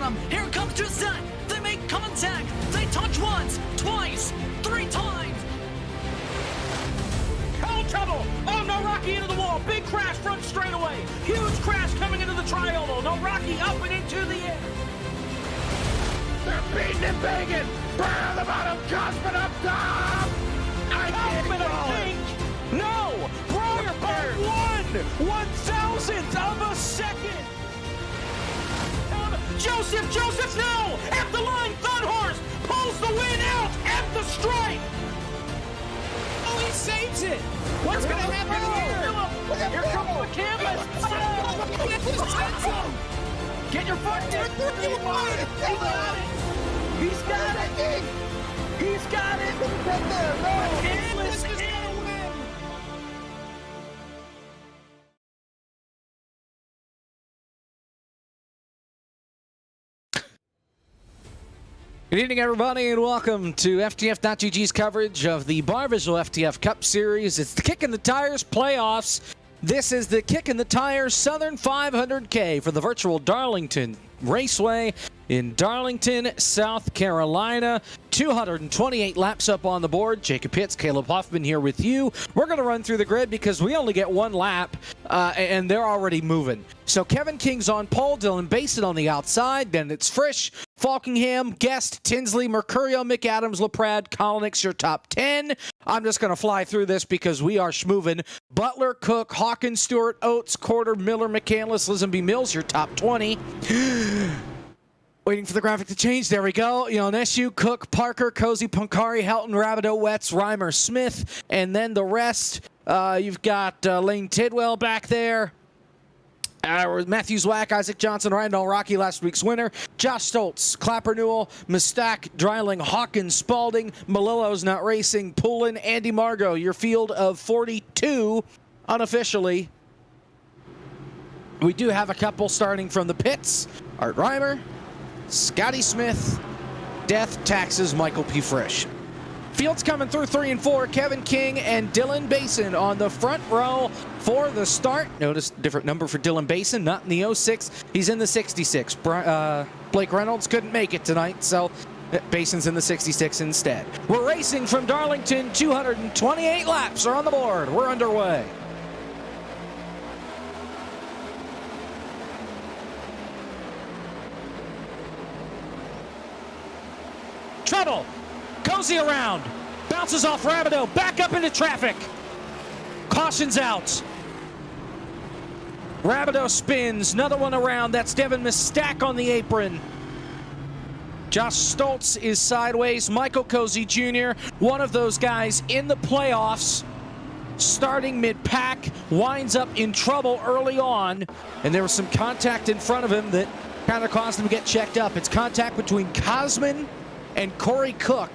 bottom. Here comes Gisette. They make contact. They touch once, twice, 3 times. Oh, trouble! Oh, no, Rocky into the wall. Big crash front straightaway. Huge crash coming into the tri-oval. No, Rocky up and into the air. They're beating and banging. Barr on the bottom. Cosman up top. Cosman a pink. No! Briar by 1/1000th of a second. Joseph now! At the line, Thunhorse pulls the win out at the stripe. Oh, he saves it! What's going to happen here? Here comes the canvas! Get your foot down! He's got it! He's got it! This is going to win! Good evening, everybody, and welcome to FTF.GG's coverage of the Barr Visual FTF Cup Series. It's the Kick in the Tires playoffs. This is the Kick in the Tires Southern 500K for the virtual Darlington Raceway in Darlington, South Carolina. 228 laps up on the board. Jacob Pitts, Caleb Hoffman here with you. We're going to run through the grid because we only get 1 lap, and they're already moving. So Kevin King's on pole, Dylan Basin on the outside, then it's Frisch, Falkingham, Guest, Tinsley, Mercurio, McAdams, LaPrade, Kolnick's your top 10. I'm just going to fly through this because we are schmovin'. Butler, Cook, Hawkins, Stewart, Oates, Corder, Miller, McCandless, Lisenby, Mills, your top 20. Waiting for the graphic to change. There we go. Ionescu, Cook, Parker, Cozy, Punkari, Helton, Rabideau, Wetz, Reimer, Smith, and then the rest. You've got Lane Tidwell back there. Matthew Zwack, Isaac Johnson, Randall Rocky, last week's winner. Josh Stoltz, Clapper Newell, Mistak, Dreiling, Hawkins, Spalding, Malillo's not racing, Poulin, Andy Margot, your field of 42 unofficially. We do have a couple starting from the pits. Art Reimer, Scotty Smith, Death, Taxes, Michael P. Frisch. Fields coming through 3 and 4. Kevin King and Dylan Basin on the front row for the start. Notice different number for Dylan Basin, not in the 06. He's in the 66. Blake Reynolds couldn't make it tonight, so Basin's in the 66 instead. We're racing from Darlington. 228 laps are on the board. We're underway. Trouble. Cozy around. Bounces off Rabideau. Back up into traffic. Caution's out. Rabideau spins. Another one around. That's Devin Mistak on the apron. Josh Stoltz is sideways. Michael Cozy Jr., one of those guys in the playoffs, starting mid-pack, winds up in trouble early on, and there was some contact in front of him that kind of caused him to get checked up. It's contact between Cosman and Corey Cook.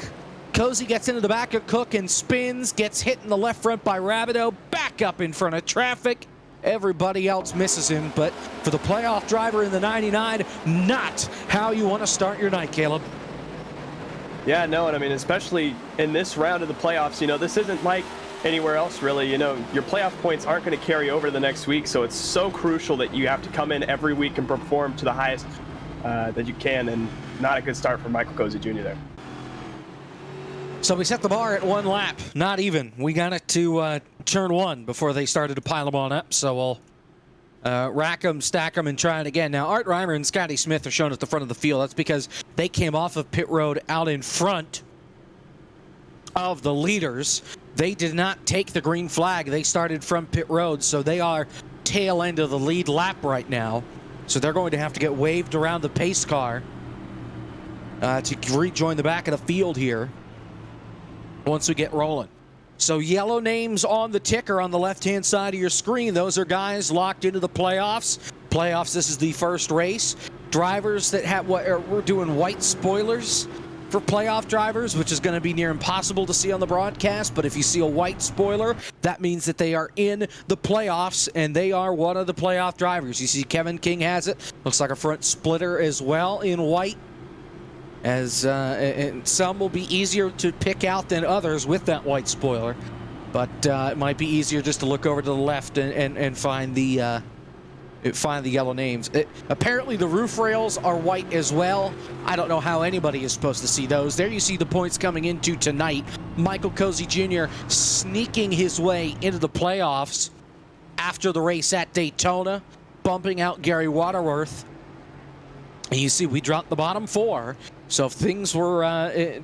Cozy gets into the back of Cook and spins, gets hit in the left front by Rabideau, back up in front of traffic. Everybody else misses him, but for the playoff driver in the 99, not how you want to start your night, Caleb. Yeah, no, and I mean, especially in this round of the playoffs, this isn't like anywhere else, really. Your playoff points aren't going to carry over the next week, so it's so crucial that you have to come in every week and perform to the highest that you can, and not a good start for Michael Cozy Jr. there. So we set the bar at 1 lap, not even. We got it to turn 1 before they started to pile them on up, so we'll rack them, stack them, and try it again. Now, Art Reimer and Scotty Smith are shown at the front of the field. That's because they came off of pit road out in front of the leaders. They did not take the green flag. They started from pit road, so they are tail end of the lead lap right now. So they're going to have to get waved around the pace car to rejoin the back of the field here once we get rolling. So yellow names on the ticker on the left-hand side of your screen. Those are guys locked into the playoffs. This is the first race. Drivers that have we're doing white spoilers for playoff drivers, which is going to be near impossible to see on the broadcast. But if you see a white spoiler, that means that they are in the playoffs, and they are one of the playoff drivers. You see Kevin King has it. Looks like a front splitter as well in white. And some will be easier to pick out than others with that white spoiler, but it might be easier just to look over to the left and find the find the yellow names. Apparently the roof rails are white as well. I don't know how anybody is supposed to see those. There you see the points coming into tonight. Michael Cozy Jr. sneaking his way into the playoffs after the race at Daytona, bumping out Gary Waterworth. And you see we dropped the bottom 4. So if things were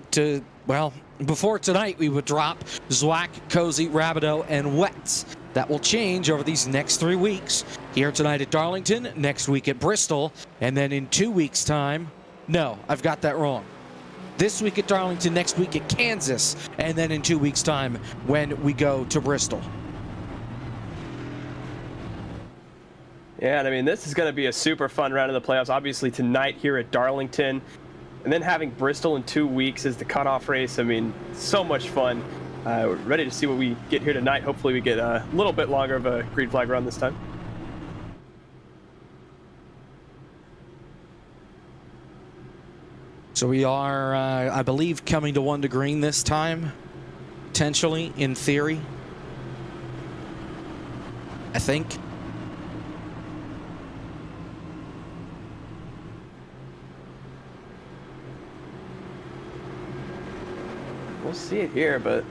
before tonight, we would drop Zwack, Cozy, Rabideau, and Wetz. That will change over these next 3 weeks. Here tonight at Darlington, next week at Bristol, and then in 2 weeks' time, no, I've got that wrong. This week at Darlington, next week at Kansas, and then in 2 weeks' time when we go to Bristol. Yeah, and I mean, this is going to be a super fun round of the playoffs. Obviously tonight here at Darlington, and then having Bristol in 2 weeks as the cutoff race. I mean, so much fun. We're ready to see what we get here tonight. Hopefully we get a little bit longer of a green flag run this time. So we are, I believe, coming to 1 to green this time, potentially, in theory. I think. We'll see it here, but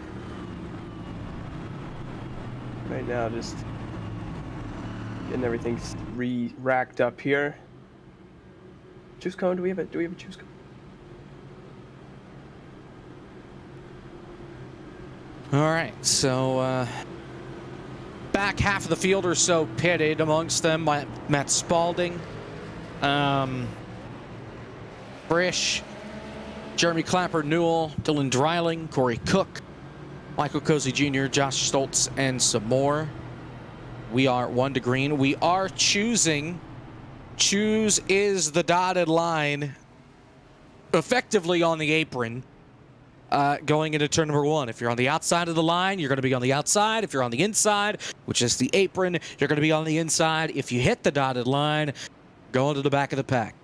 right now just getting everything racked up here. Juice cone? Do we have a juice cone? All right, so back half of the field or so pitted, amongst them Matt Spalding, Frisch, Jeremy Clapper, Newell, Dylan Dreiling, Corey Cook, Michael Cozy Jr., Josh Stoltz, and some more. We are 1 to green. We are choosing. Choose is the dotted line effectively on the apron going into turn number 1. If you're on the outside of the line, you're going to be on the outside. If you're on the inside, which is the apron, you're going to be on the inside. If you hit the dotted line, go into the back of the pack.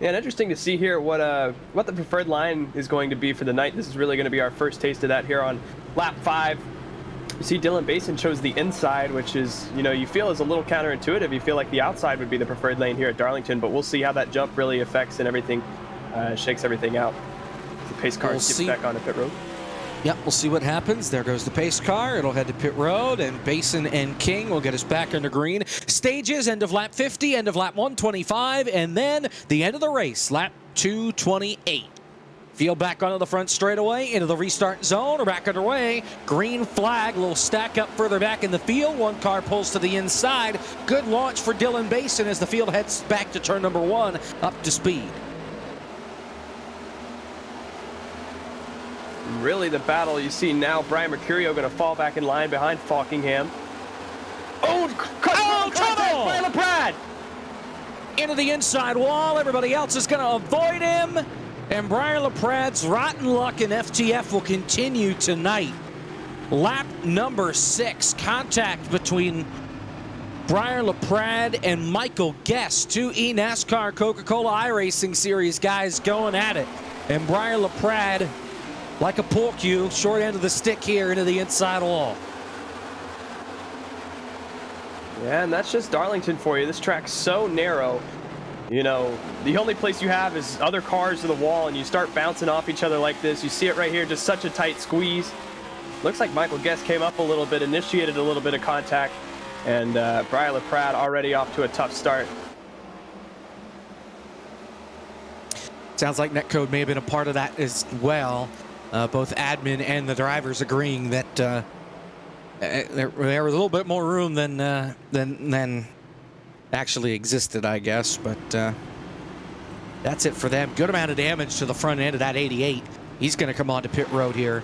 Yeah, and interesting to see here what the preferred line is going to be for the night. This is really going to be our first taste of that here on lap 5. You see Dylan Basin chose the inside, which is, you feel is a little counterintuitive. You feel like the outside would be the preferred lane here at Darlington, but we'll see how that jump really affects and everything, shakes everything out. The pace car gets back onto pit road. Yep, we'll see what happens. There goes the pace car. It'll head to pit road, and Basin and King will get us back under green. Stages, end of lap 50, end of lap 125, and then the end of the race, lap 228. Field back onto the front straightaway, into the restart zone, or back underway. Green flag, a little stack up further back in the field. One car pulls to the inside. Good launch for Dylan Basin as the field heads back to turn number 1, up to speed. Really the battle you see now. Brian Mercurio going to fall back in line behind Falkingham. Trouble! Brian LaPrade! Into the inside wall. Everybody else is going to avoid him. And Brian LaPrade's rotten luck in FTF will continue tonight. Lap number 6. Contact between Brian LaPrade and Michael Guest. 2E NASCAR Coca-Cola iRacing Series guys going at it. And Brian LaPrade, like a pool cue, short end of the stick here into the inside wall. Yeah, and that's just Darlington for you. This track's so narrow. The only place you have is other cars to the wall, and you start bouncing off each other like this. You see it right here, just such a tight squeeze. Looks like Michael Guest came up a little bit, initiated a little bit of contact, and Brian LaPrade already off to a tough start. Sounds like netcode may have been a part of that as well. Both admin and the drivers agreeing that there was a little bit more room than actually existed, I guess. But that's it for them. Good amount of damage to the front end of that 88. He's going to come onto pit road here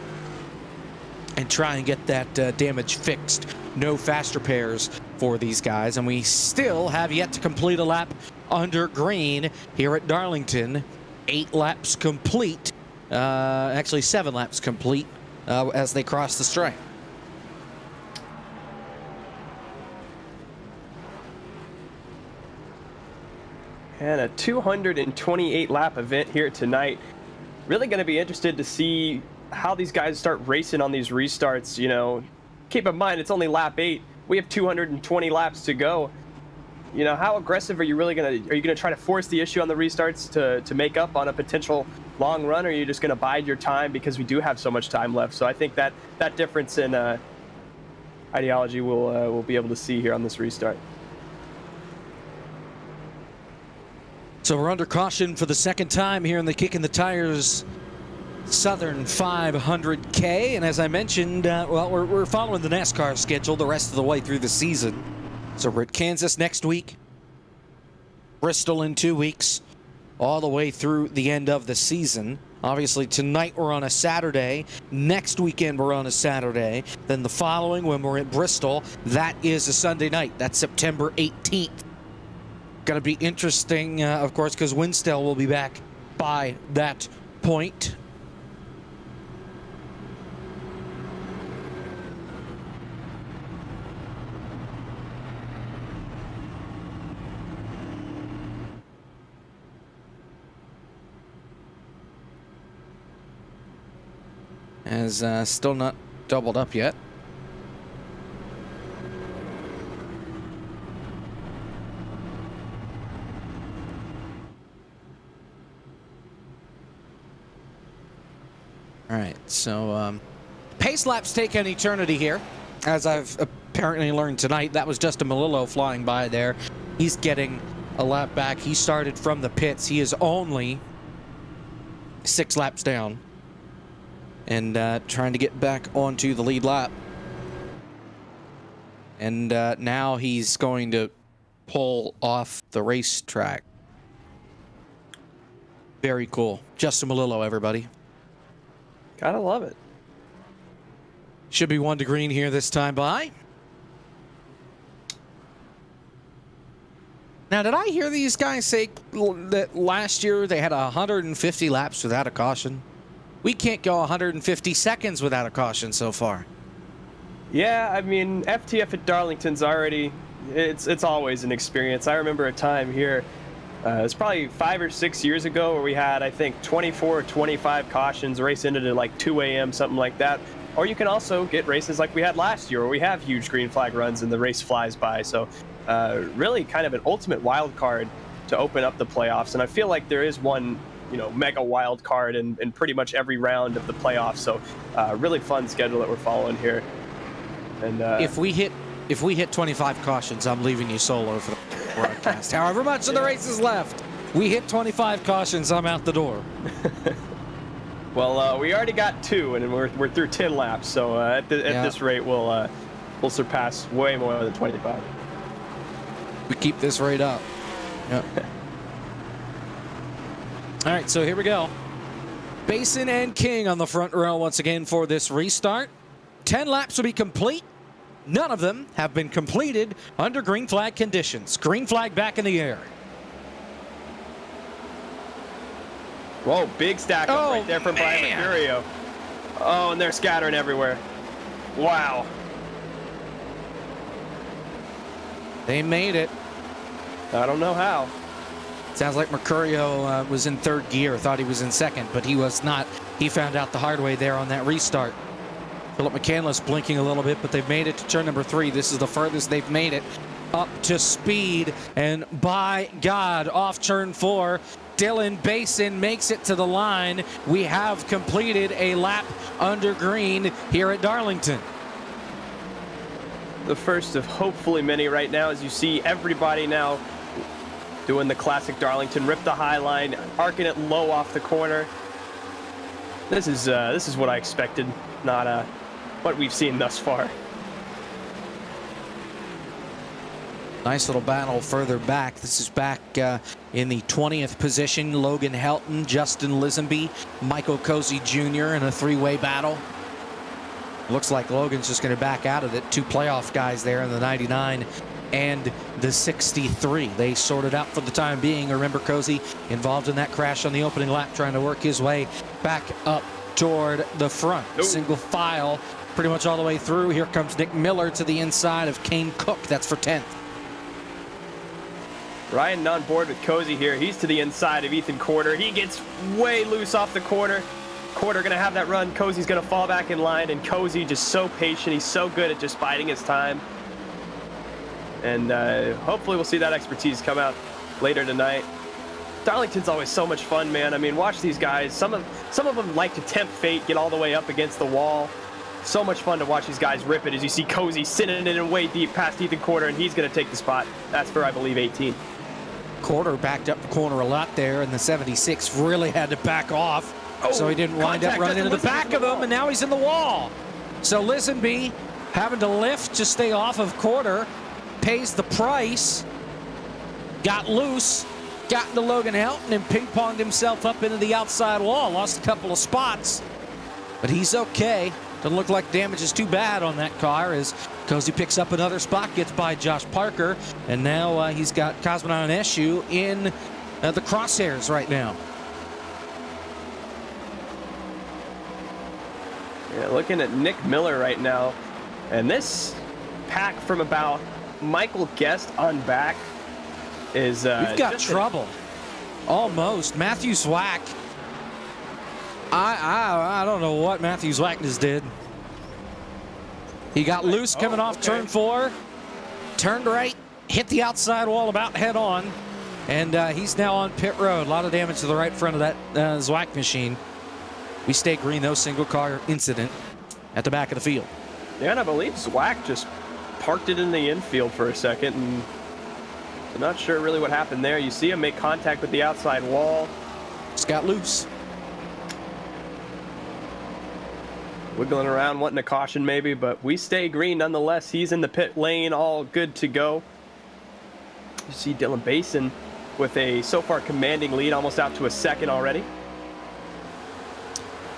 and try and get that damage fixed. No fast repairs for these guys, and we still have yet to complete a lap under green here at Darlington. 8 laps complete. Actually 7 laps complete as they cross the stripe. And a 228 lap event here tonight. Really going to be interested to see how these guys start racing on these restarts. keep in mind, it's only lap 8. We have 220 laps to go. You know, how aggressive are you really are you gonna try to force the issue on the restarts to make up on a potential long run, or are you just gonna bide your time because we do have so much time left? So I think that difference in ideology we'll be able to see here on this restart. So we're under caution for the second time here in the Kicking the Tires Southern 500K, and as I mentioned, well, we're following the NASCAR schedule the rest of the way through the season. So we're at Kansas next week, Bristol in 2 weeks, all the way through the end of the season. Obviously, tonight we're on a Saturday. Next weekend we're on a Saturday. Then the following, when we're at Bristol, that is a Sunday night. That's September 18th. Going to be interesting, of course, because Winstell will be back by that point. As still not doubled up yet. All right, so pace laps take an eternity here, as I've apparently learned tonight. That was Justin Melillo flying by there. He's getting a lap back. He started from the pits. He is only 6 laps down and trying to get back onto the lead lap. And now he's going to pull off the racetrack. Very cool. Justin Melillo, everybody. Gotta love it. Should be 1 to green here this time by. Now, did I hear these guys say that last year they had 150 laps without a caution? We can't go 150 seconds without a caution so far. Yeah, I mean, FTF at Darlington's already, it's always an experience. I remember a time here, it was probably 5 or 6 years ago, where we had, I think, 24 or 25 cautions. The race ended at like 2 a.m., something like that. Or you can also get races like we had last year, where we have huge green flag runs and the race flies by. So really kind of an ultimate wild card to open up the playoffs. And I feel like there is one, you know, mega wild card in pretty much every round of the playoffs. So really fun schedule that we're following here. And if we hit 25 cautions, I'm leaving you solo for the broadcast. However much of the race is left, we hit 25 cautions, I'm out the door. Well, we already got 2, and we're through 10 laps. So at this rate, we'll surpass way more than 25. We keep this rate up. Yep. All right, so here we go. Basin and King on the front row once again for this restart. 10 laps will be complete. None of them have been completed under green flag conditions. Green flag back in the air. Whoa, big stack up right there from Brian Mercurio. Oh, and they're scattering everywhere. Wow. They made it. I don't know how. Sounds like Mercurio was in 3rd gear. Thought he was in 2nd, but he was not. He found out the hard way there on that restart. Philip McCandless blinking a little bit, but they've made it to turn number 3. This is the furthest they've made it up to speed. And by God, off turn 4, Dylan Basin makes it to the line. We have completed a lap under green here at Darlington. The first of hopefully many right now, as you see everybody now doing the classic Darlington, rip the high line, arcing it low off the corner. This is what I expected, not what we've seen thus far. Nice little battle further back. This is back in the 20th position. Logan Helton, Justin Lisenby, Michael Cozy Jr. in a 3-way battle. Looks like Logan's just going to back out of it. 2 playoff guys there in the 99 and the 63. They sorted out for the time being. Remember, Cozy involved in that crash on the opening lap, trying to work his way back up toward the front. Single file pretty much all the way through. Here comes Nick Miller to the inside of Kane Cook. That's for 10th. Ryan on board with Cozy here. He's to the inside of Ethan Corder. He gets way loose off the corner. Quarter gonna have that run. Cozy's gonna fall back in line, and Cozy just so patient. He's so good at just biding his time. And hopefully we'll see that expertise come out later tonight. Darlington's always so much fun, man. I mean, watch these guys. Some of them like to tempt fate, get all the way up against the wall. So much fun to watch these guys rip it as you see Cozy sitting in way deep past Ethan Quarter, and he's going to take the spot. That's for, I believe, 18. Quarter backed up the corner a lot there, and the 76 really had to back off, so he didn't wind up running into the back of him, and now he's in the wall. So Lisenby having to lift to stay off of Quarter, pays the price, got loose, got into Logan Helton, and ping-ponged himself up into the outside wall. Lost a couple of spots, but he's okay. Doesn't look like damage is too bad on that car as Cozy picks up another spot, gets by Josh Parker, and now he's got Cosmonaut and Eshu in the crosshairs right now. Yeah, looking at Nick Miller right now, and this pack from about Michael Guest on back is we've got trouble. Almost. Matthew Zwack. I don't know what Matthew Zwack just did. He got loose coming off turn 4, turned right, hit the outside wall about head on, and he's now on pit road. A lot of damage to the right front of that Zwack machine. We stay green, though, single car incident at the back of the field. Yeah, and I believe Zwack just parked it in the infield for a second, and I'm not sure really what happened there. You see him make contact with the outside wall. Just got loose. Wiggling around, wanting a caution maybe, but we stay green nonetheless. He's in the pit lane, all good to go. You see Dylan Basin with a so far commanding lead, almost out to a second already.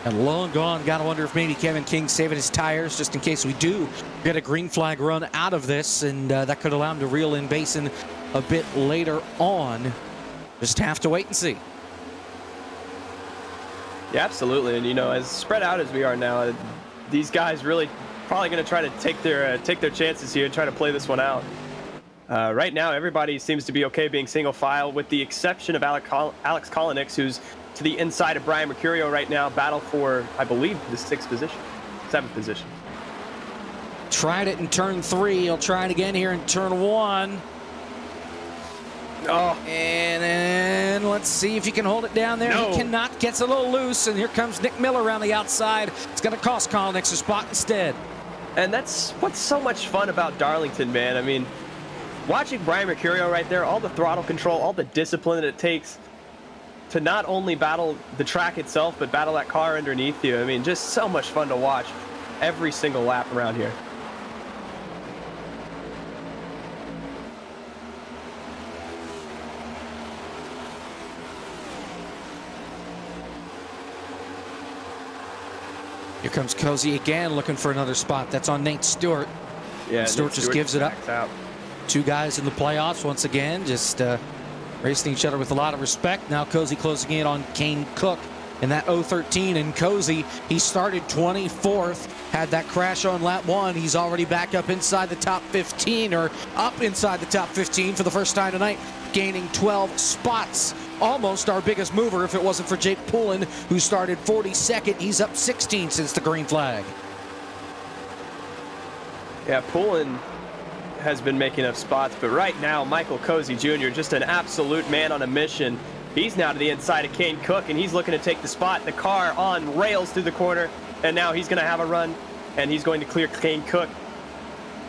And long gone. Got to wonder if maybe Kevin King's saving his tires just in case we do get a green flag run out of this, and that could allow him to reel in Basin a bit later on. Just have to wait and see. Yeah, absolutely. And, you know, as spread out as we are now, these guys really probably going to try to take their chances here and try to play this one out. Right now, everybody seems to be okay being single file, with the exception of Alex Kolonix, who's to the inside of Brian Mercurio right now, battle for, I believe, the 7th position. Tried it in turn 3. He'll try it again here in turn 1. Oh. And then let's see if he can hold it down there. No. He cannot. Gets a little loose, and here comes Nick Miller around the outside. It's going to cost Kolonix a spot instead. And that's what's so much fun about Darlington, man. I mean, watching Brian Mercurio right there, all the throttle control, all the discipline that it takes to not only battle the track itself, but battle that car underneath you. I mean, just so much fun to watch every single lap around here. Here comes Cozy again, looking for another spot. That's on Nate Stewart. Yeah, Stewart just gives it up. Out. Two guys in the playoffs once again, just racing each other with a lot of respect. Now Cozy closing in on Kane Cook in that 013. And Cozy, he started 24th, had that crash on lap 1. He's already back up inside the top 15, or up inside the top 15 for the first time tonight, gaining 12 spots. Almost our biggest mover if it wasn't for Jake Poulin, who started 42nd. He's up 16 since the green flag. Yeah, Poulin has been making up spots, but right now, Michael Cozy Jr., just an absolute man on a mission. He's now to the inside of Kane Cook, and he's looking to take the spot. The car on rails through the corner, and now he's going to have a run, and he's going to clear Kane Cook.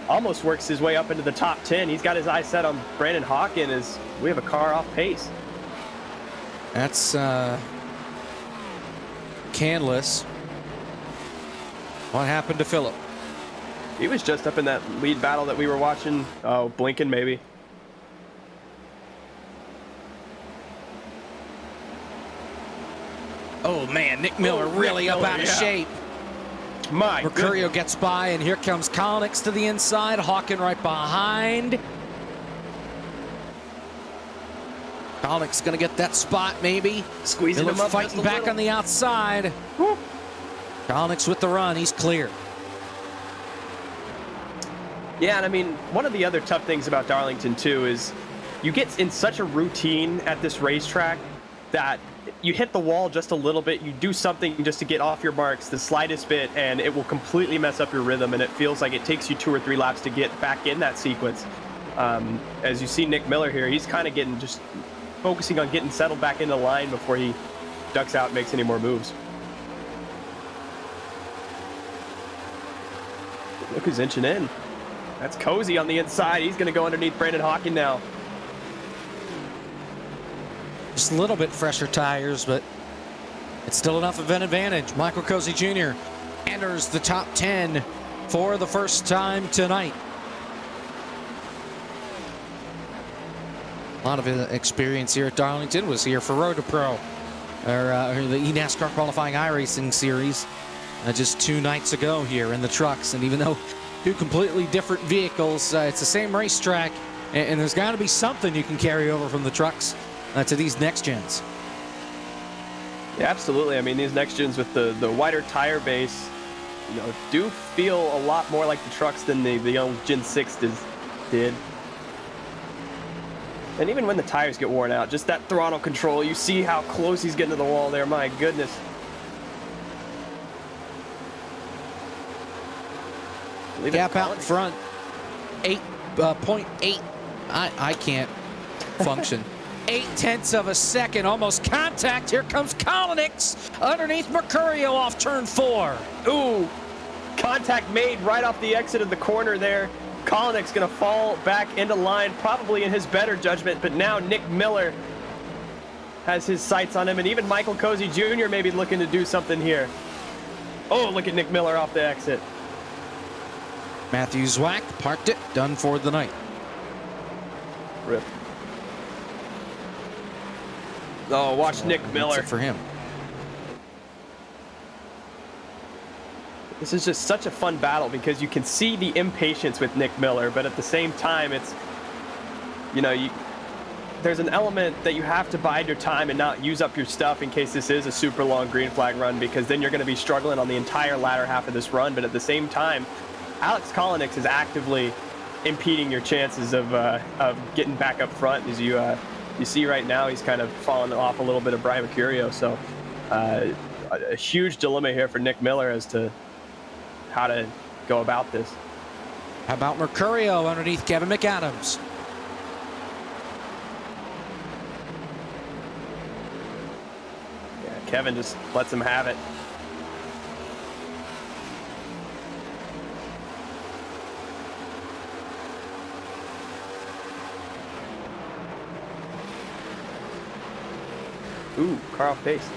Almost works his way up into the top 10. He's got his eyes set on Brandon Hawkin as we have a car off pace. That's Canless. What happened to Phillip? He was just up in that lead battle that we were watching. Oh, blinking maybe. Oh man, Nick Miller really up out of shape. My Mercurio gets by, and here comes Kolonix to the inside. Hawkin right behind. Kolonix gonna get that spot, maybe. Squeezing him up fighting back on the outside. Kolonix with the run, he's clear. Yeah, and I mean, one of the other tough things about Darlington too is you get in such a routine at this racetrack that you hit the wall just a little bit, you do something just to get off your marks the slightest bit, and it will completely mess up your rhythm, and it feels like it takes you 2 or 3 laps to get back in that sequence. As you see Nick Miller here, he's kind of just focusing on getting settled back into line before he ducks out and makes any more moves. Look who's inching in. That's Cozy on the inside. He's going to go underneath Brandon Hawken now. Just a little bit fresher tires, but it's still enough of an advantage. Michael Cozy Jr. enters the top 10 for the first time tonight. A lot of experience here at Darlington. Was here for Road to Pro, or the eNASCAR qualifying iRacing series just 2 nights ago here in the trucks. And even though 2 completely different vehicles, it's the same racetrack, and there's got to be something you can carry over from the trucks to these next gens. Yeah, absolutely. I mean, these next gens with the wider tire base, do feel a lot more like the trucks than the old Gen 6 did. And even when the tires get worn out, just that throttle control, you see how close he's getting to the wall there. My goodness. Gap out in front, 8.8. I can't function. 0.8 of a second, almost contact. Here comes Kolonix underneath Mercurio off turn 4. Ooh, contact made right off the exit of the corner there. Kolonix going to fall back into line, probably in his better judgment, but now Nick Miller has his sights on him, and even Michael Cozy Jr. may be looking to do something here. Oh, look at Nick Miller off the exit. Matthew Zwack parked it, done for the night. Rip. Oh, watch Nick Miller. That's it for him. This is just such a fun battle because you can see the impatience with Nick Miller, but at the same time, it's, there's an element that you have to bide your time and not use up your stuff in case this is a super long green flag run, because then you're going to be struggling on the entire latter half of this run. But at the same time, Alex Kolonix is actively impeding your chances of getting back up front. As you see right now, he's kind of falling off a little bit of Brian Mercurio. So a huge dilemma here for Nick Miller as to how to go about this. How about Mercurio underneath Kevin McAdams? Yeah, Kevin just lets him have it. Ooh, car off pace.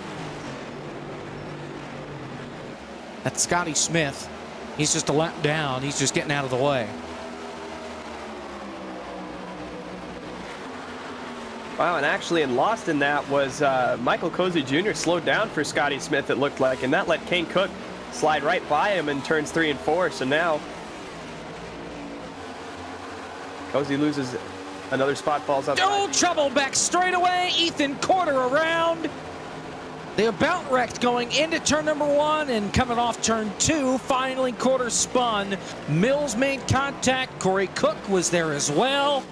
That's Scotty Smith. He's just a lap down. He's just getting out of the way. Wow, and actually, and lost in that was Michael Cozy Jr. slowed down for Scotty Smith, it looked like, and that let Kane Cook slide right by him in turns 3 and 4. So now Cozy loses another spot, falls up. Oh, trouble back straight away. Ethan Quarter around. They about wrecked going into turn number 1 and coming off turn 2. Finally, Quarter spun. Mills made contact. Corey Cook was there as well.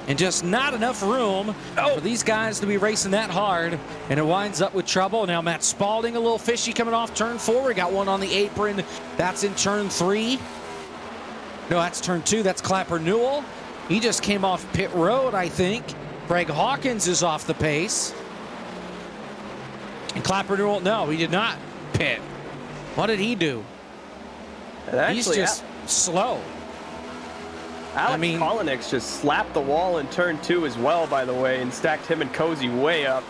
And just not enough room for these guys to be racing that hard. And it winds up with trouble. Now Matt Spalding a little fishy coming off turn 4. We got one on the apron. That's in turn 3. No, that's turn 2. That's Clapper Newell. He just came off pit road, I think. Craig Hawkins is off the pace. And Clapper Newell, no, he did not pit. What did he do? Actually, he's just slow. Alex Kolonix just slapped the wall in turn 2 as well, by the way, and stacked him and Cozy way up.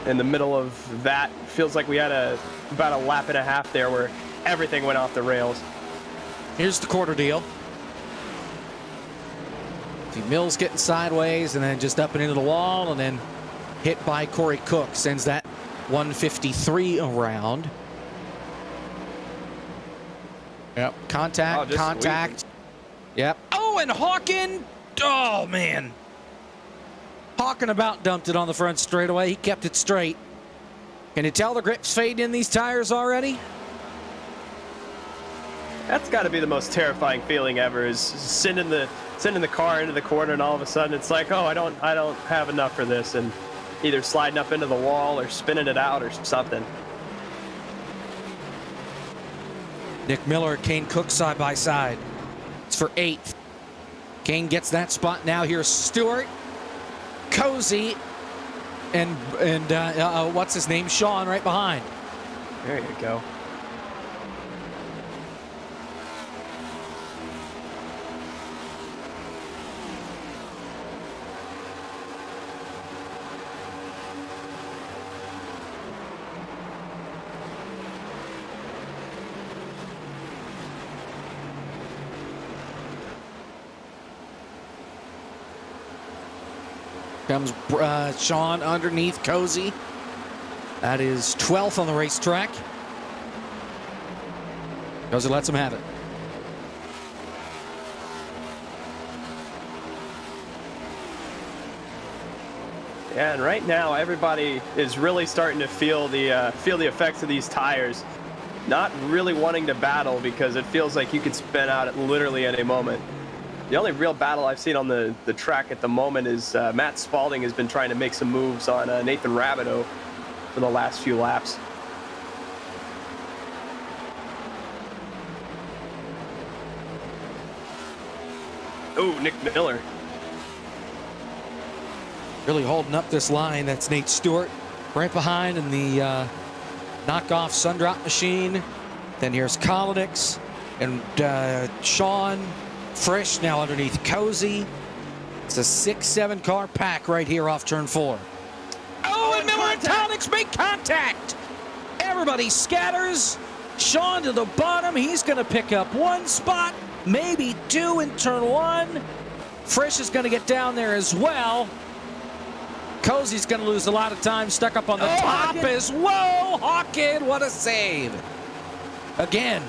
In the middle of that, feels like we had about a lap and a half there where everything went off the rails. Here's the Quarter deal. See Mills getting sideways and then just up and into the wall, and then hit by Corey Cook. Sends that 153 around. Yep. Contact. Sweet. Yep. Oh, and Hawken. Oh, man. Hawken about dumped it on the front straightaway. He kept it straight. Can you tell the grip's fading in these tires already? That's got to be the most terrifying feeling ever, is sending the car into the corner, and all of a sudden it's like, oh, I don't have enough for this, and either sliding up into the wall or spinning it out or something. Nick Miller, Kane Cook side by side. It's for 8th. Kane gets that spot now. Here's Stewart, Cozy, and what's his name? Sean right behind. There you go. Comes Sean underneath Cozy. That is 12th on the racetrack. Cozy lets him have it. Yeah, and right now everybody is really starting to feel the effects of these tires. Not really wanting to battle because it feels like you could spin out at literally any moment. The only real battle I've seen on the track at the moment is Matt Spalding has been trying to make some moves on Nathan Rabideau for the last few laps. Oh, Nick Miller. Really holding up this line. That's Nate Stewart right behind in the knockoff Sundrop machine. Then here's Kolonix and Sean. Frisch now underneath Cozy. It's a 6-7 car pack right here off turn 4. Oh, and Miller and Kolonix make contact. Everybody scatters. Sean to the bottom. He's going to pick up 1 spot, maybe 2 in turn 1. Frisch is going to get down there as well. Cozy's going to lose a lot of time, stuck up on the top as whoa, Hawkin, what a save. Again.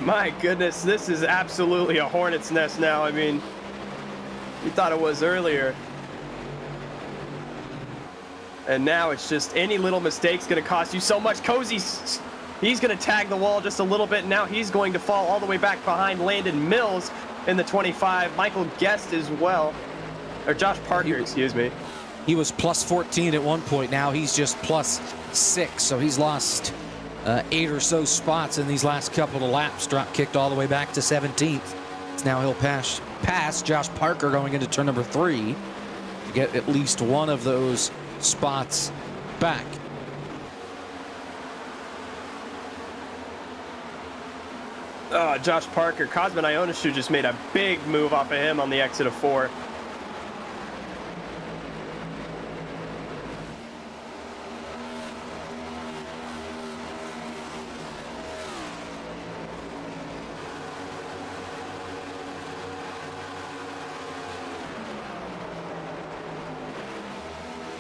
My goodness, this is absolutely a hornet's nest now. I mean, you thought it was earlier. And now it's just any little mistake's going to cost you so much. Cozy's, he's going to tag the wall just a little bit. Now he's going to fall all the way back behind Landon Mills in the 25. Michael Guest as well. Or Josh Parker, excuse me. He was plus 14 at one point. Now he's just plus 6. So he's lost 8 or so spots in these last couple of laps. Drop kicked all the way back to 17th. So now he'll pass Josh Parker going into turn number 3 to get at least one of those spots back. Josh Parker. Cosmin Ionescu just made a big move off of him on the exit of 4.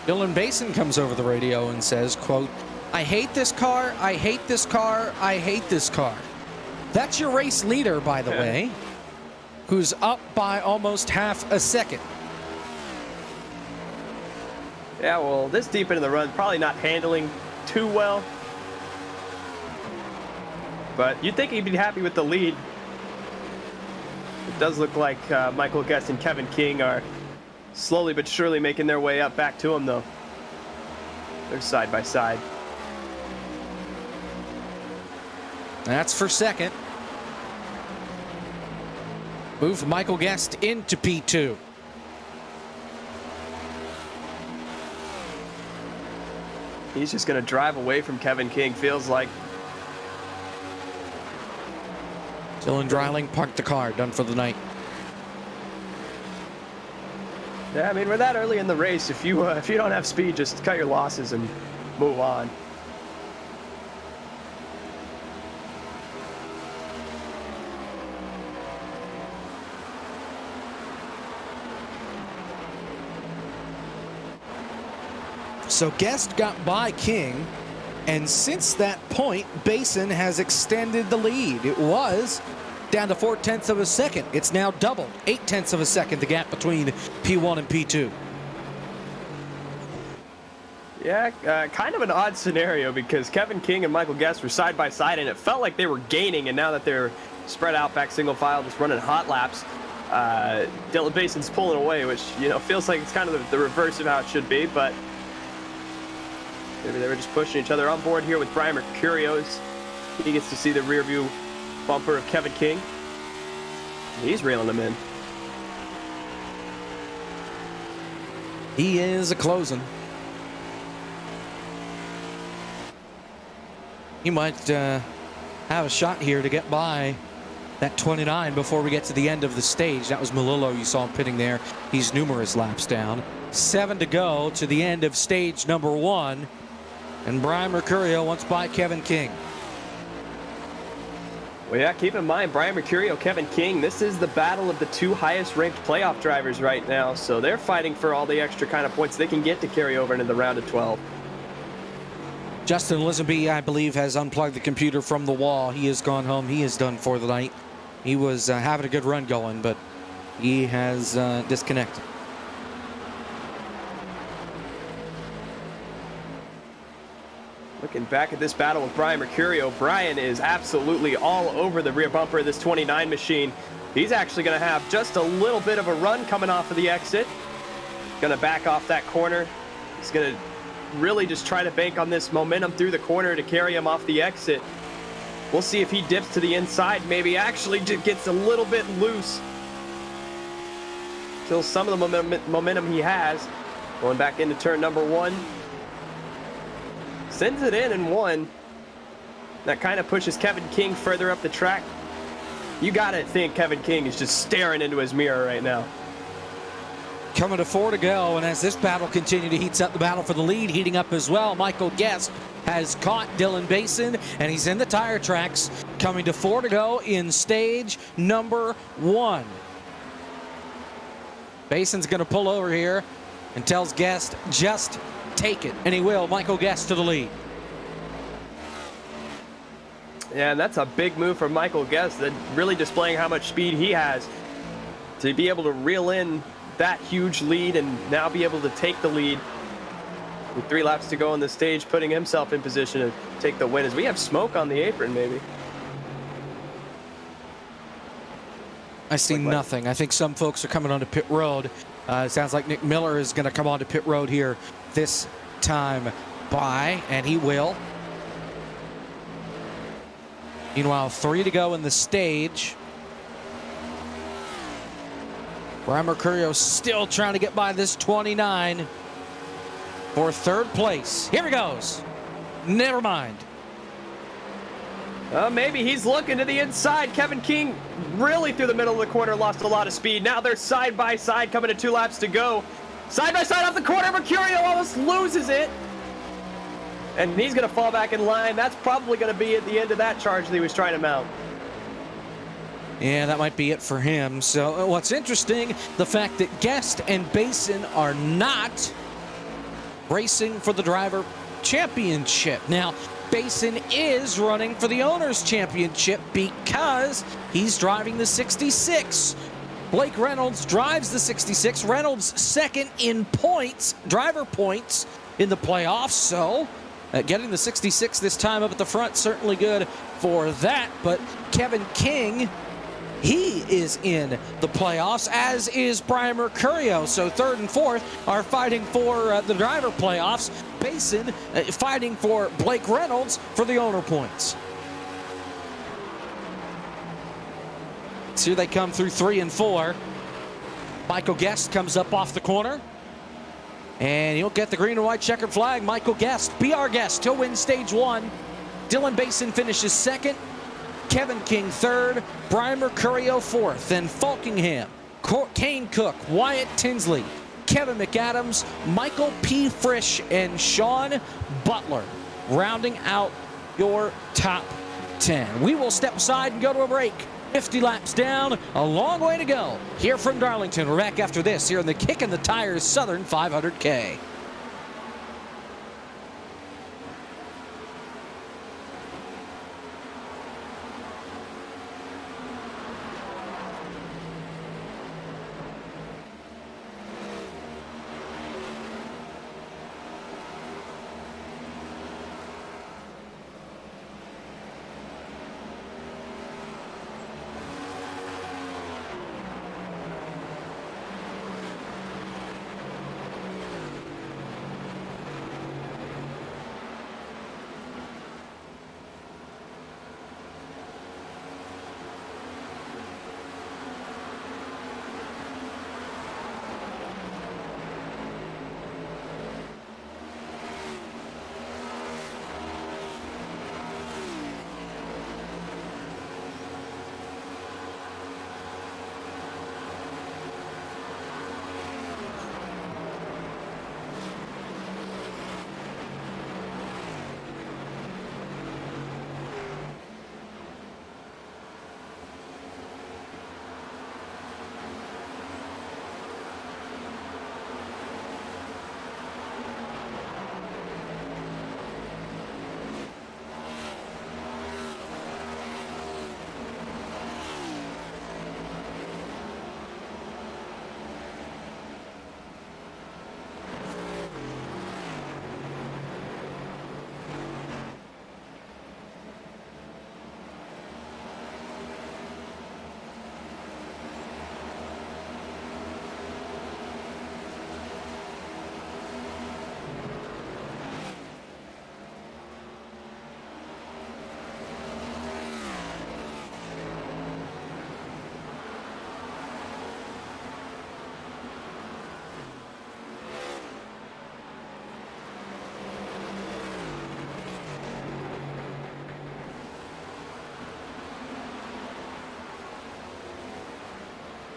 Dylan Basin comes over the radio and says, quote, "I hate this car, I hate this car, I hate this car." That's your race leader, by the way, who's up by almost half a second. Yeah, well, this deep into the run, probably not handling too well. But you'd think he'd be happy with the lead. It does look like Michael Guest and Kevin King are slowly but surely making their way up back to him, though. They're side by side. That's for second. Move Michael Guest into P2. He's just going to drive away from Kevin King, feels like. Dylan Dreiling parked the car, done for the night. Yeah, I mean, we're that early in the race. If you don't have speed, just cut your losses and move on. So Guest got by King, and since that point, Basin has extended the lead. It was down to 0.4 of a second. It's now doubled, 0.8 of a second, the gap between P1 and P2. Yeah, kind of an odd scenario because Kevin King and Michael Guest were side by side, and it felt like they were gaining, and now that they're spread out back single file, just running hot laps, Dylan Bason's pulling away, which, you know, feels like it's kind of the reverse of how it should be, but Maybe they were just pushing each other on board here with Brian Mercurio. He gets to see the rear view bumper of Kevin King. He's reeling him in. He is a closing. He might have a shot here to get by that 29 before we get to the end of the stage. That was Melillo you saw him pitting there. He's numerous laps down. 7 to go to the end of stage number 1. And Brian Mercurio wants by Kevin King. Well, yeah, keep in mind, Brian Mercurio, Kevin King, this is the battle of the 2 highest ranked playoff drivers right now. So they're fighting for all the extra kind of points they can get to carry over into the round of 12. Justin Lisenby, I believe, has unplugged the computer from the wall. He has gone home. He is done for the night. He was having a good run going, but he has disconnected. Looking back at this battle with Brian Mercurio, Brian is absolutely all over the rear bumper of this 29 machine. He's actually going to have just a little bit of a run coming off of the exit. Going to back off that corner. He's going to really just try to bank on this momentum through the corner to carry him off the exit. We'll see if he dips to the inside, maybe actually just gets a little bit loose. Kills some of the momentum he has. Going back into turn number 1. Sends it in 1. That kind of pushes Kevin King further up the track. You gotta think Kevin King is just staring into his mirror right now. Coming to 4 to go, and as this battle continues to heat up, the battle for the lead heating up as well. Michael Guest has caught Dylan Basin, and he's in the tire tracks. Coming to 4 to go in stage number 1. Bason's going to pull over here and tells Guest, just take it, and he will. Michael Guest to the lead. Yeah, and that's a big move for Michael Guest, that really displaying how much speed he has to be able to reel in that huge lead and now be able to take the lead with 3 laps to go on the stage, putting himself in position to take the win. As we have smoke on the apron, maybe. I see nothing. I think some folks are coming onto pit road. It sounds like Nick Miller is going to come onto pit road here this time by, and he will. Meanwhile, 3 to go in the stage. Brian Mercurio still trying to get by this 29 for 3rd place. Here he goes. Never mind. Maybe he's looking to the inside. Kevin King really through the middle of the corner lost a lot of speed. Now they're side by side coming to 2 laps to go. Side by side off the corner. Mercurio almost loses it. And he's going to fall back in line. That's probably going to be at the end of that charge that he was trying to mount. Yeah, that might be it for him. So what's interesting, the fact that Guest and Basin are not racing for the driver championship. Now, Basin is running for the owner's championship because he's driving the 66. Blake Reynolds drives the 66. Reynolds 2nd in points, driver points in the playoffs. So getting the 66 this time up at the front, certainly good for that. But Kevin King, he is in the playoffs, as is Brian Mercurio. So 3rd and 4th are fighting for the driver playoffs. Basin fighting for Blake Reynolds for the owner points. So here they come through 3 and 4. Michael Guest comes up off the corner. And he'll get the green and white checkered flag. Michael Guest, BR Guest, he'll win stage 1. Dylan Basin finishes 2nd. Kevin King 3rd, Brian Mercurio 4th, and Falkingham, Kane Cook, Wyatt Tinsley, Kevin McAdams, Michael P. Frisch, and Sean Butler rounding out your top 10. We will step aside and go to a break. 50 laps down, a long way to go. Here from Darlington, we're back after this here in the Kicking the Tires Southern 500K.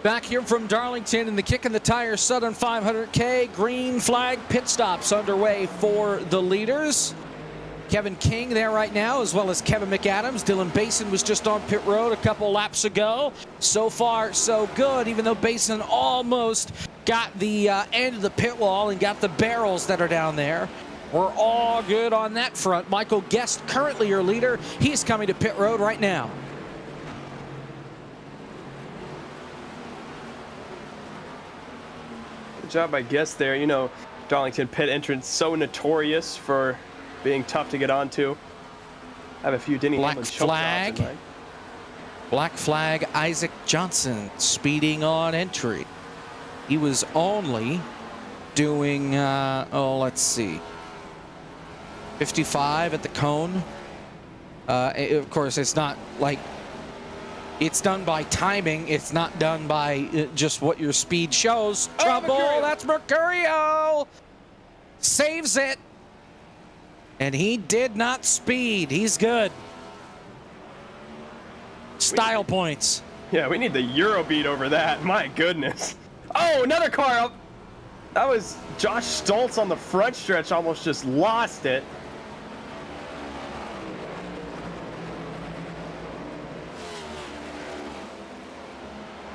Back here from Darlington in the Kick in the Tire Southern 500K. Green flag pit stops underway for the leaders. Kevin King there right now, as well as Kevin McAdams. Dylan Basin was just on pit road a couple laps ago. So far, so good, even though Basin almost got the end of the pit wall and got the barrels that are down there. We're all good on that front. Michael Guest, currently your leader. He's coming to pit road right now. Job by Guest there. You know, Darlington pit entrance so notorious for being tough to get onto. I have a few Denny Black Hamlin choke flag. jobs in mind. Black flag, Isaac Johnson speeding on entry. He was only doing, let's see, 55 at the cone. Of course, it's not like it's done by timing. It's not done by just what your speed shows. Trouble, Mercurio. that's Mercurio. Saves it. And he did not speed. He's good. Style points. Yeah, we need the Euro beat over that. My goodness. Oh, another car up. That was Josh Stoltz on the front stretch. Almost just lost it.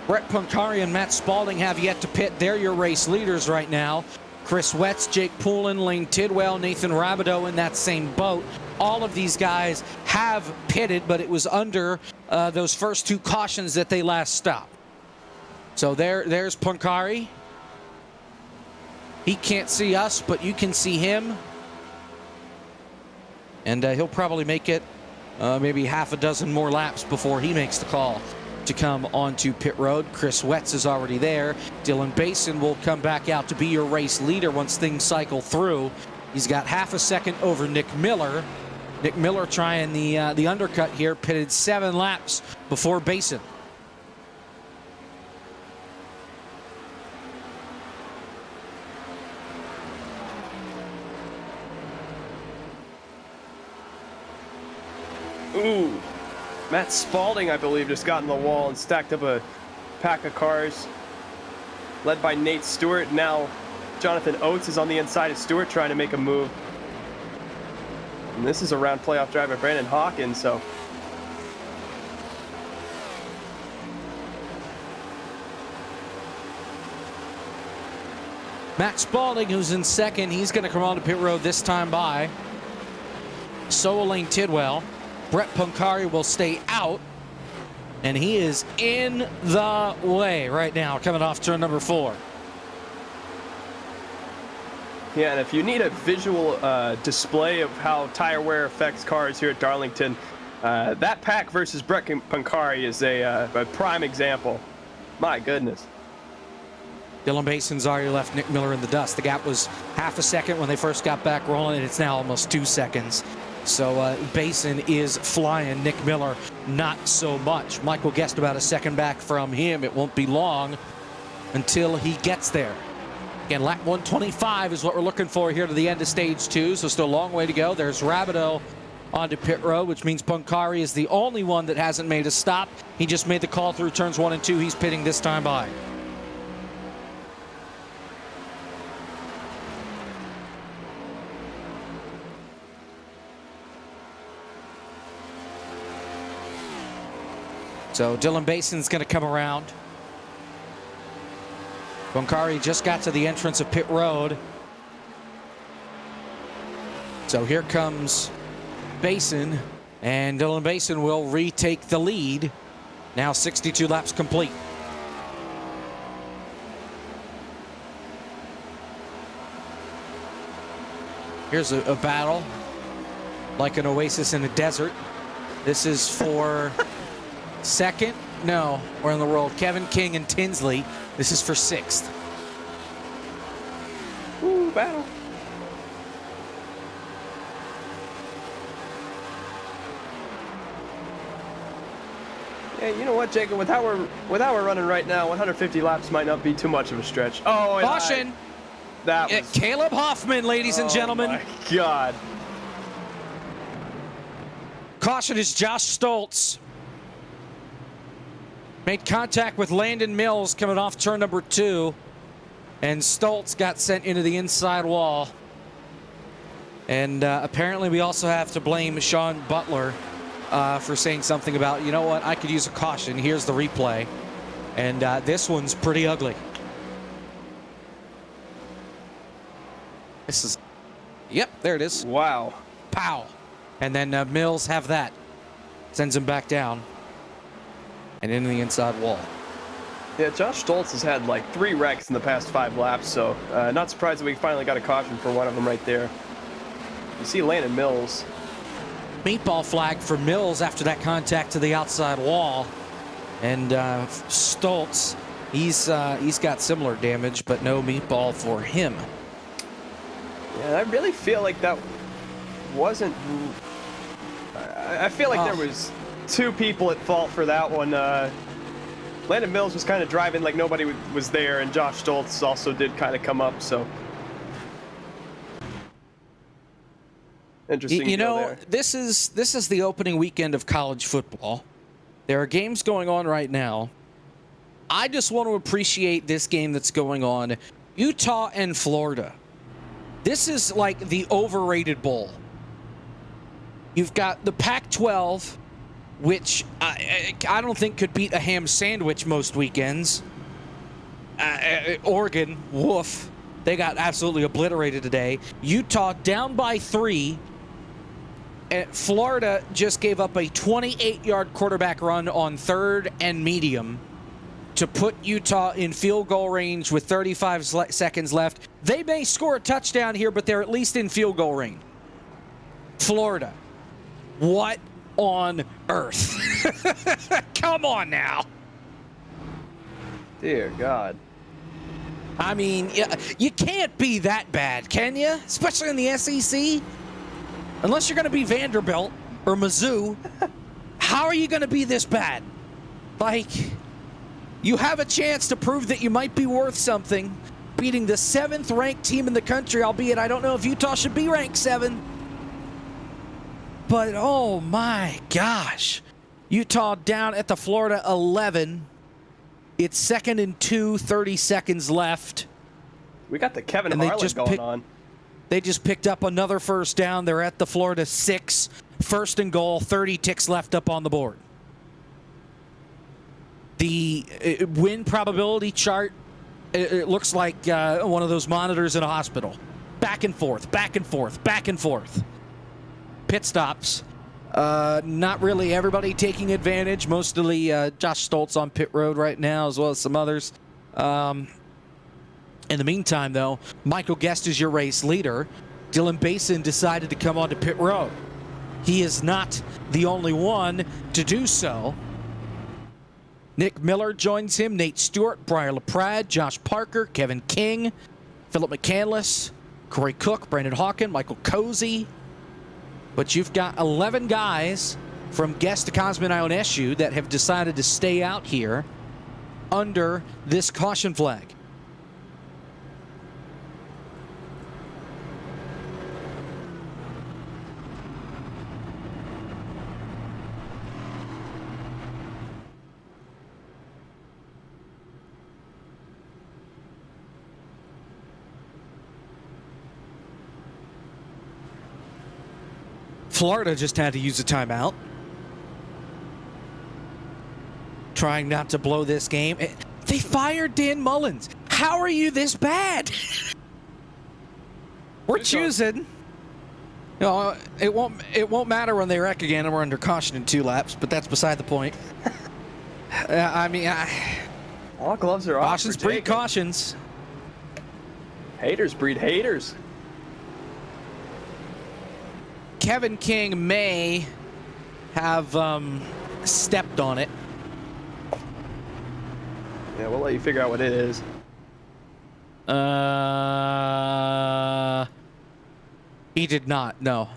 Brett Punkari and Matt Spalding have yet to pit. They're your race leaders right now. Chris Wetz, Jake Poulin, Lane Tidwell, Nathan Rabideau in that same boat. All of these guys have pitted, but it was under those first two cautions that they last stopped. So there's Punkari. He can't see us, but you can see him. And he'll probably make it maybe half a dozen more laps before he makes the call to come onto pit road. Chris Wetz is already there. Dylan Basin will come back out to be your race leader once things cycle through. He's got half a second over Nick Miller. Nick Miller trying the undercut here, pitted 7 laps before Basin. Ooh. Matt Spalding, I believe, just got in the wall and stacked up a pack of cars. Led by Nate Stewart. Now Jonathan Oates is on the inside of Stewart trying to make a move. And this is a round playoff drive by Brandon Hawkins, so. Matt Spalding, who's in second, he's going to come on to pit road this time by. So will Lane Tidwell. Brett Punkari will stay out, and he is in the way right now, coming off turn number 4. Yeah, and if you need a visual display of how tire wear affects cars here at Darlington, that pack versus Brett Punkari is a prime example. My goodness. Dylan Basin's already left Nick Miller in the dust. The gap was half a second when they first got back rolling, and it's now almost 2 seconds. So Basin is flying. Nick Miller, not so much. Michael Guest about a second back from him. It won't be long until he gets there. Again, lap 125 is what we're looking for here to the end of stage 2, so still a long way to go. There's Rabideau onto pit road, which means Punkari is the only one that hasn't made a stop. He just made the call through turns 1 and 2. He's pitting this time by. So Dylan Basin's going to come around. Punkari just got to the entrance of pit road. So here comes Basin, and Dylan Basin will retake the lead. Now 62 laps complete. Here's a battle like an oasis in a desert. This is for second. No, we're in the world. Kevin King and Tinsley. This is for 6th. Ooh, battle. Yeah, you know what, Jacob? With how we're running right now, 150 laps might not be too much of a stretch. Oh, and Caution! That was Caleb Hoffman, ladies and gentlemen. Oh my God. Caution is Josh Stoltz. Made contact with Landon Mills coming off turn number 2. And Stoltz got sent into the inside wall. And apparently we also have to blame Sean Butler for saying something about, you know what, I could use a caution. Here's the replay. And this one's pretty ugly. This is, yep, there it is. Wow. Pow. And then Mills have that. Sends him back down. And into the inside wall. Yeah, Josh Stoltz has had like 3 wrecks in the past 5 laps, so not surprised that we finally got a caution for one of them right there. You see Landon Mills. Meatball flag for Mills after that contact to the outside wall. And Stoltz, he's got similar damage, but no meatball for him. Yeah, I really feel like that wasn't... I feel like there was 2 people at fault for that one. Landon Mills was kind of driving like nobody was there, and Josh Stoltz also did kind of come up, so... Interesting. You know, there. this is the opening weekend of college football. There are games going on right now. I just want to appreciate this game that's going on. Utah and Florida. This is like the overrated bowl. You've got the Pac-12, which I don't think could beat a ham sandwich most weekends. Oregon, woof. They got absolutely obliterated today. Utah down by 3. Florida just gave up a 28-yard quarterback run on 3rd and medium to put Utah in field goal range with 35 seconds left. They may score a touchdown here, but they're at least in field goal range. Florida, what on earth? Come on now. Dear God. I mean, you can't be that bad, can you? Especially in the SEC. Unless you're going to be Vanderbilt or Mizzou, how are you going to be this bad? Like, you have a chance to prove that you might be worth something, beating the 7th-ranked team in the country, albeit I don't know if Utah should be ranked 7. But, oh my gosh. Utah down at the Florida 11. It's 2nd and 2, 30 seconds left. We got the Kevin Harlan going on. They just picked up another first down. They're at the Florida 6. 1st and goal, 30 ticks left up on the board. The win probability chart, it looks like one of those monitors in a hospital. Back and forth, back and forth, back and forth. Pit stops. Not really everybody taking advantage. Mostly Josh Stoltz on pit road right now, as well as some others. In the meantime, though, Michael Guest is your race leader. Dylan Basin decided to come onto pit road. He is not the only one to do so. Nick Miller joins him, Nate Stewart, Briar LaPrade, Josh Parker, Kevin King, Philip McCandless, Corey Cook, Brandon Hawken, Michael Cozy. But you've got 11 guys from Guest to Cosman Ionescu that have decided to stay out here under this caution flag. Florida just had to use a timeout. Trying not to blow this game. They fired Dan Mullins. How are you this bad? We're choosing. You know, it won't matter when they wreck again and we're under caution in 2 laps, but that's beside the point. I mean, all gloves are off. Cautions breed cautions. Haters breed haters. Kevin King may have stepped on it. Yeah, we'll let you figure out what it is. He did not, no.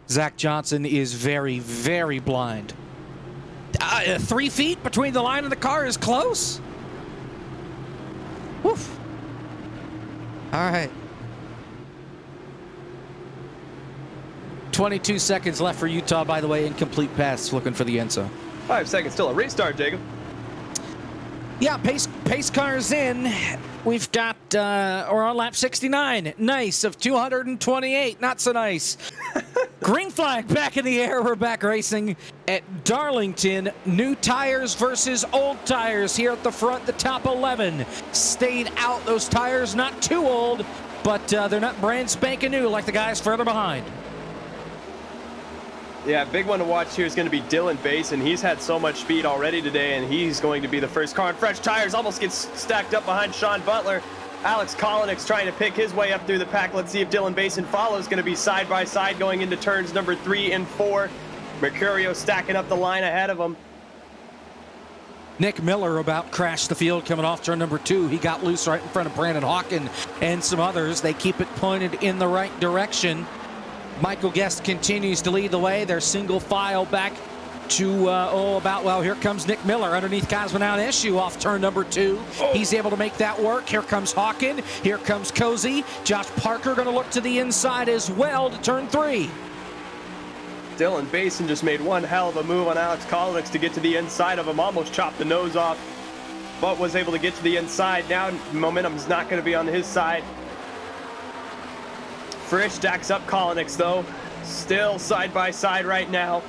Zach Johnson is very, very blind. 3 feet between the line and the car is close. Woof. All right. 22 seconds left for Utah, by the way. Incomplete pass, looking for the end zone. 5 seconds still. A restart, Jacob. Yeah, pace cars in. We've got, we're on lap 69. Nice, of 228. Not so nice. Green flag back in the air. We're back racing at Darlington. New tires versus old tires here at the front. The top 11 stayed out. Those tires not too old, but they're not brand spanking new like the guys further behind. Yeah, big one to watch here is going to be Dylan Basin. He's had so much speed already today, and he's going to be the first car on fresh tires. Almost gets stacked up behind Sean Butler. Alex Kolinick's trying to pick his way up through the pack. Let's see if Dylan Basin follows. Going to be side by side going into turns number 3 and 4. Mercurio stacking up the line ahead of him. Nick Miller about crashed the field coming off turn number 2. He got loose right in front of Brandon Hawken and some others. They keep it pointed in the right direction. Michael Guest continues to lead the way. They're single file back to, well, here comes Nick Miller underneath Cosmonaut Issue off turn number 2. He's able to make that work. Here comes Hawken. Here comes Cozy. Josh Parker going to look to the inside as well to turn 3. Dylan Basin just made one hell of a move on Alex Kolinick to get to the inside of him. Almost chopped the nose off, but was able to get to the inside. Now momentum's not going to be on his side. Frisch stacks up Kolinick though. Still side by side right now.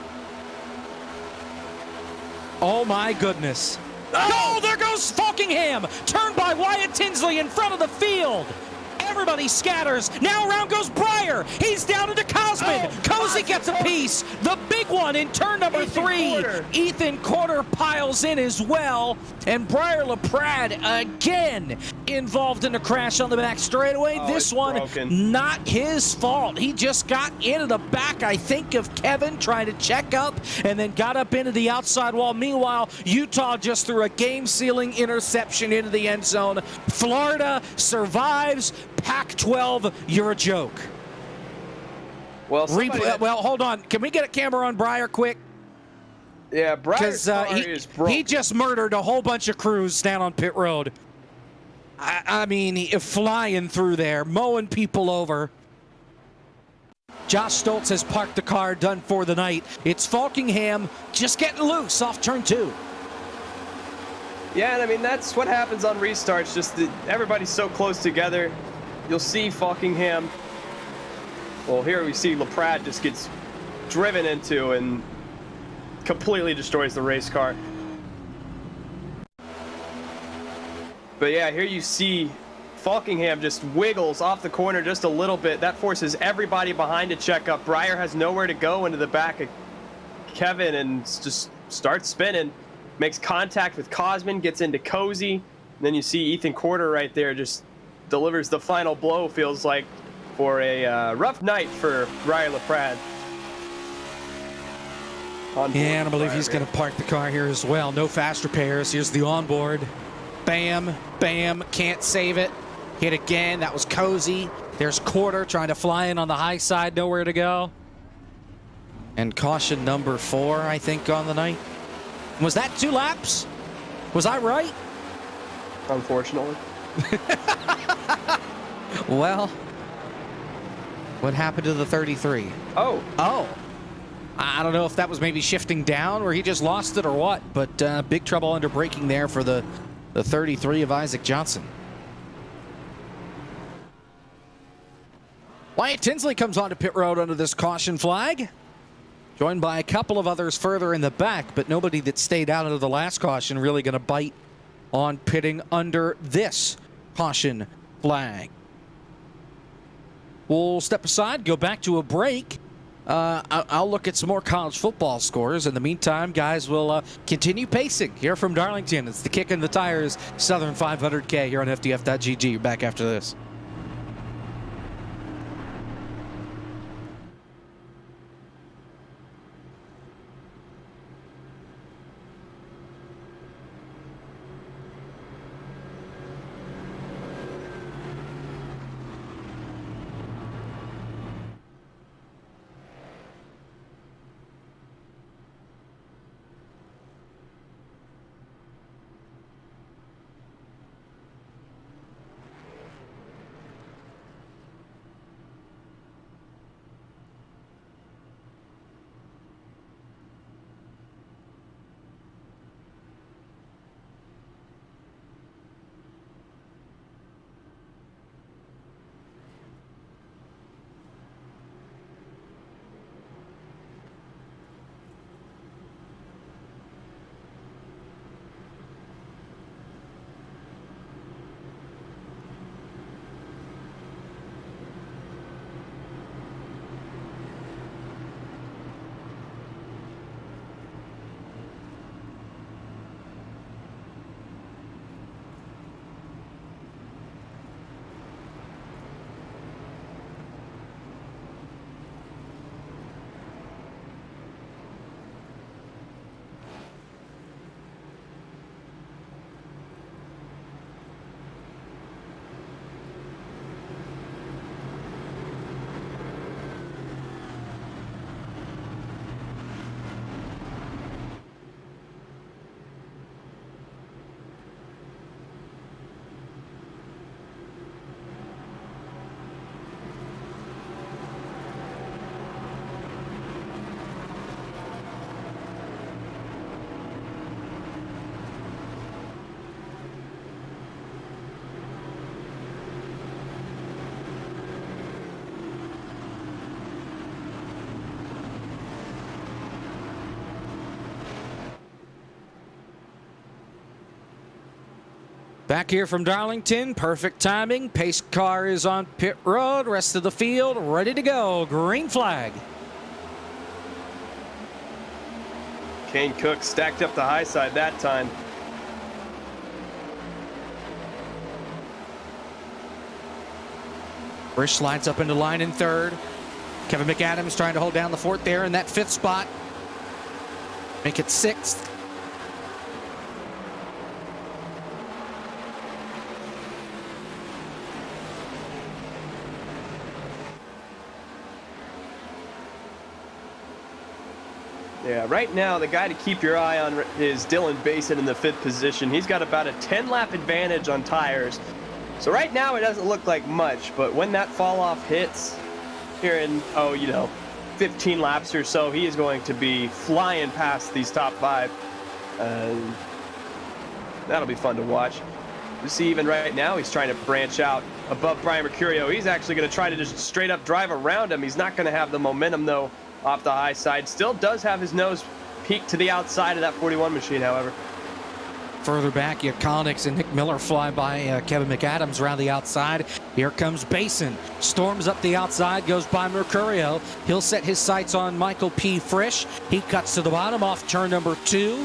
Oh my goodness. Oh, there goes Falkingham. Turned by Wyatt Tinsley in front of the field. Everybody scatters. Now around goes Breyer. He's down into Cosman. Cozy gets a piece. The big one in turn number 3. Ethan Corder piles in as well. And Breyer LaPrade again involved in a crash on the back straightaway. This one, broken. Not his fault. He just got into the back, I think, of Kevin trying to check up and then got up into the outside wall. Meanwhile, Utah just threw a game-sealing interception into the end zone. Florida survives. Pac-12, you're a joke. Well, well, hold on. Can we get a camera on Breyer quick? Yeah, Breyer's car is broken. He just murdered a whole bunch of crews down on pit road. I mean, flying through there, mowing people over. Josh Stoltz has parked the car, done for the night. It's Falkingham just getting loose off turn 2. Yeah, and I mean, that's what happens on restarts. Just that everybody's so close together. You'll see Falkingham. Well, here we see LaPrade just gets driven into and completely destroys the race car. But yeah, here you see Falkingham just wiggles off the corner just a little bit. That forces everybody behind to check up. Breyer has nowhere to go into the back of Kevin and just starts spinning. Makes contact with Cosman, gets into Cozy. And then you see Ethan Corder right there just delivers the final blow, feels like, for a rough night for Breyer LaPrade. Yeah, and I believe he's going to park the car here as well. No fast repairs. Here's the onboard. Bam, bam, can't save it. Hit again. That was Cozy. There's Corder trying to fly in on the high side, nowhere to go. And caution number 4, I think, on the night. Was that 2 laps? Was I right? Unfortunately. Well, what happened to the 33? Oh. I don't know if that was maybe shifting down or he just lost it or what, but big trouble under braking there for the 33 of Isaac Johnson. Wyatt Tinsley comes onto pit road under this caution flag, joined by a couple of others further in the back, but nobody that stayed out of the last caution really going to bite on pitting under this caution flag. We'll step aside, go back to a break. I'll look at some more college football scores. In the meantime, guys, will continue pacing here from Darlington. It's the Kick in the Tires Southern 500K here on FTF.GG. Back after this. Back here from Darlington, perfect timing. Pace car is on pit road. Rest of the field ready to go. Green flag. Kane Cook stacked up the high side that time. Frisch slides up into line in third. Kevin McAdams trying to hold down the fort there in that fifth spot. Make it sixth. Yeah, right now the guy to keep your eye on is Dylan Basin in the fifth position. He's got about a 10-lap advantage on tires. So right now it doesn't look like much, but when that fall off hits here in, 15 laps or so, he is going to be flying past these top five. That'll be fun to watch. You see, even right now, he's trying to branch out above Brian Mercurio. He's actually going to try to just straight up drive around him. He's not going to have the momentum, though, off the high side. Still does have his nose peaked to the outside of that 41 machine, however. Further back, you have Collins and Nick Miller fly by Kevin McAdams around the outside. Here comes Basin. Storms up the outside, goes by Mercurio. He'll set his sights on Michael P. Frisch. He cuts to the bottom off turn number 2.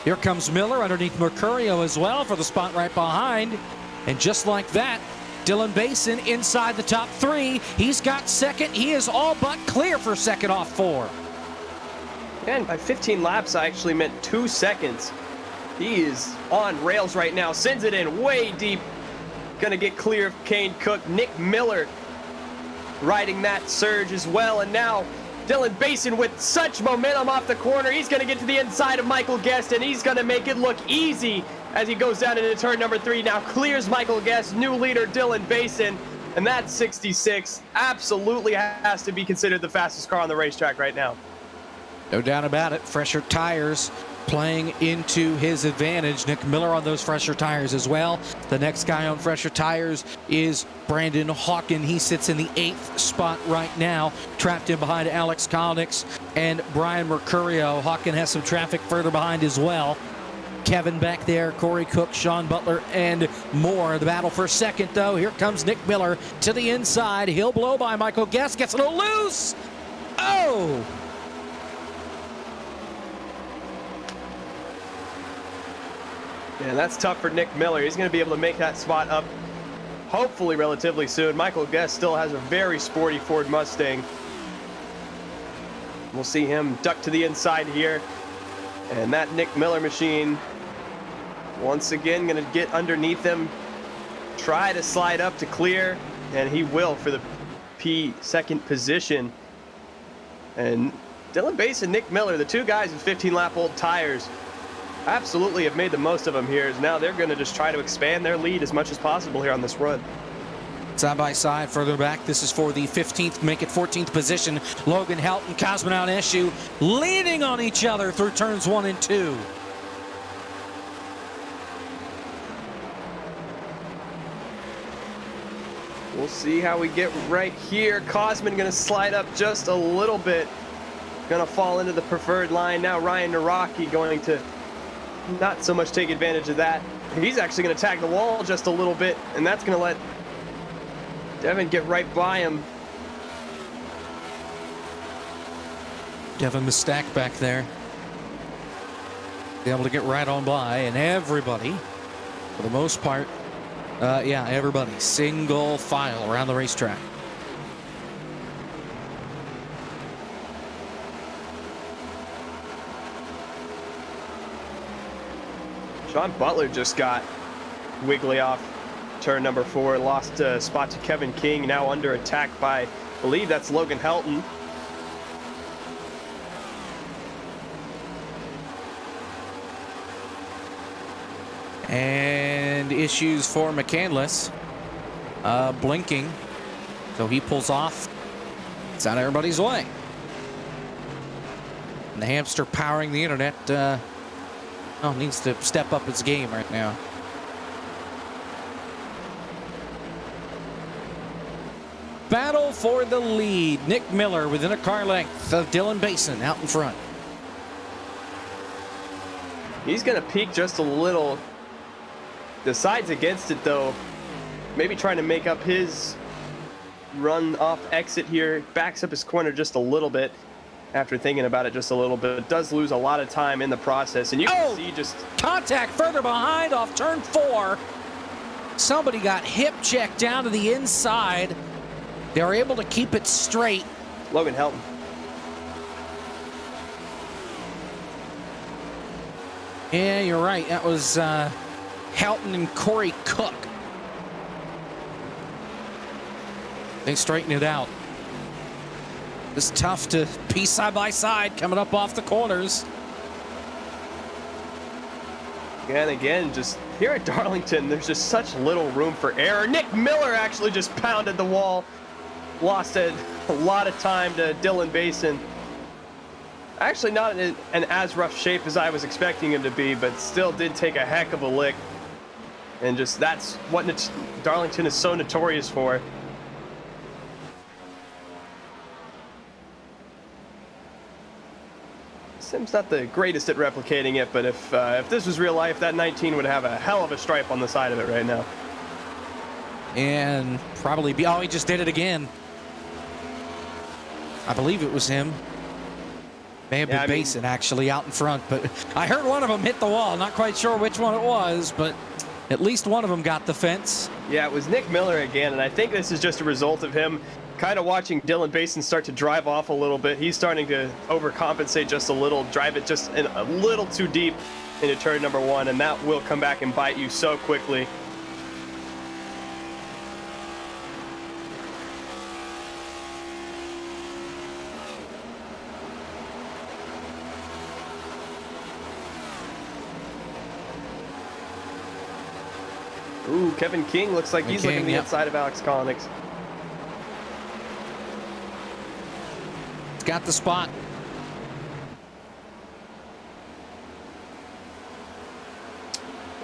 Here comes Miller underneath Mercurio as well for the spot right behind. And just like that, Dylan Basin inside the top 3. He's got second. He is all but clear for second off 4. And by 15 laps, I actually meant 2 seconds. He is on rails right now. Sends it in way deep. Gonna get clear of Kane Cook. Nick Miller riding that surge as well. And now Dylan Basin with such momentum off the corner. He's gonna get to the inside of Michael Guest, and he's gonna make it look easy as he goes down into turn number 3. Now clears Michael Guest, new leader Dylan Basin. And that 66 absolutely has to be considered the fastest car on the racetrack right now. No doubt about it. Fresher tires playing into his advantage. Nick Miller on those fresher tires as well. The next guy on fresher tires is Brandon Hawken. He sits in the 8th spot right now, trapped in behind Alex Collins and Brian Mercurio. Hawken has some traffic further behind as well. Kevin back there, Corey Cook, Sean Butler, and more. The battle for second, though. Here comes Nick Miller to the inside. He'll blow by Michael Guest. Gets a little loose. Oh! Yeah, that's tough for Nick Miller. He's going to be able to make that spot up hopefully relatively soon. Michael Guest still has a very sporty Ford Mustang. We'll see him duck to the inside here. And that Nick Miller machine, once again, going to get underneath him, try to slide up to clear, and he will for the second position. And Dylan Basin and Nick Miller, the two guys with 15-lap-old tires, absolutely have made the most of them here. Now they're going to just try to expand their lead as much as possible here on this run. Side by side, further back, this is for the 15th, make it 14th position. Logan Helton, Cosmonaut Eshu leaning on each other through turns 1 and 2. We'll see how we get right here. Cosman going to slide up just a little bit. Going to fall into the preferred line. Now Ryan Naraki going to not so much take advantage of that. He's actually going to tag the wall just a little bit, and that's going to let Devin get right by him. Devin Mistak back there. Be able to get right on by, and everybody, for the most part, everybody, single file around the racetrack. Sean Butler just got wiggly off turn number 4, lost a spot to Kevin King, now under attack by, I believe that's Logan Helton. And issues for McCandless. Blinking. So he pulls off. It's out of everybody's way. And the hamster powering the internet needs to step up its game right now. Battle for the lead. Nick Miller within a car length of Dylan Basin out in front. He's going to peak just a little decides against it though. Maybe trying to make up his run off exit here. Backs up his corner just a little bit after thinking about it just a little bit. Does lose a lot of time in the process. And you can see just contact further behind off turn 4. Somebody got hip checked down to the inside. They were able to keep it straight. Logan Helton. Yeah, you're right. That was Helton and Corey Cook. They straighten it out. It's tough to be side by side coming up off the corners. And again, just here at Darlington, there's just such little room for error. Nick Miller actually just pounded the wall. Lost a lot of time to Dylan Basin. Actually not in as rough shape as I was expecting him to be, but still did take a heck of a lick. And just that's what Darlington is so notorious for. Sim's not the greatest at replicating it, but if this was real life, that 19 would have a hell of a stripe on the side of it right now. And probably be, oh, he just did it again. I believe it was him. May have been Basin actually out in front, but I heard one of them hit the wall. Not quite sure which one it was, but at least one of them got the fence. Yeah, it was Nick Miller again, and I think this is just a result of him kind of watching Dylan Basin start to drive off a little bit. He's starting to overcompensate just a little, drive it just a little too deep into turn number 1, and that will come back and bite you so quickly. Ooh, Kevin King looks like he's looking the inside of Alex Kolnick's. Got the spot.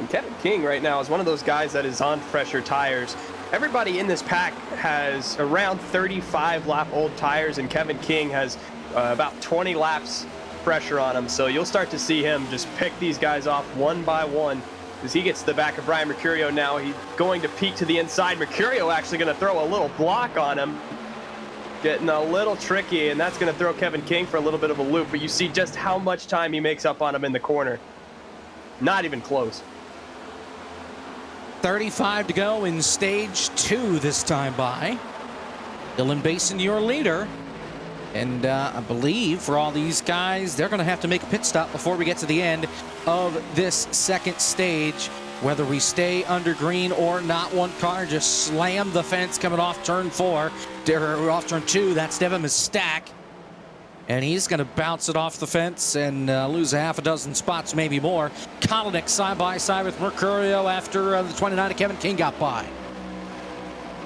And Kevin King right now is one of those guys that is on fresher tires. Everybody in this pack has around 35 lap old tires, and Kevin King has about 20 laps pressure on him. So you'll start to see him just pick these guys off one by one as he gets to the back of Brian Mercurio now. He's going to peek to the inside. Mercurio actually going to throw a little block on him. Getting a little tricky, and that's going to throw Kevin King for a little bit of a loop, but you see just how much time he makes up on him in the corner. Not even close. 35 to go in stage 2 this time by. Dylan Basin, your leader. And I believe for all these guys, they're going to have to make a pit stop before we get to the end of this second stage. Whether we stay under green or not, one car just slammed the fence coming off turn 4. Or off turn 2, that's Devin Stack. And he's going to bounce it off the fence and lose a half a dozen spots, maybe more. Kolnick side by side with Mercurio after the 29 of Kevin King got by.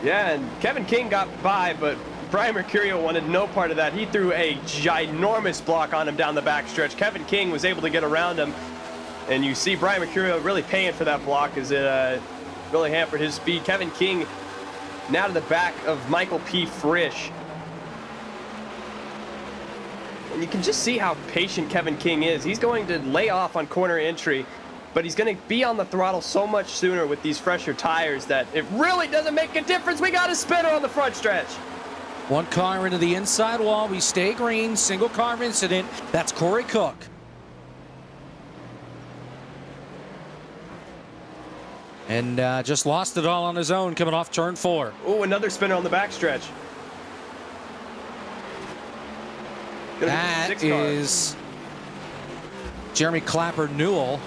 Yeah, and Kevin King got by, but Brian Mercurio wanted no part of that. He threw a ginormous block on him down the backstretch. Kevin King was able to get around him. And you see Brian Mercurio really paying for that block as it really hampered his speed. Kevin King now to the back of Michael P. Frisch. And you can just see how patient Kevin King is. He's going to lay off on corner entry, but he's going to be on the throttle so much sooner with these fresher tires that it really doesn't make a difference. We got a spinner on the front stretch. One car into the inside wall. We stay green. Single car incident. That's Corey Cook. And just lost it all on his own coming off turn 4. Oh, another spinner on the backstretch. That is Jeremy Clapper Newell,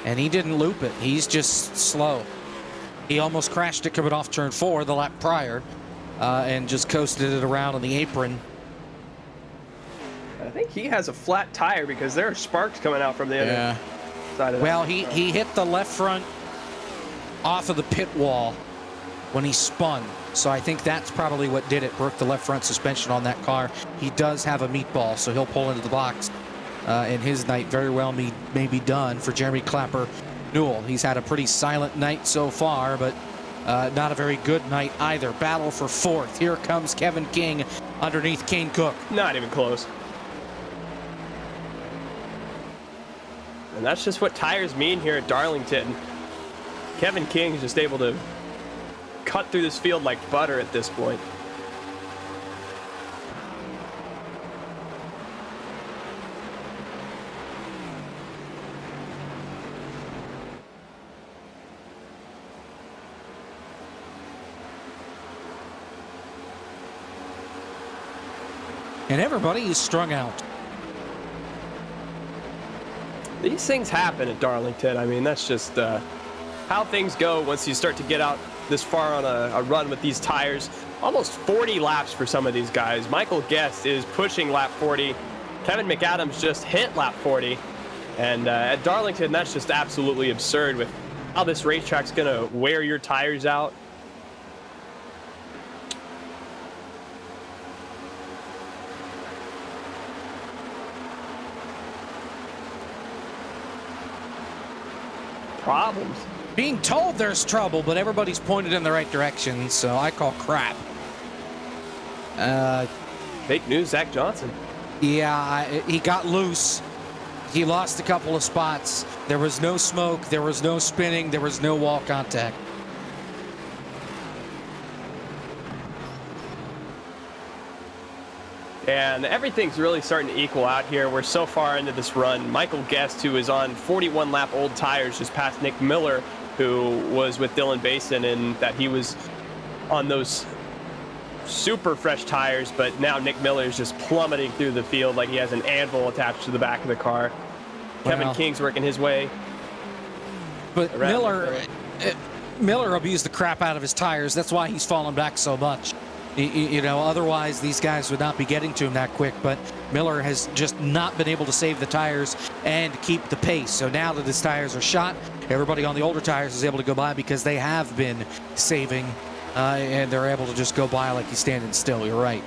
and he didn't loop it. He's just slow. He almost crashed it coming off turn 4 the lap prior and just coasted it around on the apron. I think he has a flat tire because there are sparks coming out from the other side of that. Well, he hit the left front off of the pit wall when he spun. So I think that's probably what did it. Broke the left front suspension on that car. He does have a meatball, so he'll pull into the box. And his night very well may be done for Jeremy Clapper Newell. He's had a pretty silent night so far, but not a very good night either. Battle for 4th. Here comes Kevin King underneath Kane Cook. Not even close. And that's just what tires mean here at Darlington. Kevin King is just able to cut through this field like butter at this point. And everybody is strung out. These things happen at Darlington. I mean, that's just how things go once you start to get out this far on a run with these tires. Almost 40 laps for some of these guys. Michael Guest is pushing lap 40. Kevin McAdams just hit lap 40. And at Darlington, that's just absolutely absurd with how this racetrack's going to wear your tires out. Problems. Being told there's trouble, but everybody's pointed in the right direction, so I call crap. Fake news, Zach Johnson. Yeah, he got loose. He lost a couple of spots. There was no smoke, there was no spinning, there was no wall contact. And everything's really starting to equal out here. We're so far into this run. Michael Guest, who is on 41 lap old tires, just passed Nick Miller, who was with Dylan Basin, and that he was on those super fresh tires, but now Nick Miller is just plummeting through the field like he has an anvil attached to the back of the car. Kevin King's working his way. But Miller abused the crap out of his tires. That's why he's fallen back so much. You know, otherwise these guys would not be getting to him that quick, but Miller has just not been able to save the tires and keep the pace. So now that his tires are shot, everybody on the older tires is able to go by because they have been saving, and they're able to just go by like he's standing still. You're right.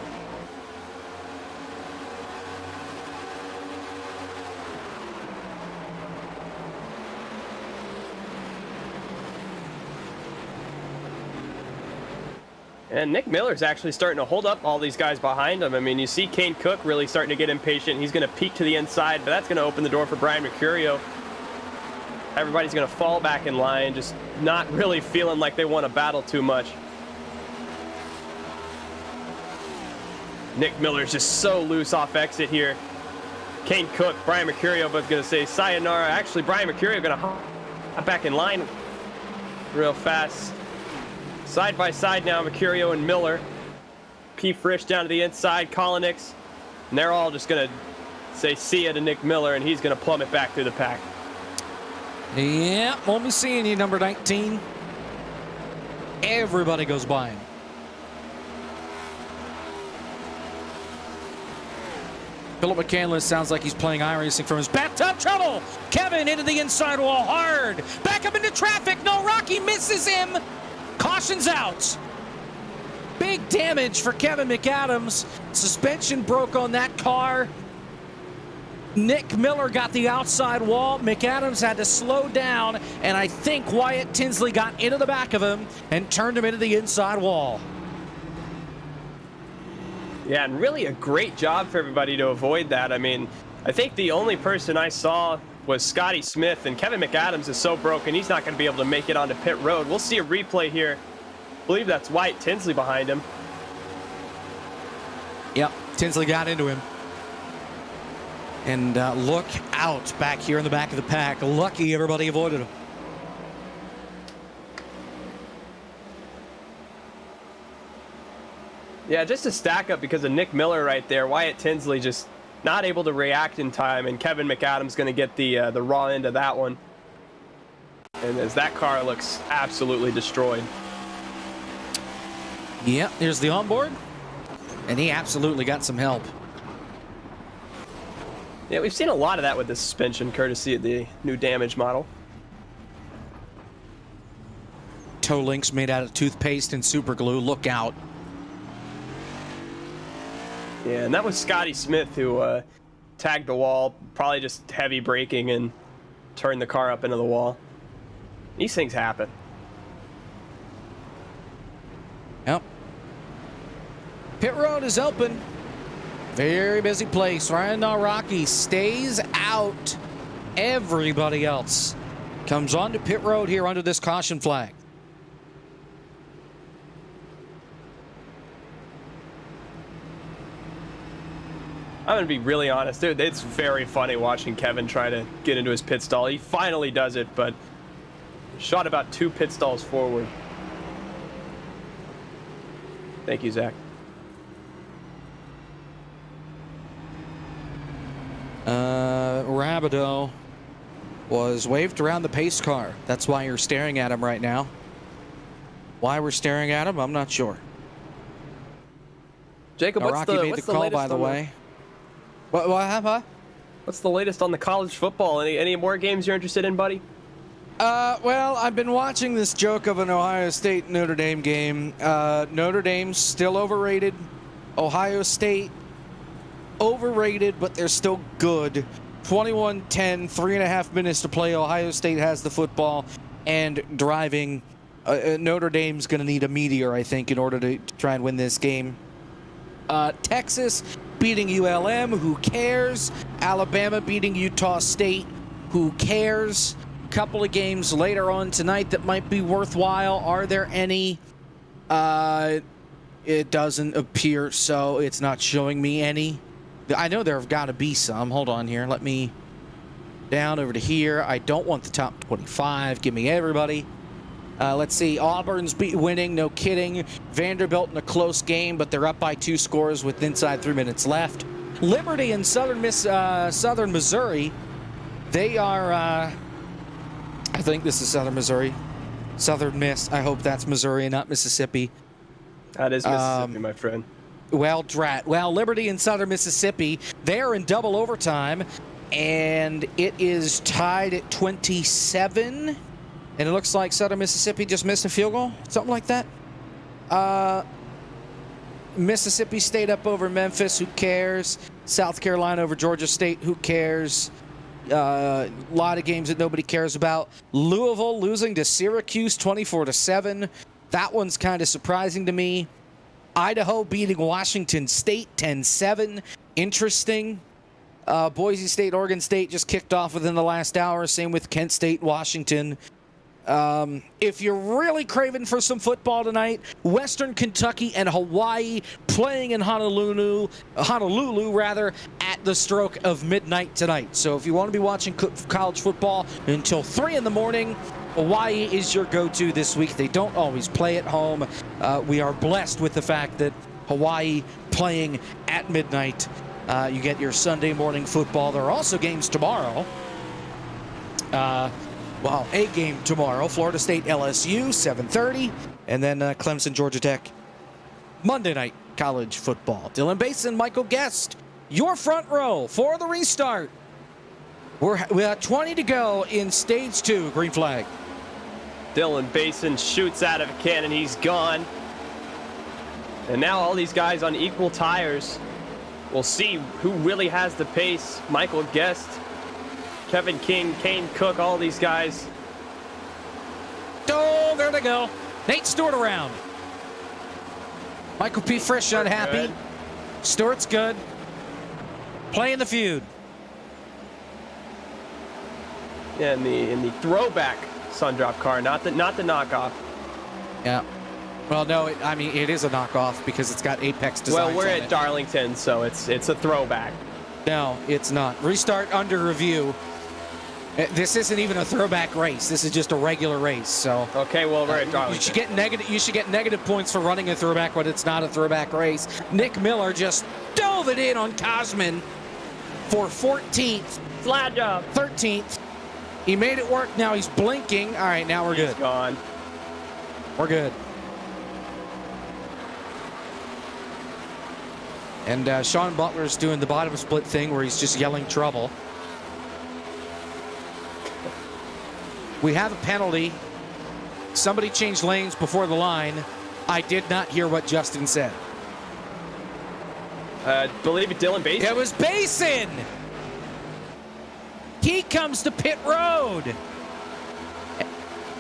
And Nick Miller's actually starting to hold up all these guys behind him. I mean, you see Kane Cook really starting to get impatient. He's going to peek to the inside, but that's going to open the door for Brian Mercurio. Everybody's going to fall back in line, just not really feeling like they want to battle too much. Nick Miller's just so loose off exit here. Kane Cook, Brian Mercurio both going to say sayonara. Actually, Brian Mercurio going to hop back in line real fast. Side by side now, Mercurio and Miller. P. Frisch down to the inside, Kolonix. And they're all just going to say see ya to Nick Miller, and he's going to plummet back through the pack. Yeah, won't be seeing you, number 19. Everybody goes by him. Philip McCandless sounds like he's playing iRacing from his bathtub. Trouble! Kevin into the inside wall hard. Back up into traffic. No, Rocky misses him. Caution's out. Big damage for Kevin McAdams. Suspension broke on that car. Nick Miller got the outside wall. McAdams had to slow down, and I think Wyatt Tinsley got into the back of him and turned him into the inside wall. Yeah, and really a great job for everybody to avoid that. I mean, I think the only person I saw was Scotty Smith, and Kevin McAdams is so broken he's not going to be able to make it onto pit road. We'll see a replay here. I believe that's Wyatt Tinsley behind him. Yep, Tinsley got into him. And look out back here in the back of the pack. Lucky everybody avoided him. Yeah, just a stack up because of Nick Miller right there. Wyatt Tinsley just not able to react in time, and Kevin McAdams going to get the raw end of that one. And as that car looks absolutely destroyed. Yep, here's the onboard. And he absolutely got some help. Yeah, we've seen a lot of that with the suspension, courtesy of the new damage model. Toe links made out of toothpaste and super glue. Look out. Yeah, and that was Scotty Smith who tagged the wall, probably just heavy braking and turned the car up into the wall. These things happen. Yep. Pit road is open. Very busy place. Ryan Naraki stays out. Everybody else comes onto pit road here under this caution flag. I'm going to be really honest, dude. It's very funny watching Kevin try to get into his pit stall. He finally does it, but shot about 2 pit stalls forward. Thank you, Zach. Rabideau was waved around the pace car. That's why you're staring at him right now. Why we're staring at him, I'm not sure. Jacob, what's Rocky made the call, by the way. What? What's the latest on the college football? Any more games you're interested in, buddy? Well, I've been watching this joke of an Ohio State Notre Dame game. Notre Dame's still overrated. Ohio State overrated, but they're still good. 21-10, 3.5 minutes to play. Ohio State has the football and driving. Notre Dame's going to need a meteor, I think, in order to try and win this game. Texas beating ULM, who cares? Alabama beating Utah State, who cares? Couple of games later on tonight that might be worthwhile. Are there any? It doesn't appear so. It's not showing me any. I know there have got to be some. Hold on here. Let me down over to here. I don't want the top 25. Give me everybody. Let's see. Auburn's winning. No kidding. Vanderbilt in a close game, but they're up by 2 scores with inside 3 minutes left. Liberty and Southern Missouri. They are. I think this is Southern Missouri. Southern Miss. I hope that's Missouri and not Mississippi. That is Mississippi, my friend. Well, drat. Well, Liberty and Southern Mississippi, they're in double overtime, and it is tied at 27. And it looks like Southern Mississippi just missed a field goal, something like that. Mississippi State up over Memphis, who cares? South Carolina over Georgia State, who cares? A lot of games that nobody cares about. Louisville losing to Syracuse 24-7. That one's kind of surprising to me. Idaho beating Washington State 10-7. Interesting. Boise State, Oregon State just kicked off within the last hour. Same with Kent State, Washington. If you're really craving for some football tonight, Western Kentucky and Hawaii playing in Honolulu at the stroke of midnight tonight. So if you want to be watching college football until 3 in the morning, Hawaii is your go-to this week. They don't always play at home. We are blessed with the fact that Hawaii playing at midnight. You get your Sunday morning football. There are also games tomorrow. Well, a game tomorrow. Florida State, LSU, 7:30. And then Clemson, Georgia Tech. Monday night college football. Dylan Basin, Michael Guest, your front row for the restart. We have 20 to go in stage 2. Green flag. Dylan Basin shoots out of a cannon. He's gone. And now all these guys on equal tires. We'll see who really has the pace. Michael Guest, Kevin King, Kane Cook, all these guys. Oh, there they go. Nate Stewart around. Michael P. Frisch unhappy. Good. Stewart's good. Playing the feud. Yeah, in the throwback Sundrop car, not the knockoff. Yeah. Well, no, it is a knockoff because it's got Apex designs. Well, we're on at it. Darlington, so it's a throwback. No, it's not. Restart under review. This isn't even a throwback race. This is just a regular race. So okay, well, we're at Darlington. You should get negative points for running a throwback when it's not a throwback race. Nick Miller just dove it in on Cosman for 14th. Flat job. 13th. He made it work. Now he's blinking. All right, now we're good. He's gone. We're good. And Sean Butler's doing the bottom split thing where he's just yelling trouble. We have a penalty. Somebody changed lanes before the line. I did not hear what Justin said. I believe it's Dylan Basin. It was Basin. He comes to pit road.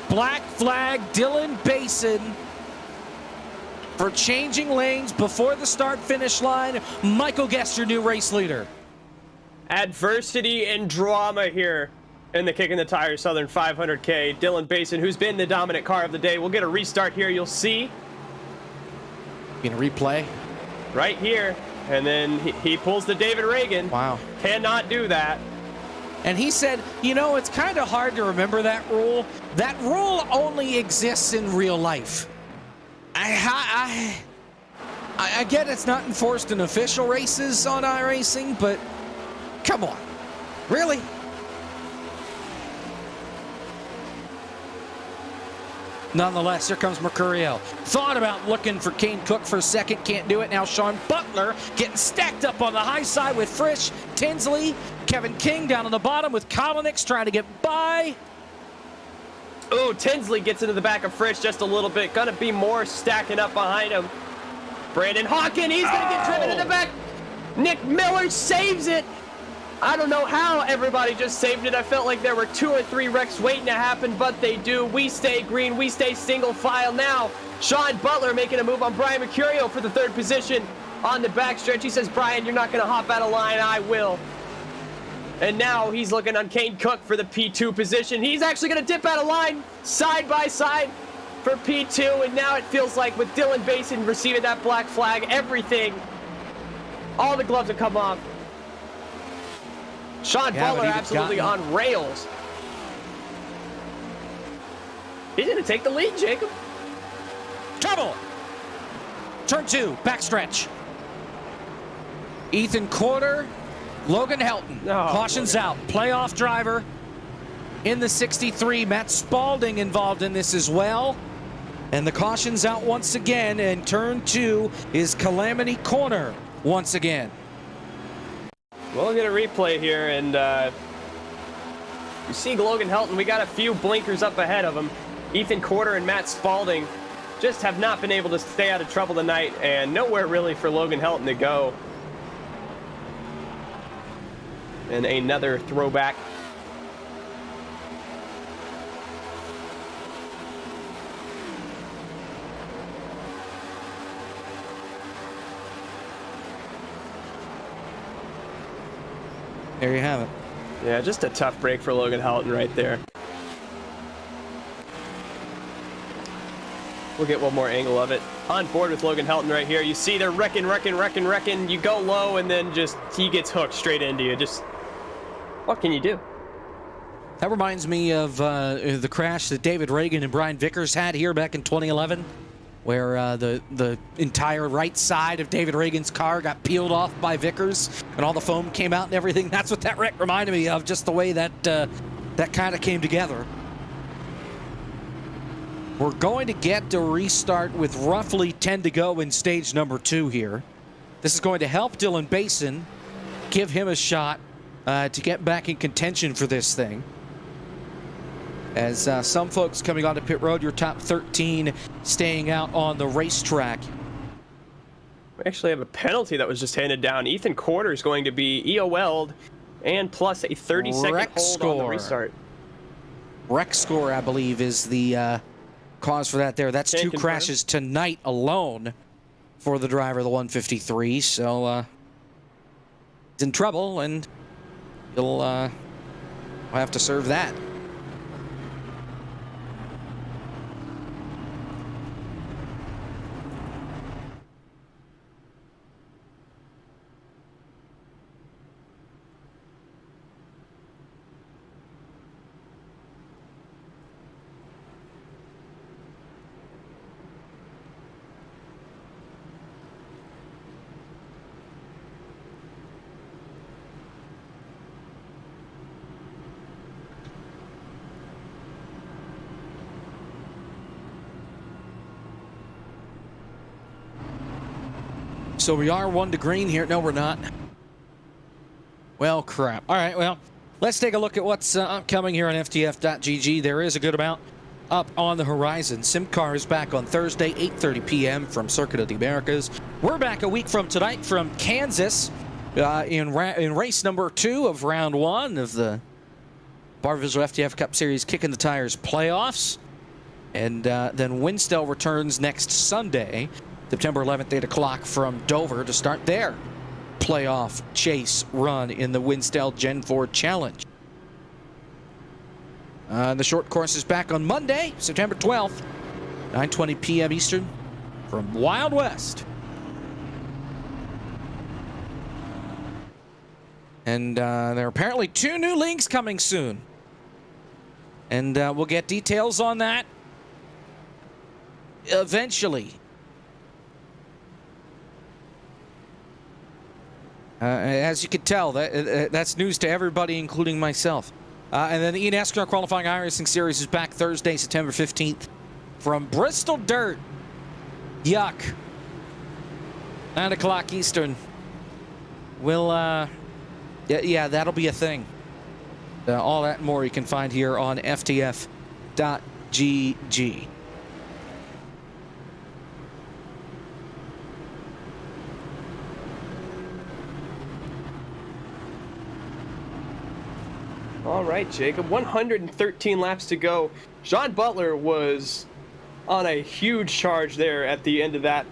Black flag, Dylan Basin. For changing lanes before the start-finish line, Michael Guest, your new race leader. Adversity and drama here In the Kick in the Tires Southern 500K, Dylan Basin, who's been the dominant car of the day, will get a restart here. You'll see. In a replay. Right here. And then he pulls the David Reagan. Wow. Cannot do that. And he said, you know, it's kind of hard to remember that rule. That rule only exists in real life. I get it's not enforced in official races on iRacing, but come on. Really? Nonetheless, here comes Mercurio. Thought about looking for Kane Cook for a second, can't do it. Now Sean Butler getting stacked up on the high side with Frisch, Tinsley, Kevin King down on the bottom with Kolinix trying to get by. Ooh, Tinsley gets into the back of Frisch just a little bit. Gonna be more stacking up behind him. Brandon Hawken, he's gonna get driven in the back. Nick Miller saves it. I don't know how everybody just saved it. I felt like there were 2 or 3 wrecks waiting to happen, but they do. We stay green. We stay single file now. Sean Butler making a move on Brian Mercurio for the 3rd position on the backstretch. He says, Brian, you're not going to hop out of line. I will. And now he's looking on Kane Cook for the P2 position. He's actually going to dip out of line side by side for P2. And now it feels like with Dylan Basin receiving that black flag, everything, all the gloves have come off. Sean Butler absolutely on rails. He's going to take the lead, Jacob. Trouble. Turn 2, backstretch. Ethan Corder, Logan Helton. Cautions out. Playoff driver in the 63. Matt Spalding involved in this as well. And the caution's out once again. And turn 2 is Calamity Corner once again. We'll get a replay here, and you see Logan Helton. We got a few blinkers up ahead of him. Ethan Corder and Matt Spalding just have not been able to stay out of trouble tonight, and nowhere really for Logan Helton to go. And another throwback. There you have it. Yeah, just a tough break for Logan Helton right there. We'll get one more angle of it. On board with Logan Helton right here. You see they're wrecking. You go low, and then just he gets hooked straight into you. Just, what can you do? That reminds me of the crash that David Reagan and Brian Vickers had here back in 2011, where the entire right side of David Reagan's car got peeled off by Vickers, and all the foam came out and everything. That's what that wreck reminded me of, just the way that that kind of came together. We're going to get a restart with roughly 10 to go in stage number 2 here. This is going to help Dylan Basin, give him a shot to get back in contention for this thing. As some folks coming onto pit road, your top 13 staying out on the racetrack. We actually have a penalty that was just handed down. Ethan Corder is going to be EOL'd and plus a 30-second hold on the restart. Wreck score, I believe, is the cause for that there. That's 2 crashes tonight alone for the driver of the 153. So he's in trouble, and he'll have to serve that. So we are 1 to green here. No, we're not. Well, crap. All right, well, let's take a look at what's upcoming here on FTF.gg. There is a good amount up on the horizon. SimCar is back on Thursday, 8:30 p.m. from Circuit of the Americas. We're back a week from tonight from Kansas in race number 2 of round 1 of the Barr FTF Cup Series Kicking the Tires playoffs. And then Winstel returns next Sunday, September 11th, 8 o'clock from Dover to start their playoff chase run in the Winstel Gen 4 Challenge. The short course is back on Monday, September 12th, 9:20 p.m. Eastern from Wild West. And there are apparently 2 new links coming soon. And we'll get details on that eventually. As you can tell, that's news to everybody, including myself. And then the NASCAR qualifying iRacing series is back Thursday, September 15th from Bristol Dirt. Yuck. 9 o'clock Eastern. We'll, yeah, that'll be a thing. All that and more you can find here on FTF.gg. All right, Jacob, 113 laps to go. Sean Butler was on a huge charge there at the end of that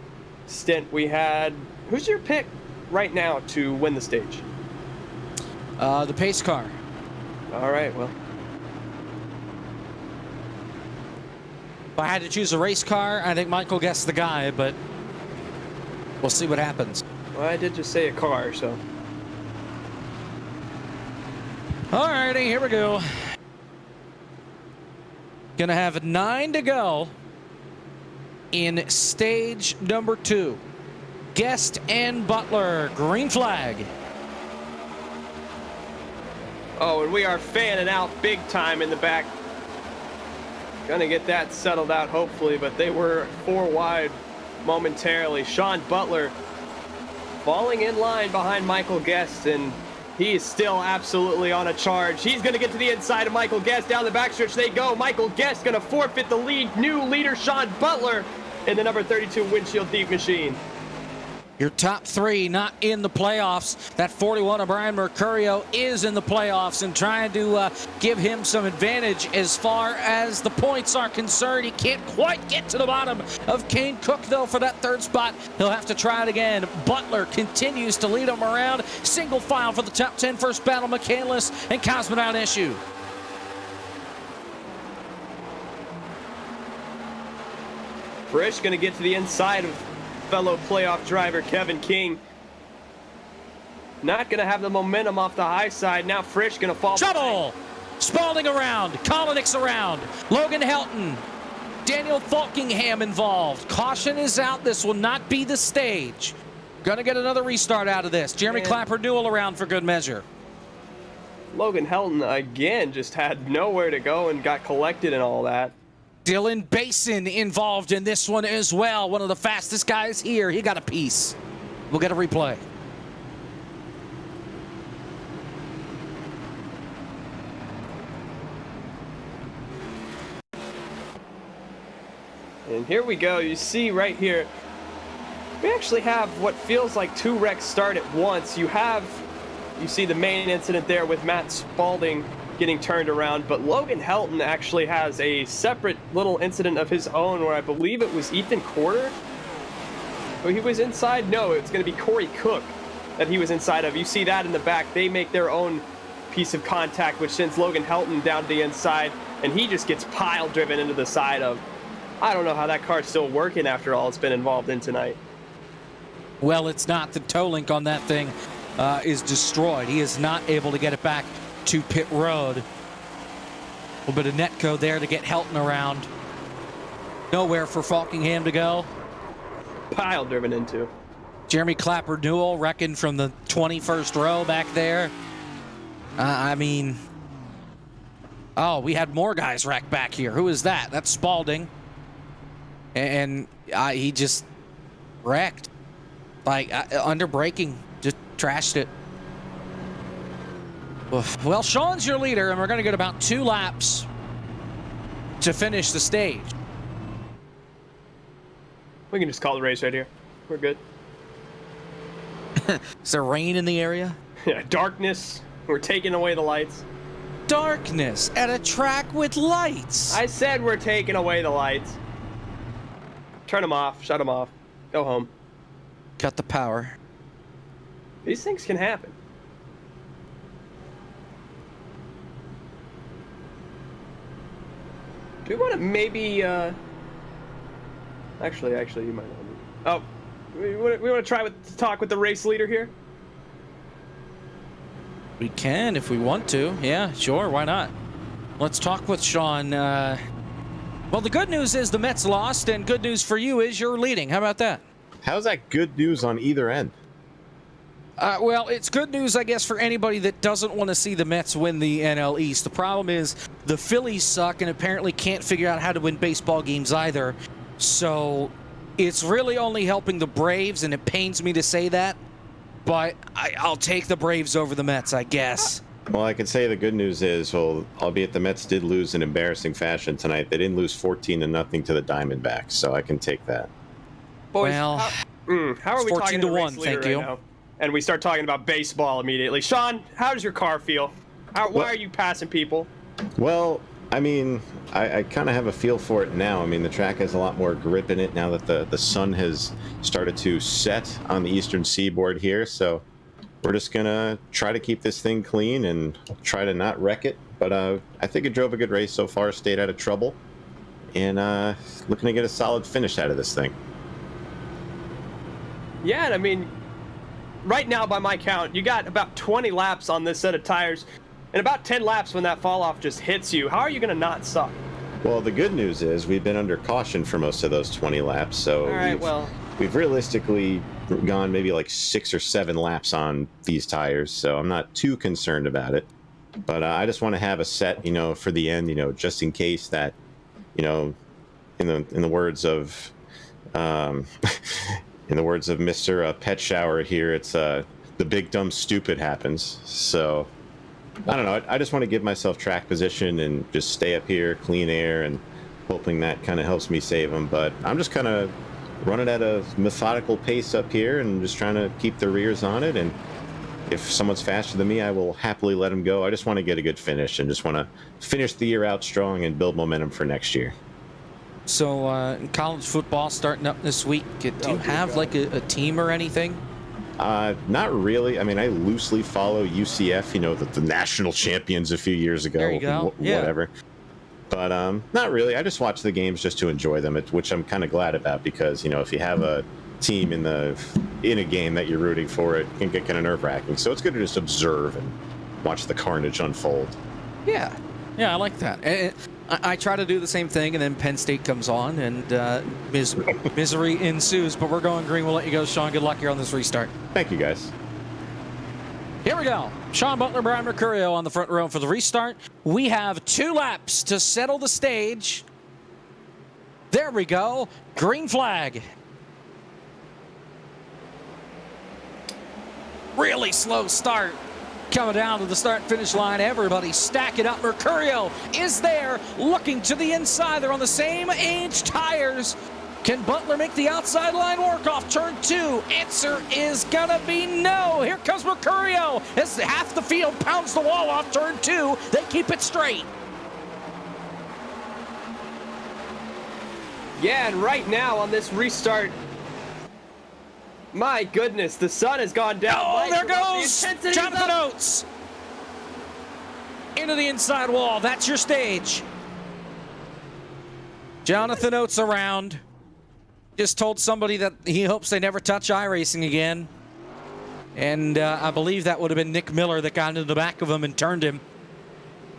stint. We had, who's your pick right now to win the stage? The pace car. All right, well. If I had to choose a race car, I think Michael Guest's the guy, but we'll see what happens. Well, I did just say a car, so. Alrighty, here we go. Gonna have 9 to go in stage number 2. Guest and Butler, green flag. Oh, and we are fanning out big time in the back. Gonna get that settled out, hopefully, but they were 4 wide momentarily. Sean Butler falling in line behind Michael Guest, and he is still absolutely on a charge. He's going to get to the inside of Michael Guest. Down the backstretch they go. Michael Guest going to forfeit the lead. New leader, Sean Butler, in the number 32 windshield deep machine. Your top 3 not in the playoffs. That 41 of Brian Mercurio is in the playoffs and trying to give him some advantage as far as the points are concerned. He can't quite get to the bottom of Kane Cook, though, for that 3rd spot. He'll have to try it again. Butler continues to lead him around. Single file for the top 10. First battle, McCandless and Cosmonaut Issue. Frisch going to get to the inside of fellow playoff driver Kevin King. Not going to have the momentum off the high side. Now Frisch going to fall. Trouble! Spalding around. Kolinick's around. Logan Helton. Daniel Falkingham involved. Caution is out. This will not be the stage. Gonna get another restart out of this. Jeremy Clapper Newell around for good measure. Logan Helton again just had nowhere to go and got collected and all that. Dylan Basin involved in this one as well. One of the fastest guys here. He got a piece. We'll get a replay. And here we go. You see right here, we actually have what feels like 2 wrecks start at once. You see the main incident there with Matt Spalding getting turned around, but Logan Helton actually has a separate little incident of his own where I believe it was Ethan Corder. Oh, he was inside? No, it's going to be Corey Cook that he was inside of. You see that in the back. They make their own piece of contact, which sends Logan Helton down to the inside, and he just gets pile driven into the side of. I don't know how that car's still working after all it's been involved in tonight. Well, it's not. The tow link on that thing is destroyed. He is not able to get it back to pit road. A little bit of netco there to get Helton around. Nowhere for Falkingham to go. Pile driven into. Jeremy Clapper Newell wrecking from the 21st row back there. I mean, oh, we had more guys wreck back here. Who is that? That's Spalding. And he just wrecked. Like, under braking, just trashed it. Well, Sean's your leader, and we're going to get about 2 laps to finish the stage. We can just call the race right here. We're good. Is there rain in the area? Yeah, darkness. We're taking away the lights. Darkness at a track with lights. I said we're taking away the lights. Turn them off. Shut them off. Go home. Cut the power. These things can happen. Do we want to maybe, Actually, you might not. Oh, we want to try to talk with the race leader here? We can if we want to. Yeah, sure. Why not? Let's talk with Sean. Well, the good news is the Mets lost, and good news for you is you're leading. How about that? How's that good news on either end? Well, it's good news, I guess, for anybody that doesn't want to see the Mets win the NL East. The problem is the Phillies suck and apparently can't figure out how to win baseball games either. So it's really only helping the Braves, and it pains me to say that. But I'll take the Braves over the Mets, I guess. Well, I can say the good news is, well, albeit the Mets did lose in embarrassing fashion tonight, they didn't lose 14-0 to the Diamondbacks, so I can take that. Boys, Well, how are we talking to the 14-1, race leader thank right you. now? And we start talking about baseball immediately. Sean, how does your car feel? Why are you passing people? Well, I mean, I kind of have a feel for it now. I mean, the track has a lot more grip in it now that the sun has started to set on the eastern seaboard here. So we're just going to try to keep this thing clean and try to not wreck it. But I think it drove a good race so far, stayed out of trouble, and looking to get a solid finish out of this thing. Yeah, and I mean, right now by my count, you got about 20 laps on this set of tires. And about 10 laps when that fall off just hits you. How are you going to not suck? Well, the good news is we've been under caution for most of those 20 laps, so All right, we've realistically gone maybe like 6 or 7 laps on these tires, so I'm not too concerned about it. But I just want to have a set, for the end, just in case that, in the words of, in the words of Mr. Pet Shower here, it's the big dumb stupid happens. So I don't know. I just want to give myself track position and just stay up here, clean air, and hoping that kind of helps me save them. But I'm just kind of running at a methodical pace up here and just trying to keep the rears on it. And if someone's faster than me, I will happily let them go. I just want to get a good finish and just want to finish the year out strong and build momentum for next year. So college football starting up this week. Do you have like a team or anything? Not really. I mean, I loosely follow UCF, the national champions a few years ago. There you go. Yeah. Whatever. But not really. I just watch the games just to enjoy them, which I'm kind of glad about because, if you have a team in a game that you're rooting for, it can get kind of nerve-wracking. So it's good to just observe and watch the carnage unfold. Yeah. Yeah, I like that. I try to do the same thing, and then Penn State comes on, and misery ensues. But we're going green. We'll let you go, Sean. Good luck here on this restart. Thank you, guys. Here we go. Sean Butler, Brian Mercurio on the front row for the restart. We have 2 laps to settle the stage. There we go. Green flag. Really slow start. Coming down to the start-finish line, everybody stacking up. Mercurio is there, looking to the inside. They're on the same age tires. Can Butler make the outside line work off turn 2? Answer is gonna be no. Here comes Mercurio as half the field pounds the wall off turn 2. They keep it straight. Yeah, and right now on this restart, my goodness, the sun has gone down. Oh, there goes Jonathan Oates. Into the inside wall. That's your stage. Jonathan Oates around. Just told somebody that he hopes they never touch iRacing again. And I believe that would have been Nick Miller that got into the back of him and turned him.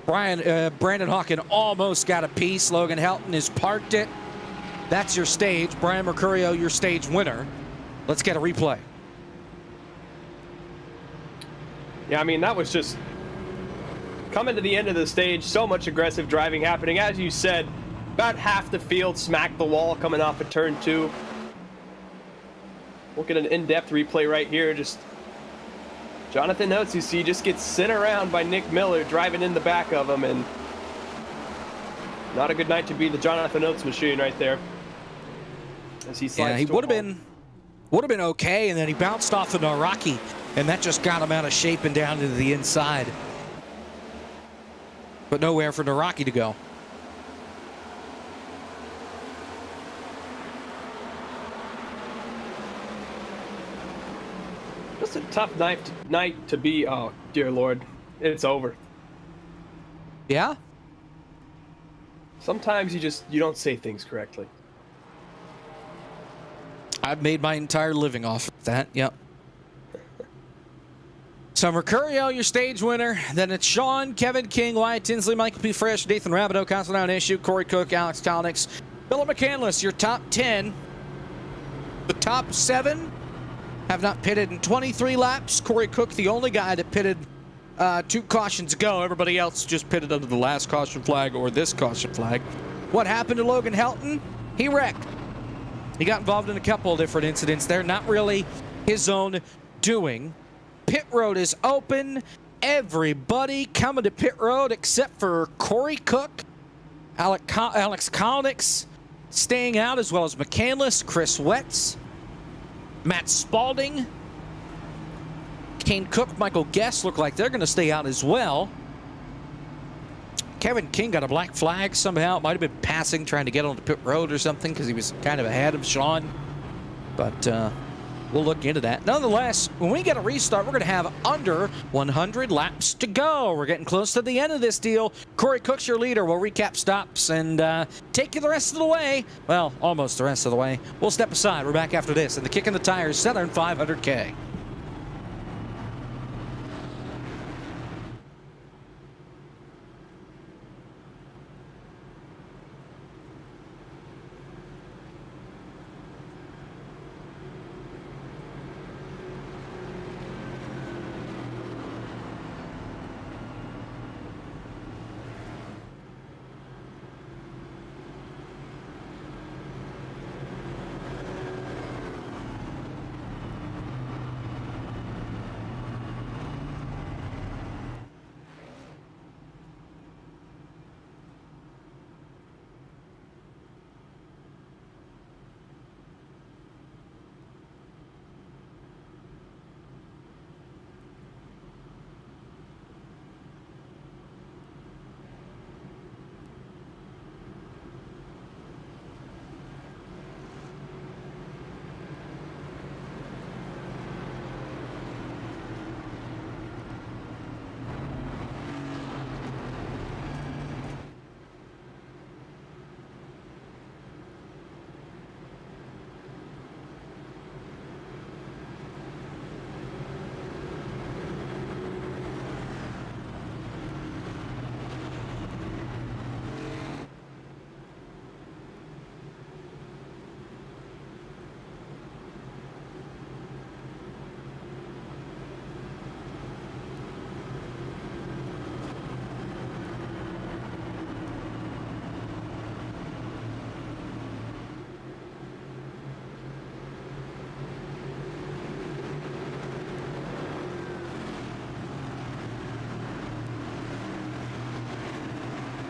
Brandon Hawken almost got a piece. Logan Helton has parked it. That's your stage. Brian Mercurio, your stage winner. Let's get a replay. Yeah, I mean, that was just coming to the end of the stage. So much aggressive driving happening. As you said, about half the field smacked the wall coming off of turn 2. We'll get an in-depth replay right here. Just Jonathan Oates, you see, just gets sent around by Nick Miller driving in the back of him. And not a good night to be the Jonathan Oates machine right there. As he slides he would have been okay, and then he bounced off of Naraki, and that just got him out of shape and down into the inside. But nowhere for Naraki to go. Just a tough night to be. Oh, dear Lord. It's over. Yeah? Sometimes you don't say things correctly. I've made my entire living off of that. Yep. So Mercurio, your stage winner. Then it's Sean, Kevin King, Wyatt Tinsley, Michael P. Fresh, Nathan Rabideau, Constantine Issue, Corey Cook, Alex Kalnix, Philip McCandless, your top 10. The top 7 have not pitted in 23 laps. Corey Cook, the only guy that pitted 2 cautions ago. Everybody else just pitted under the last caution flag or this caution flag. What happened to Logan Helton? He wrecked. He got involved in a couple of different incidents there. Not really his own doing. Pit road is open. Everybody coming to pit road except for Corey Cook, Alex Kalnix staying out, as well as McCandless, Chris Wetz, Matt Spalding, Kane Cook, Michael Guest look like they're going to stay out as well. Kevin King got a black flag somehow. It might have been passing, trying to get onto pit road or something because he was kind of ahead of Sean. But we'll look into that. Nonetheless, when we get a restart, we're going to have under 100 laps to go. We're getting close to the end of this deal. Corey Cook's your leader. We'll recap stops and take you the rest of the way. Well, almost the rest of the way. We'll step aside. We're back after this in the Kicking the Tires Southern 500K.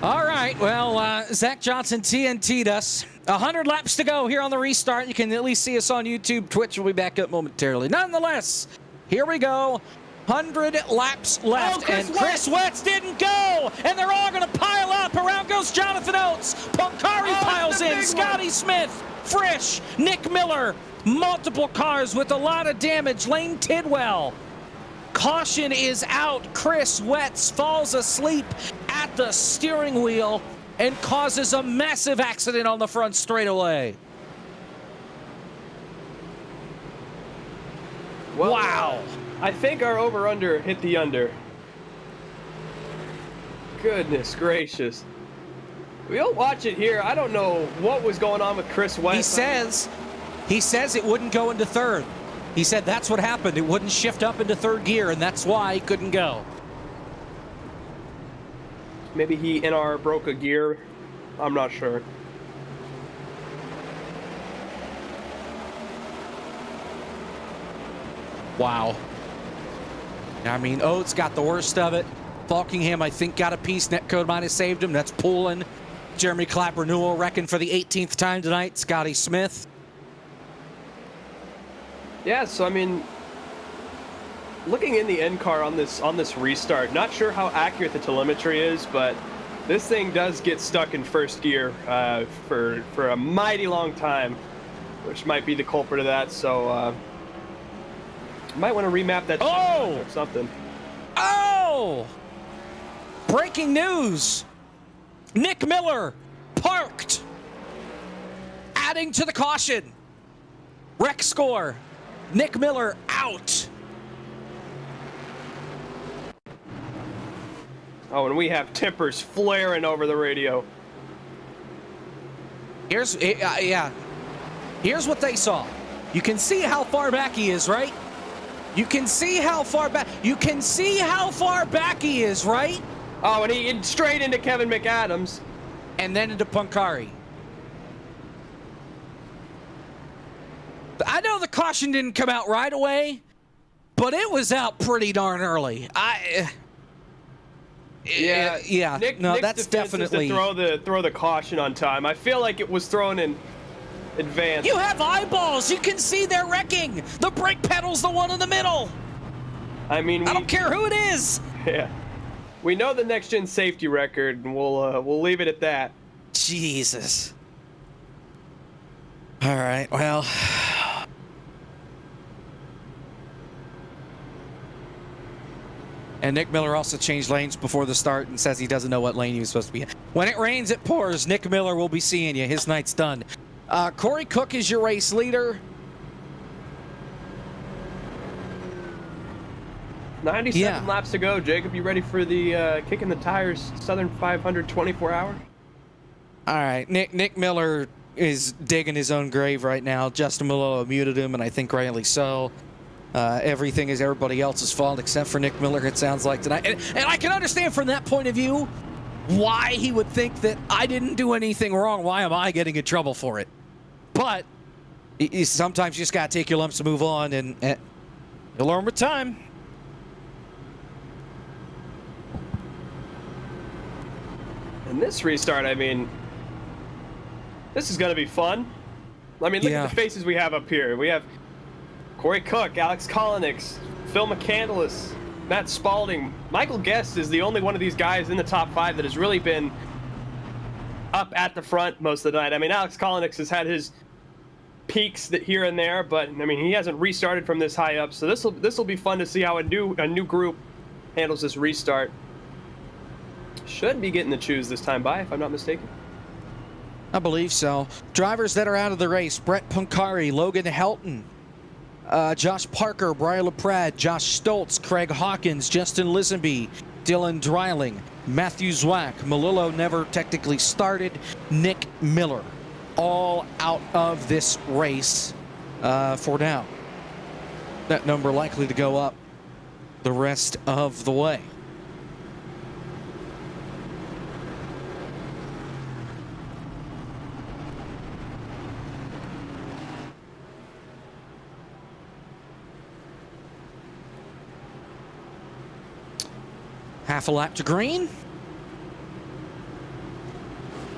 All right, well, Zach Johnson TNT'd us. 100 laps to go here on the restart. You can at least see us on YouTube. Twitch will be back up momentarily. Nonetheless, here we go. 100 laps left, and Chris Wetz didn't go, and they're all going to pile up. Around goes Jonathan Oates. Ponkari piles in. Scotty Smith, Frisch, Nick Miller. Multiple cars with a lot of damage. Lane Tidwell. Caution is out. Chris Wetz falls asleep at the steering wheel and causes a massive accident on the front straightaway. Well, wow. I think our over-under hit the under. Goodness gracious. We'll watch it here. I don't know what was going on with Chris Wetz. He says it wouldn't go into third. He said that's what happened. It wouldn't shift up into third gear, and that's why he couldn't go. Maybe he NR broke a gear. I'm not sure. Wow. I mean, Oates got the worst of it. Falkingham, I think, got a piece. Netcode might have saved him. That's Poulin. Jeremy Clapper Newell wrecking for the 18th time tonight. Scotty Smith. Yeah, so I mean, looking in the end car on this restart, not sure how accurate the telemetry is, but this thing does get stuck in first gear for a mighty long time, which might be the culprit of that. So might want to remap that or something. Oh! Breaking news! Nick Miller parked. Adding to the caution. Wreck score. Nick Miller out. Oh, and we have tempers flaring over the radio. Here's what they saw. You can see how far back he is, right? You can see how far back. You can see how far back he is, right? Oh, and he straight into Kevin McAdams. And then into Punkari. I know the caution didn't come out right away, but it was out pretty darn early. Yeah. Nick's That's defense definitely is to throw the caution on time. I feel like it was thrown in advance. You have eyeballs. You can see they're wrecking. The brake pedal's the one in the middle. I mean, I don't care who it is. Yeah, we know the next gen safety record, and we'll leave it at that. Jesus. All right. Well. And Nick Miller also changed lanes before the start and says he doesn't know what lane he was supposed to be in. When it rains, it pours. Nick Miller will be seeing you. His night's done. Corey Cook is your race leader. 97 laps to go. Jacob, you ready for the Kicking the Tires Southern 500 24 hour? All right. Nick Miller is digging his own grave right now. Justin Malolo muted him, and I think rightly so. Everything is everybody else's fault except for Nick Miller, it sounds like tonight. And I can understand from that point of view why he would think that I didn't do anything wrong. Why am I getting in trouble for it? But sometimes you just got to take your lumps and move on, and you'll learn with time. And this restart, I mean, this is going to be fun. I mean, look at the faces we have up here. We have Corey Cook, Alex Kolonix, Phil McCandless, Matt Spalding. Michael Guest is the only one of these guys in the top 5 that has really been up at the front most of the night. I mean, Alex Kolonix has had his peaks here and there, but I mean, he hasn't restarted from this high up. So this will be fun to see how a new group handles this restart. Should be getting to choose this time by, if I'm not mistaken. I believe so. Drivers that are out of the race: Brett Punkari, Logan Helton, Josh Parker, Brian LaPrade, Josh Stoltz, Craig Hawkins, Justin Lisenby, Dylan Dreiling, Matthew Zwack. Malillo never technically started. Nick Miller, all out of this race for now. That number likely to go up the rest of the way. Half a lap to green.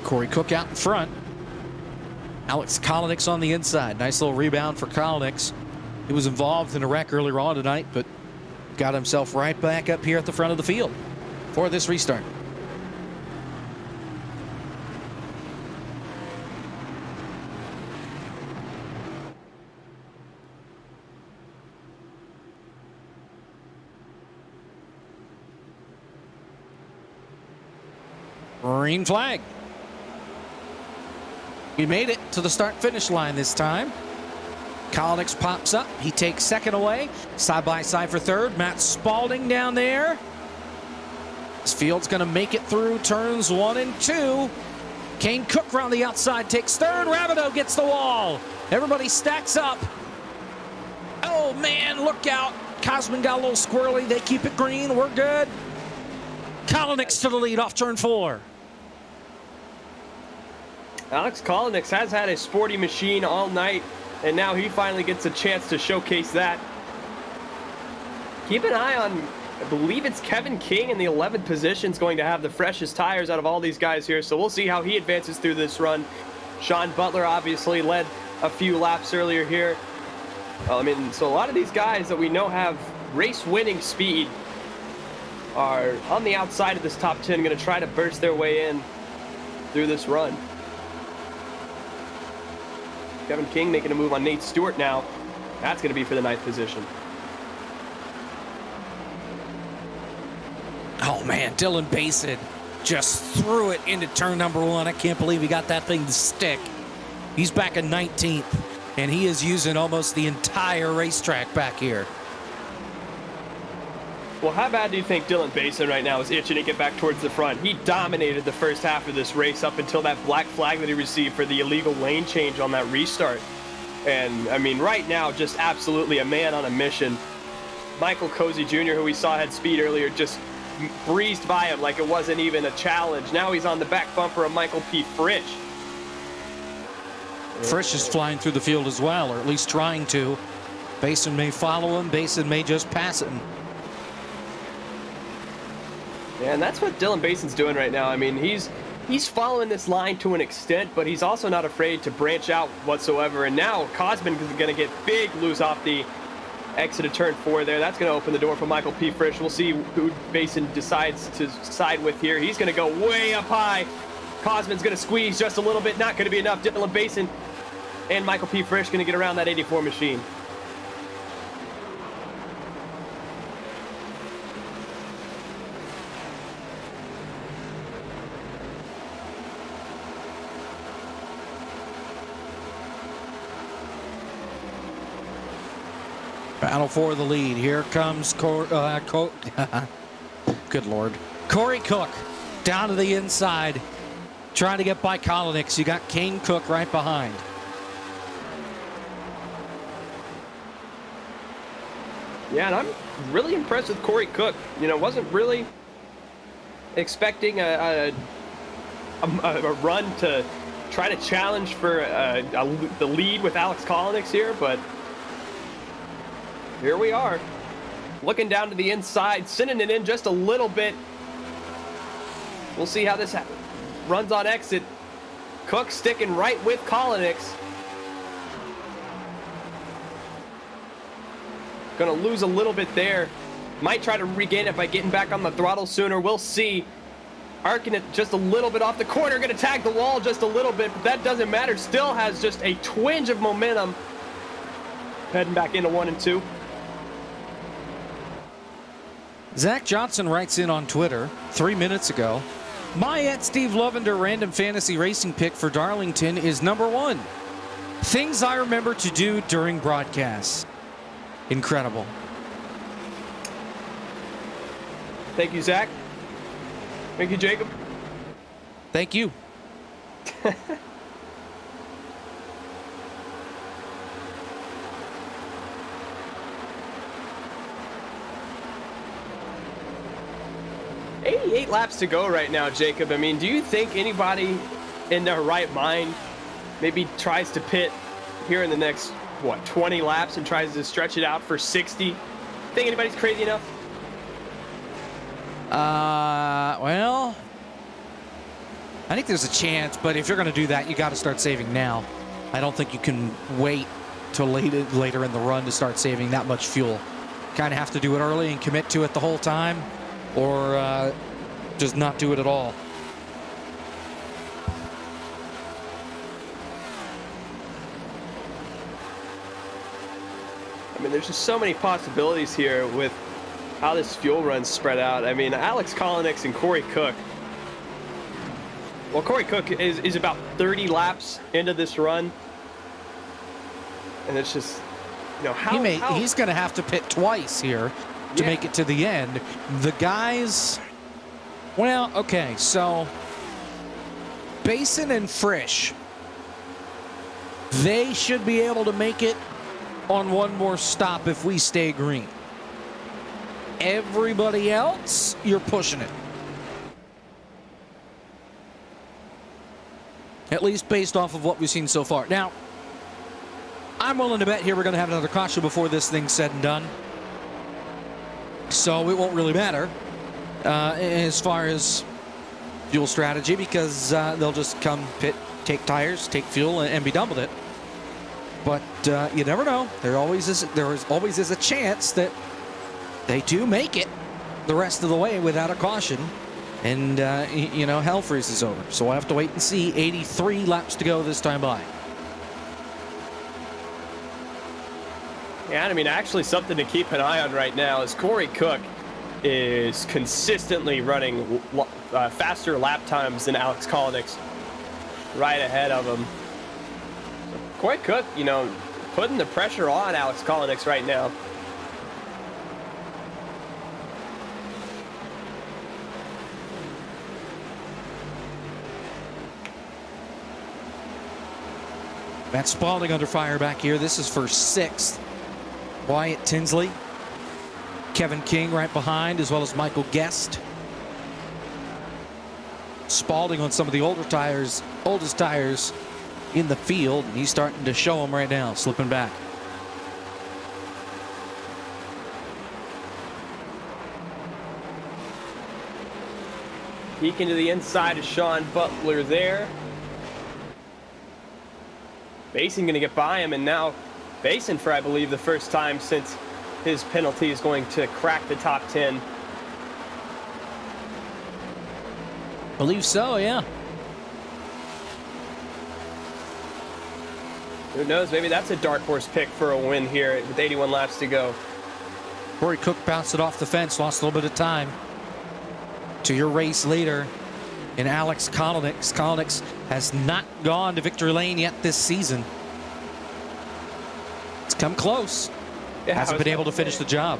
Corey Cook out in front. Alex Kolonix on the inside. Nice little rebound for Kolonix. He was involved in a wreck earlier on tonight, but got himself right back up here at the front of the field for this restart. Green flag. We made it to the start-finish line this time. Kolonix pops up. He takes second away. Side by side for third. Matt Spalding down there. This field's going to make it through turns 1 and 2. Kane Cook around the outside takes third. Rabideau gets the wall. Everybody stacks up. Oh, man, look out. Cosman got a little squirrely. They keep it green. We're good. Kolonix to the lead off turn 4. Alex Kolonix has had a sporty machine all night, and now he finally gets a chance to showcase that. Keep an eye on, I believe it's Kevin King in the 11th position is going to have the freshest tires out of all these guys here, so we'll see how he advances through this run. Sean Butler obviously led a few laps earlier here. I mean, so a lot of these guys that we know have race-winning speed are on the outside of this top 10, going to try to burst their way in through this run. Kevin King making a move on Nate Stewart now. That's going to be for the 9th position. Oh, man, Dylan Basin just threw it into turn number 1. I can't believe he got that thing to stick. He's back in 19th, and he is using almost the entire racetrack back here. Well, how bad do you think Dylan Basin right now is itching to get back towards the front? He dominated the first half of this race up until that black flag that he received for the illegal lane change on that restart. And, I mean, right now, just absolutely a man on a mission. Michael Cozy Jr., who we saw had speed earlier, just breezed by him like it wasn't even a challenge. Now he's on the back bumper of Michael P. Frisch. Frisch is flying through the field as well, or at least trying to. Basin may follow him. Basin may just pass him. Yeah, and that's what Dylan Basin's doing right now. I mean, he's following this line to an extent, but he's also not afraid to branch out whatsoever. And now Cosman is going to get big loose off the exit of turn 4 there. That's going to open the door for Michael P. Frisch. We'll see who Basin decides to side with here. He's going to go way up high. Cosman's going to squeeze just a little bit. Not going to be enough. Dylan Basin and Michael P. Frisch going to get around that 84 machine. Battle for the lead. Here comes good Lord. Corey Cook down to the inside, trying to get by Kolonix. You got Kane Cook right behind. Yeah, and I'm really impressed with Corey Cook. You know, wasn't really expecting a run to try to challenge for the lead with Alex Kolonix here, but here we are, looking down to the inside, sending it in just a little bit. We'll see how this runs on exit. Cook sticking right with Kolonix. Gonna lose a little bit there. Might try to regain it by getting back on the throttle sooner. We'll see. Arcing it just a little bit off the corner. Gonna tag the wall just a little bit, but that doesn't matter. Still has just a twinge of momentum. Heading back into 1 and 2. Zach Johnson writes in on Twitter 3 minutes ago, my @Steve Lovender random fantasy racing pick for Darlington is number 1. Things I remember to do during broadcasts. Incredible. Thank you, Zach. Thank you, Jacob. Thank you. Eight laps to go right now, Jacob. I mean, do you think anybody in their right mind maybe tries to pit here in the next, 20 laps and tries to stretch it out for 60? Think anybody's crazy enough? Well, I think there's a chance, but if you're going to do that, you got to start saving now. I don't think you can wait till later in the run to start saving that much fuel. Kind of have to do it early and commit to it the whole time, or just not do it at all. I mean, there's just so many possibilities here with how this fuel run's spread out. I mean, Alex Kolonix and Corey Cook. Well, Corey Cook is about 30 laps into this run. And it's just, he's going to have to pit twice here to make it to the end. The guys, well, okay, so Basin and Frisch, they should be able to make it on one more stop if we stay green. Everybody else, you're pushing it. At least based off of what we've seen so far. Now, I'm willing to bet here we're going to have another caution before this thing's said and done. So it won't really matter as far as fuel strategy, because they'll just come pit, take tires, take fuel, and be done with it. But you never know. There is always a chance that they do make it the rest of the way without a caution, and hell freezes over. So we'll have to wait and see. 83 laps to go this time by. Yeah, I mean, actually something to keep an eye on right now is Corey Cook. is consistently running faster lap times than Alex Kolnick's, right ahead of him. So Corey Cook, you know, putting the pressure on Alex Kolnick's right now. Matt Spalding under fire back here. This is for 6th. Wyatt Tinsley. Kevin King right behind, as well as Michael Guest. Spalding on some of the oldest tires in the field. And he's starting to show them right now, slipping back. Peeking to the inside of Sean Butler there. Basin going to get by him, and now Basin, for I believe the first time since his penalty, is going to crack the top 10. Believe so, yeah. Who knows? Maybe that's a dark horse pick for a win here with 81 laps to go. Corey Cook bounced it off the fence, lost a little bit of time. To your race leader in Alex Kolnick. Kolnick has not gone to victory lane yet this season. It's come close. Yeah, Hasn't been able to finish the job.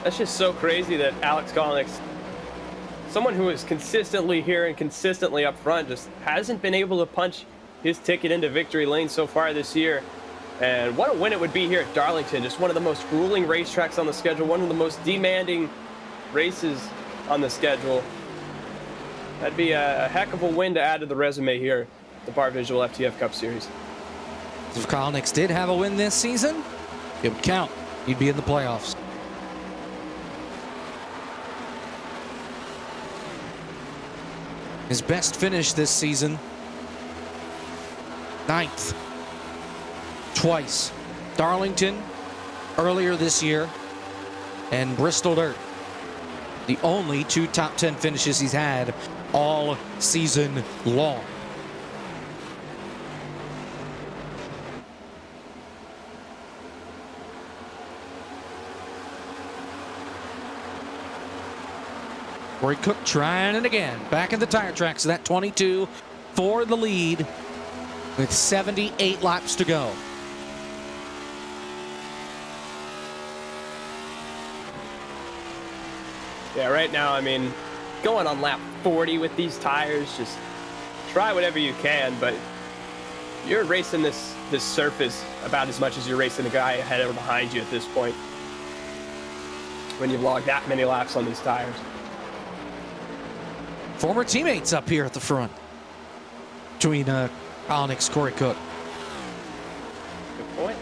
That's just so crazy that Alex Kolnick, someone who is consistently here and consistently up front, just hasn't been able to punch his ticket into victory lane so far this year. And what a win it would be here at Darlington. Just one of the most grueling racetracks on the schedule, one of the most demanding races on the schedule. That'd be a heck of a win to add to the resume here, the Barr Visual FTF Cup Series. If Kolnick did have a win this season, it would count. He'd be in the playoffs. His best finish this season, 9th. Twice. Darlington earlier this year, and Bristol Dirt. The only 2 top 10 finishes he's had all season long. Corey Cook trying it again. Back in the tire tracks. So that 22 for the lead with 78 laps to go. Yeah, right now, I mean, going on lap 40 with these tires, just try whatever you can, but you're racing this surface about as much as you're racing the guy ahead or behind you at this point when you've logged that many laps on these tires. Former teammates up here at the front between Kolnick's Corey Cook. Good point.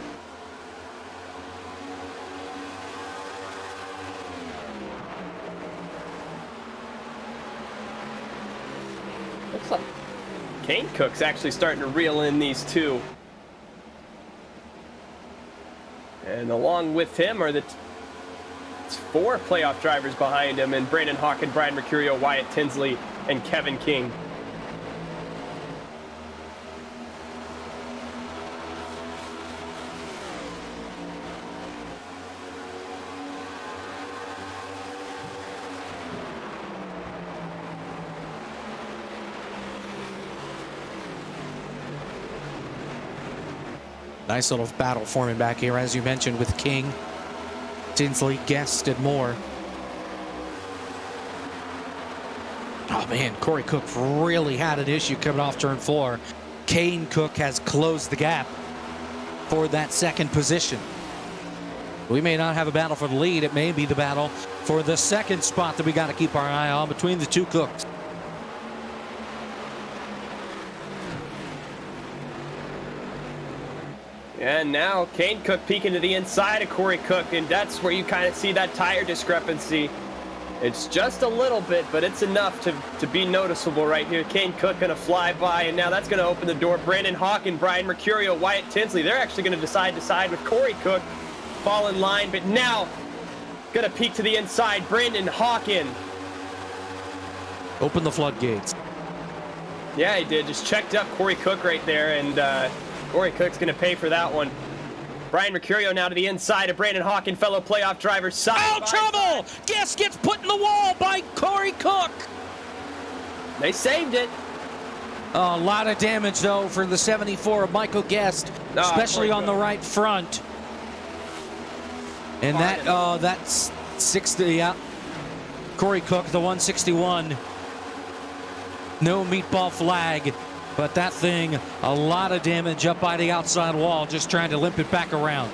Looks like Kane Cook's actually starting to reel in these two. And along with him are it's 4 playoff drivers behind him, and Brandon Hawken, Brian Mercurio, Wyatt Tinsley, and Kevin King. Nice little battle forming back here, as you mentioned, with King, Tinsley, Guest, and more. Oh man, Corey Cook really had an issue coming off turn 4. Kane Cook has closed the gap for that 2nd position. We may not have a battle for the lead. It may be the battle for the 2nd spot that we got to keep our eye on between the 2 Cooks. And now Kane Cook peeking to the inside of Corey Cook, and that's where you kind of see that tire discrepancy. It's just a little bit, but it's enough to be noticeable right here. Kane Cook going to fly by, and now that's going to open the door. Brandon Hawken, Brian Mercurio, Wyatt Tinsley, they're actually going to decide to side with Corey Cook, fall in line, but now going to peek to the inside. Brandon Hawken. Open the floodgates. Yeah, he did. Just checked up Corey Cook right there, and Corey Cook's going to pay for that one. Brian Mercurio now to the inside of Brandon Hawkin, fellow playoff driver. Side Oh, by trouble! side. Guess gets put in the wall by Corey Cook. They saved it. A lot of damage, though, for the 74 of Michael Guest, especially on the right front. And that's 60, yeah. Corey Cook, the 161. No meatball flag, but that thing, a lot of damage up by the outside wall, just trying to limp it back around.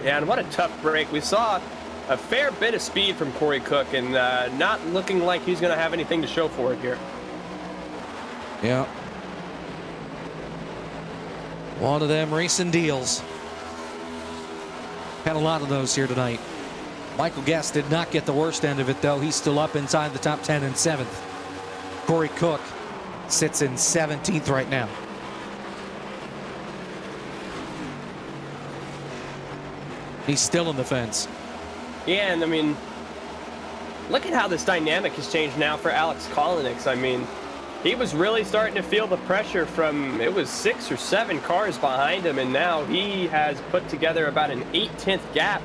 Yeah, and what a tough break. We saw a fair bit of speed from Corey Cook, and not looking like he's going to have anything to show for it here. Yeah. One of them recent deals. Had a lot of those here tonight. Michael Guest did not get the worst end of it, though. He's still up inside the top 10 in 7th. Corey Cook sits in 17th right now. He's still in the fence. Yeah, and I mean, look at how this dynamic has changed now for Alex Kolinick. I mean, he was really starting to feel the pressure from, it was 6 or 7 cars behind him, and now he has put together about an 8/10 gap,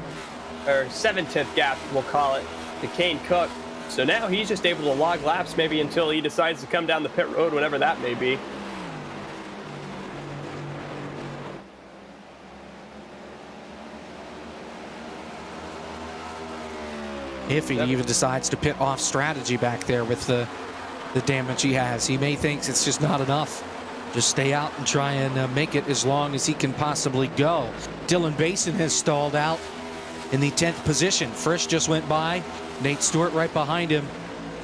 or 7/10 gap, we'll call it, to Kane Cook. So now he's just able to log laps maybe until he decides to come down the pit road, whenever that may be. If he even decides to pit off strategy back there with the damage he has. He may think it's just not enough. Just stay out and try and make it as long as he can possibly go. Dylan Basin has stalled out in the 10th position. Frisch just went by. Nate Stewart right behind him.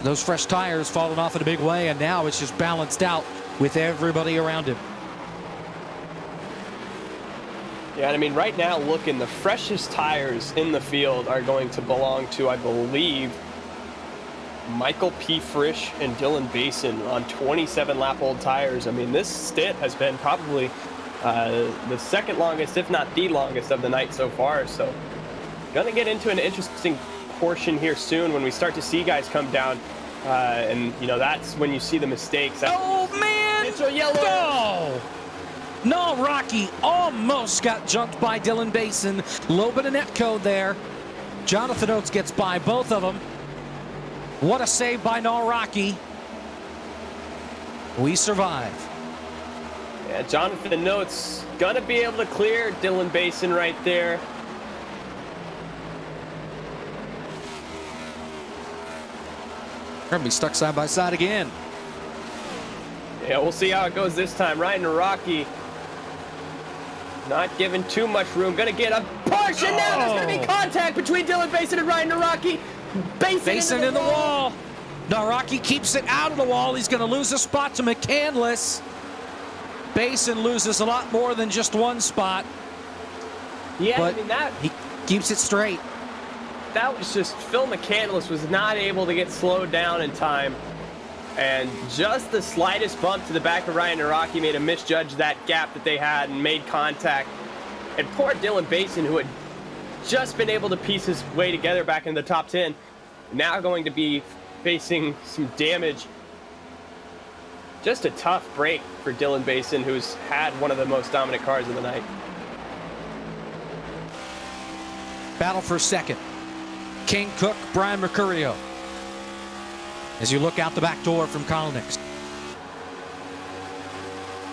Those fresh tires falling off in a big way, and now it's just balanced out with everybody around him. Yeah, and I mean, right now, looking, the freshest tires in the field are going to belong to, I believe, Michael P. Frisch and Dylan Basin on 27-lap-old tires. I mean, this stint has been probably the second longest, if not the longest, of the night so far. So, gonna get into an interesting portion here soon when we start to see guys come down. And, you know, that's when you see the mistakes. Oh, man! It's a yellow! Oh! No, Rocky almost got jumped by Dylan Basin. Low bit of net code there. Jonathan Oates gets by both of them. What a save by Rocky. We survive. Yeah, Jonathan Oates gonna be able to clear Dylan Basin right there. We're gonna be stuck side by side again. Yeah, we'll see how it goes this time. Ryan Rocky not giving too much room. Gonna get a push, and now there's gonna be contact between Dylan Basin and Ryan Naraki. Basin in the wall. Naraki keeps it out of the wall. He's gonna lose a spot to McCandless. Basin loses a lot more than just one spot. Yeah, but I mean, that he keeps it straight. That was just, Phil McCandless was not able to get slowed down in time. And just the slightest bump to the back of Ryan Naraki made him misjudge that gap that they had and made contact. And poor Dylan Basin, who had just been able to piece his way together back in the top 10, now going to be facing some damage. Just a tough break for Dylan Basin, who's had one of the most dominant cars of the night. Battle for second. Kane Cook, Brian Mercurio. As you look out the back door from Kolinick.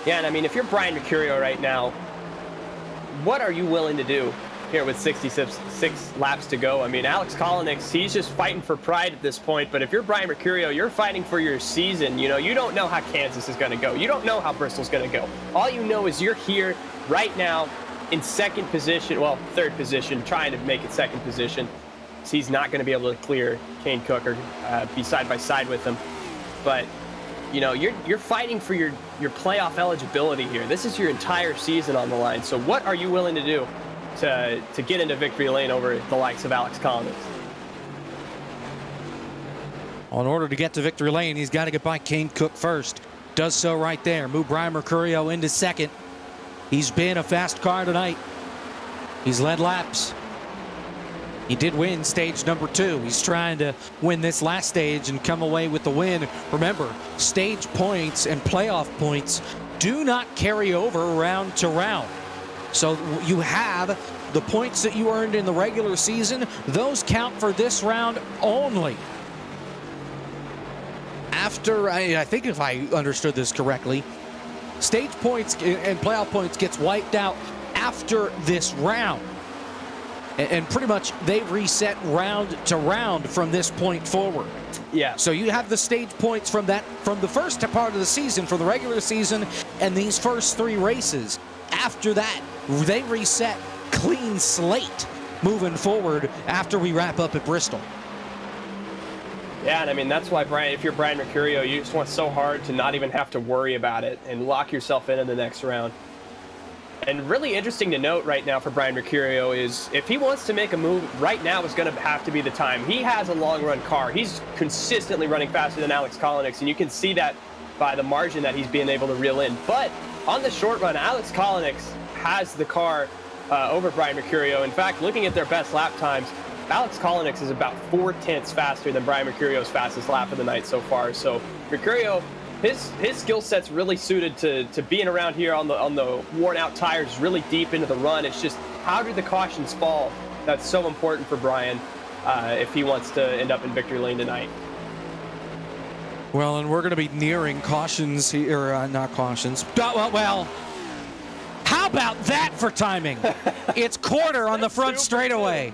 Yeah, and I mean, if you're Brian Mercurio right now, what are you willing to do here with 66 laps to go? I mean, Alex Kolinick, he's just fighting for pride at this point, but if you're Brian Mercurio, you're fighting for your season. You know, you don't know how Kansas is going to go. You don't know how Bristol's going to go. All you know is you're here right now in second position, well, third position, trying to make it second position. So he's not going to be able to clear Kane Cook or be side by side with him. But, you know, you're fighting for your playoff eligibility here. This is your entire season on the line. So what are you willing to do to get into victory lane over the likes of Alex Collins? In order to get to victory lane, he's got to get by Kane Cook first. Does so right there. Move Brian Mercurio into second. He's been a fast car tonight. He's led laps. He did win stage number 2. He's trying to win this last stage and come away with the win. Remember, stage points and playoff points do not carry over round to round. So you have the points that you earned in the regular season. Those count for this round only. After, I think if I understood this correctly, stage points and playoff points gets wiped out after this round. And pretty much they reset round to round from this point forward. Yeah. So you have the stage points from the first part of the season, for the regular season, and these first 3 races. After that, they reset clean slate moving forward after we wrap up at Bristol. Yeah, and I mean, that's why, Brian, if you're Brian Mercurio, you just want so hard to not even have to worry about it and lock yourself in the next round. And really interesting to note right now for Brian Mercurio is if he wants to make a move, right now is going to have to be the time. He has a long-run car. He's consistently running faster than Alex Kolinick, and you can see that by the margin that he's being able to reel in. But on the short run, Alex Kolinick has the car over Brian Mercurio. In fact, looking at their best lap times, Alex Kolinick is about 4/10 faster than Brian Mercurio's fastest lap of the night so far. So Mercurio, his skill set's really suited to being around here on the worn out tires, really deep into the run. It's just how do the cautions fall? That's so important for Brian if he wants to end up in victory lane tonight. Well, and we're going to be nearing cautions here, not cautions. Well, how about that for timing? It's quarter on the front straightaway.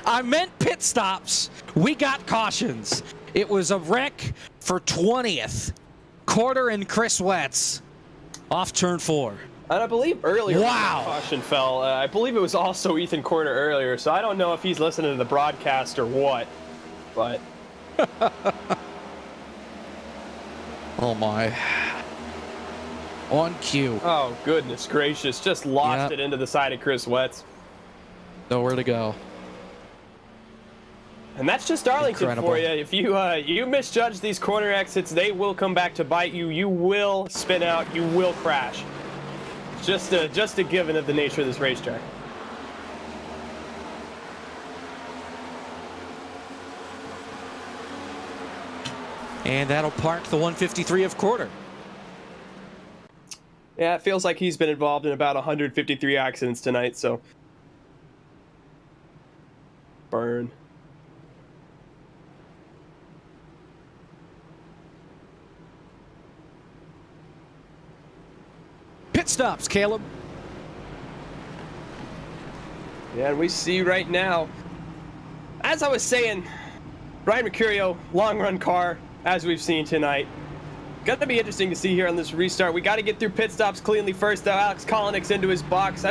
I meant pit stops. We got cautions. It was a wreck for 20th. Quarter and Chris Wetz off turn 4. And I believe earlier wow. Caution fell. I believe it was also Ethan Corner earlier, so I don't know if he's listening to the broadcast or what, but... Oh, my. On cue. Oh, goodness gracious. Just lost it into the side of Chris Wetz. Nowhere to go. And that's just Darlington Incredible. for you. If you misjudge these corner exits, they will come back to bite you. You will spin out. You will crash. Just a given of the nature of this racetrack. And that'll park the 153 of quarter. Yeah, it feels like he's been involved in about 153 accidents tonight, so... Burn. Pit stops, Caleb. Yeah, and we see right now, as I was saying, Brian Mercurio, long run car, as we've seen tonight. Gonna be interesting to see here on this restart. We got to get through pit stops cleanly first, though. Alex Kolinick into his box.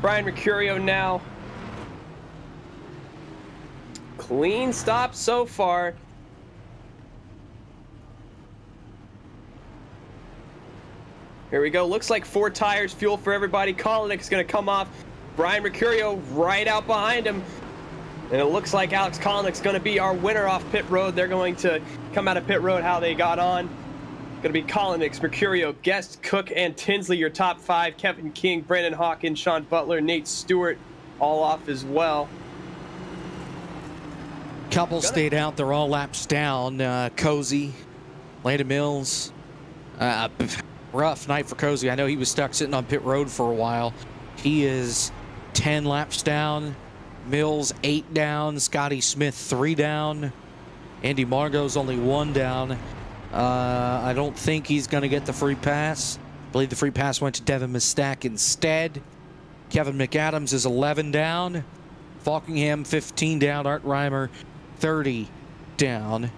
Brian Mercurio now. Clean stop so far. Here we go. Looks like 4 tires, fuel for everybody. Kolinick's going to come off. Brian Mercurio right out behind him. And it looks like Alex Kolinick's going to be our winner off pit road. They're going to come out of pit road how they got on. Going to be Kolinick, Mercurio, Guest, Cook, and Tinsley, your top 5. Kevin King, Brandon Hawkins, Sean Butler, Nate Stewart, all off as well. Couple stayed out. They're all laps down. Cozy, Landon Mills. Rough night for Cozy. I know he was stuck sitting on pit road for a while. He is 10 laps down. Mills 8 down. Scotty Smith 3 down. Andy Margot's only 1 down. I don't think he's going to get the free pass. I believe the free pass went to Devin Mistack instead. Kevin McAdams is 11 down. Falkingham 15 down. Art Reimer 30 down.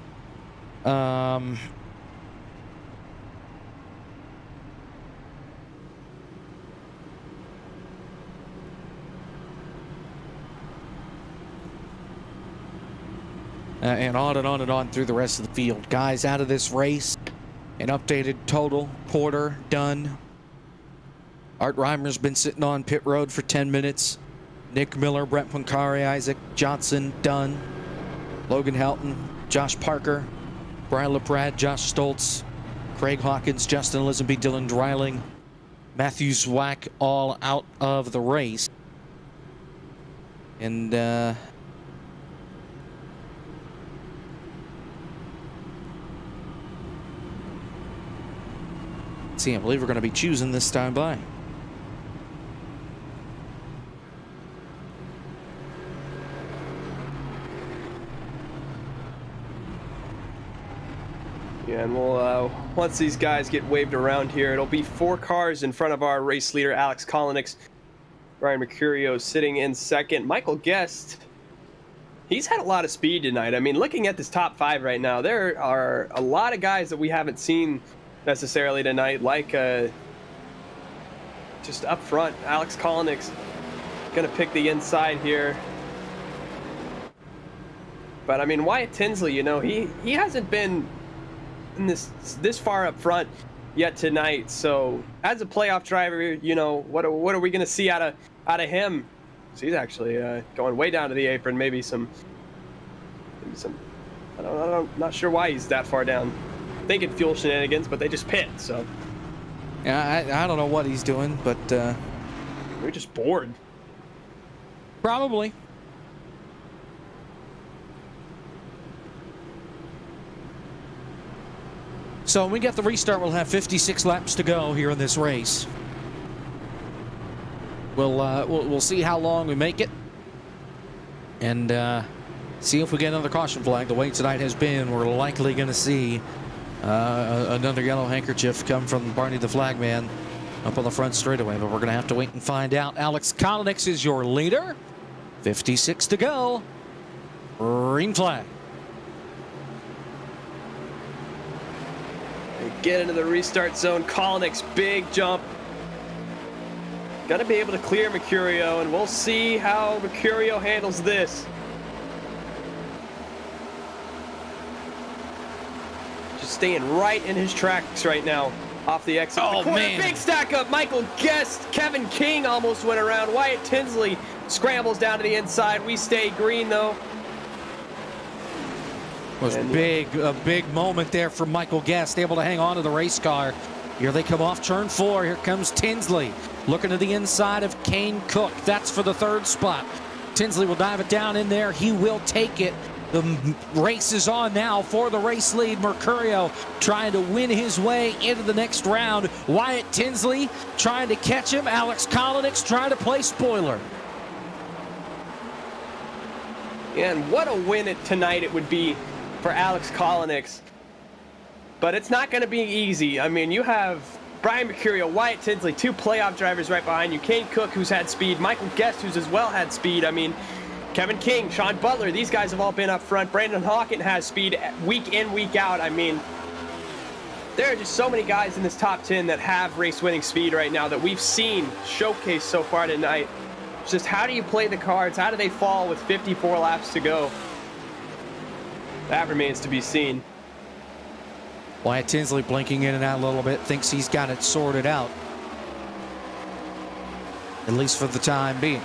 And on and on and on through the rest of the field. Guys out of this race. An updated total. Porter, done. Art Reimer's been sitting on pit road for 10 minutes. Nick Miller, Brent Pancari, Isaac Johnson, done. Logan Helton, Josh Parker, Brian LaPrade, Josh Stoltz, Craig Hawkins, Justin Lisenby, Dylan Dreiling, Matthew Zwack, all out of the race. And see, I believe we're going to be choosing this time by. Yeah, and we'll once these guys get waved around here, it'll be 4 cars in front of our race leader, Alex Kolonix. Brian Mercurio sitting in second. Michael Guest, he's had a lot of speed tonight. I mean, looking at this top 5 right now, there are a lot of guys that we haven't seen necessarily tonight, like just up front. Alex Kolonix gonna pick the inside here. But I mean, Wyatt Tinsley, you know, he hasn't been in this far up front yet tonight. So as a playoff driver, you know, what are we gonna see out of him? So he's actually going way down to the apron. Maybe some. I'm not sure why he's that far down. Thinking fuel shenanigans, but they just pit. So Yeah, I don't know what he's doing, but we're just bored. probably. So when we get the restart, we'll have 56 laps to go here in this race. We'll see how long we make it, and see if we get another caution flag. The way tonight has been, we're likely going to see another yellow handkerchief come from Barney the Flagman up on the front straightaway, but we're going to have to wait and find out. Alex Kolonix is your leader. 56 to go. Green flag. They get into the restart zone. Kolonix, big jump. Got to be able to clear Mercurio, and we'll see how Mercurio handles this. Just staying right in his tracks right now off the exit. Oh, man. Big stack up. Michael Guest, Kevin King almost went around. Wyatt Tinsley scrambles down to the inside. We stay green, though. Was a big moment there for Michael Guest, able to hang on to the race car. Here they come off turn 4. Here comes Tinsley, looking to the inside of Kane Cook. That's for the 3rd spot. Tinsley will dive it down in there. He will take it. The race is on now for the race lead. Mercurio trying to win his way into the next round. Wyatt Tinsley trying to catch him. Alex Kolonix trying to play spoiler. And what a win tonight it would be for Alex Kolonix. But it's not going to be easy. I mean, you have Brian Mercurio, Wyatt Tinsley, 2 playoff drivers right behind you. Kane Cook, who's had speed. Michael Guest, who's as well had speed. I mean, Kevin King, Sean Butler, these guys have all been up front. Brandon Hawkins has speed week in, week out. I mean, there are just so many guys in this top 10 that have race-winning speed right now that we've seen showcased so far tonight. It's just how do you play the cards? How do they fall with 54 laps to go? That remains to be seen. Wyatt Tinsley blinking in and out a little bit, thinks he's got it sorted out. At least for the time being.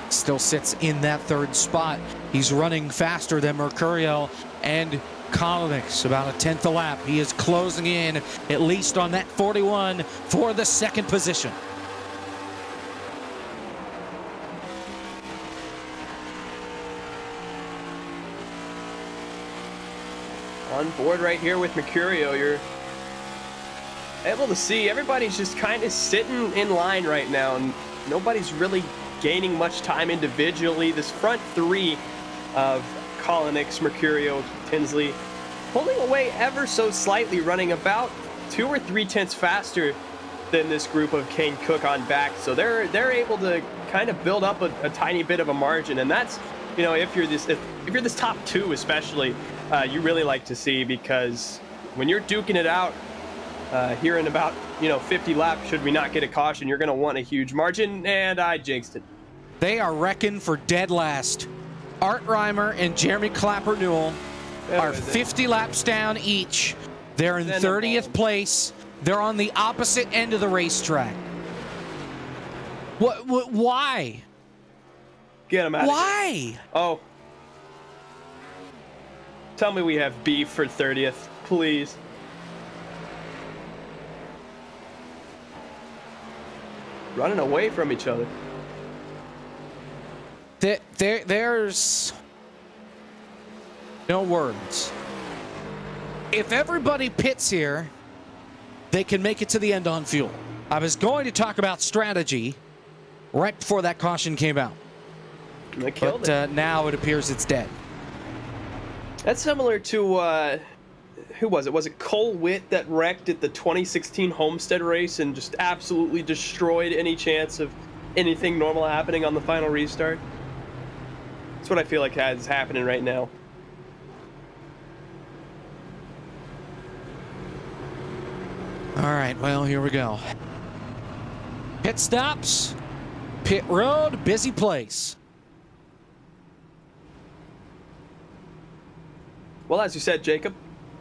Still sits in that 3rd spot. He's running faster than Mercurio and Kolonix, about a 10th a lap. He is closing in, at least on that 41 for the 2nd position. On board right here with Mercurio, you're able to see everybody's just kind of sitting in line right now, and nobody's really gaining much time individually. This front 3 of Kolonix, Mercurio, Tinsley pulling away ever so slightly, running about 2 or 3 tenths faster than this group of Kane Cook on back. So they're able to kind of build up a tiny bit of a margin, and that's, you know, if you're this top 2 especially, you really like to see, because when you're duking it out here in about 50 laps, should we not get a caution, you're going to want a huge margin, and I jinxed it. They are wrecking for dead last. Art Reimer and Jeremy Clapper Newell are 50 laps down each. They're in 30th place. They're on the opposite end of the racetrack. Why? Get them out of here. Why? Oh. Tell me we have beef for 30th, please. Running away from each other. There's no words. If everybody pits here, they can make it to the end on fuel. I was going to talk about strategy right before that caution came out. They killed But it. now it appears it's dead. That's similar to, who was it? Was it Cole Witt that wrecked at the 2016 Homestead race and just absolutely destroyed any chance of anything normal happening on the final restart? That's what I feel like is happening right now. All right, well, here we go. Pit stops, pit road, busy place. Well, as you said, Jacob,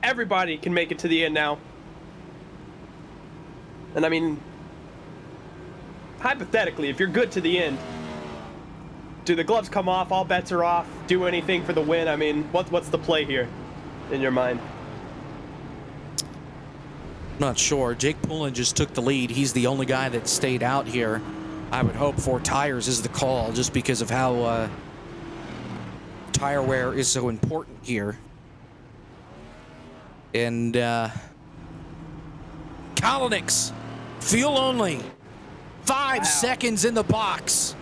everybody can make it to the end now. And I mean, hypothetically, if you're good to the end, do the gloves come off, all bets are off, do anything for the win? I mean, what's the play here in your mind? Not sure. Jake Poulin just took the lead. He's the only guy that stayed out here. I would hope 4 tires is the call just because of how tire wear is so important here. And Kalanick's fuel only. 5 seconds in the box.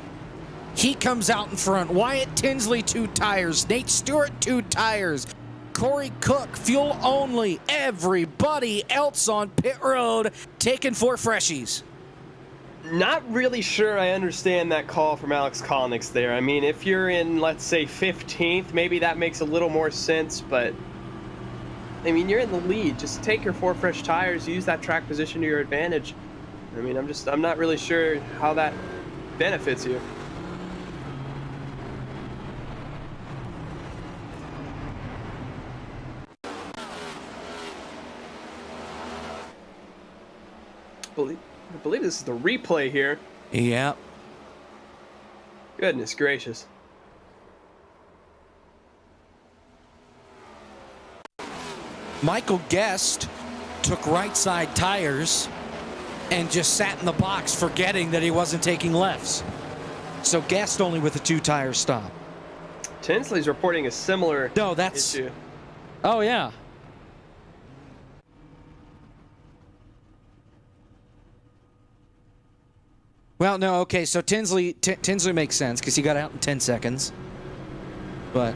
He comes out in front. Wyatt Tinsley 2 tires. Nate Stewart 2 tires. Corey Cook, fuel only. Everybody else on pit road taking 4 freshies. Not really sure I understand that call from Alex Kalanick there. I mean, if you're in, let's say, 15th, maybe that makes a little more sense, but I mean, you're in the lead. Just take your 4 fresh tires, use that track position to your advantage. I mean, I'm not really sure how that benefits you. I believe this is the replay here. Yeah. Goodness gracious. Michael Guest took right side tires and just sat in the box forgetting that he wasn't taking lefts. So Guest only with a 2 tire stop. Tinsley's reporting a similar issue. Oh, yeah. Well, no, okay, so Tinsley makes sense because he got out in 10 seconds. But,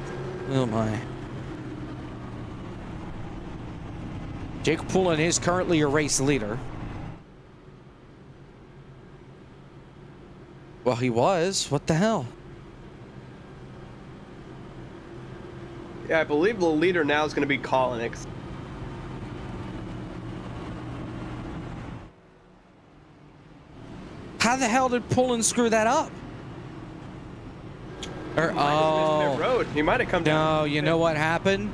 oh my. Jake Poulin is currently your race leader. Well, he was. What the hell? Yeah, I believe the leader now is going to be Kalanick. How the hell did Poulin screw that up? Road. He might have come down. No, you know what happened?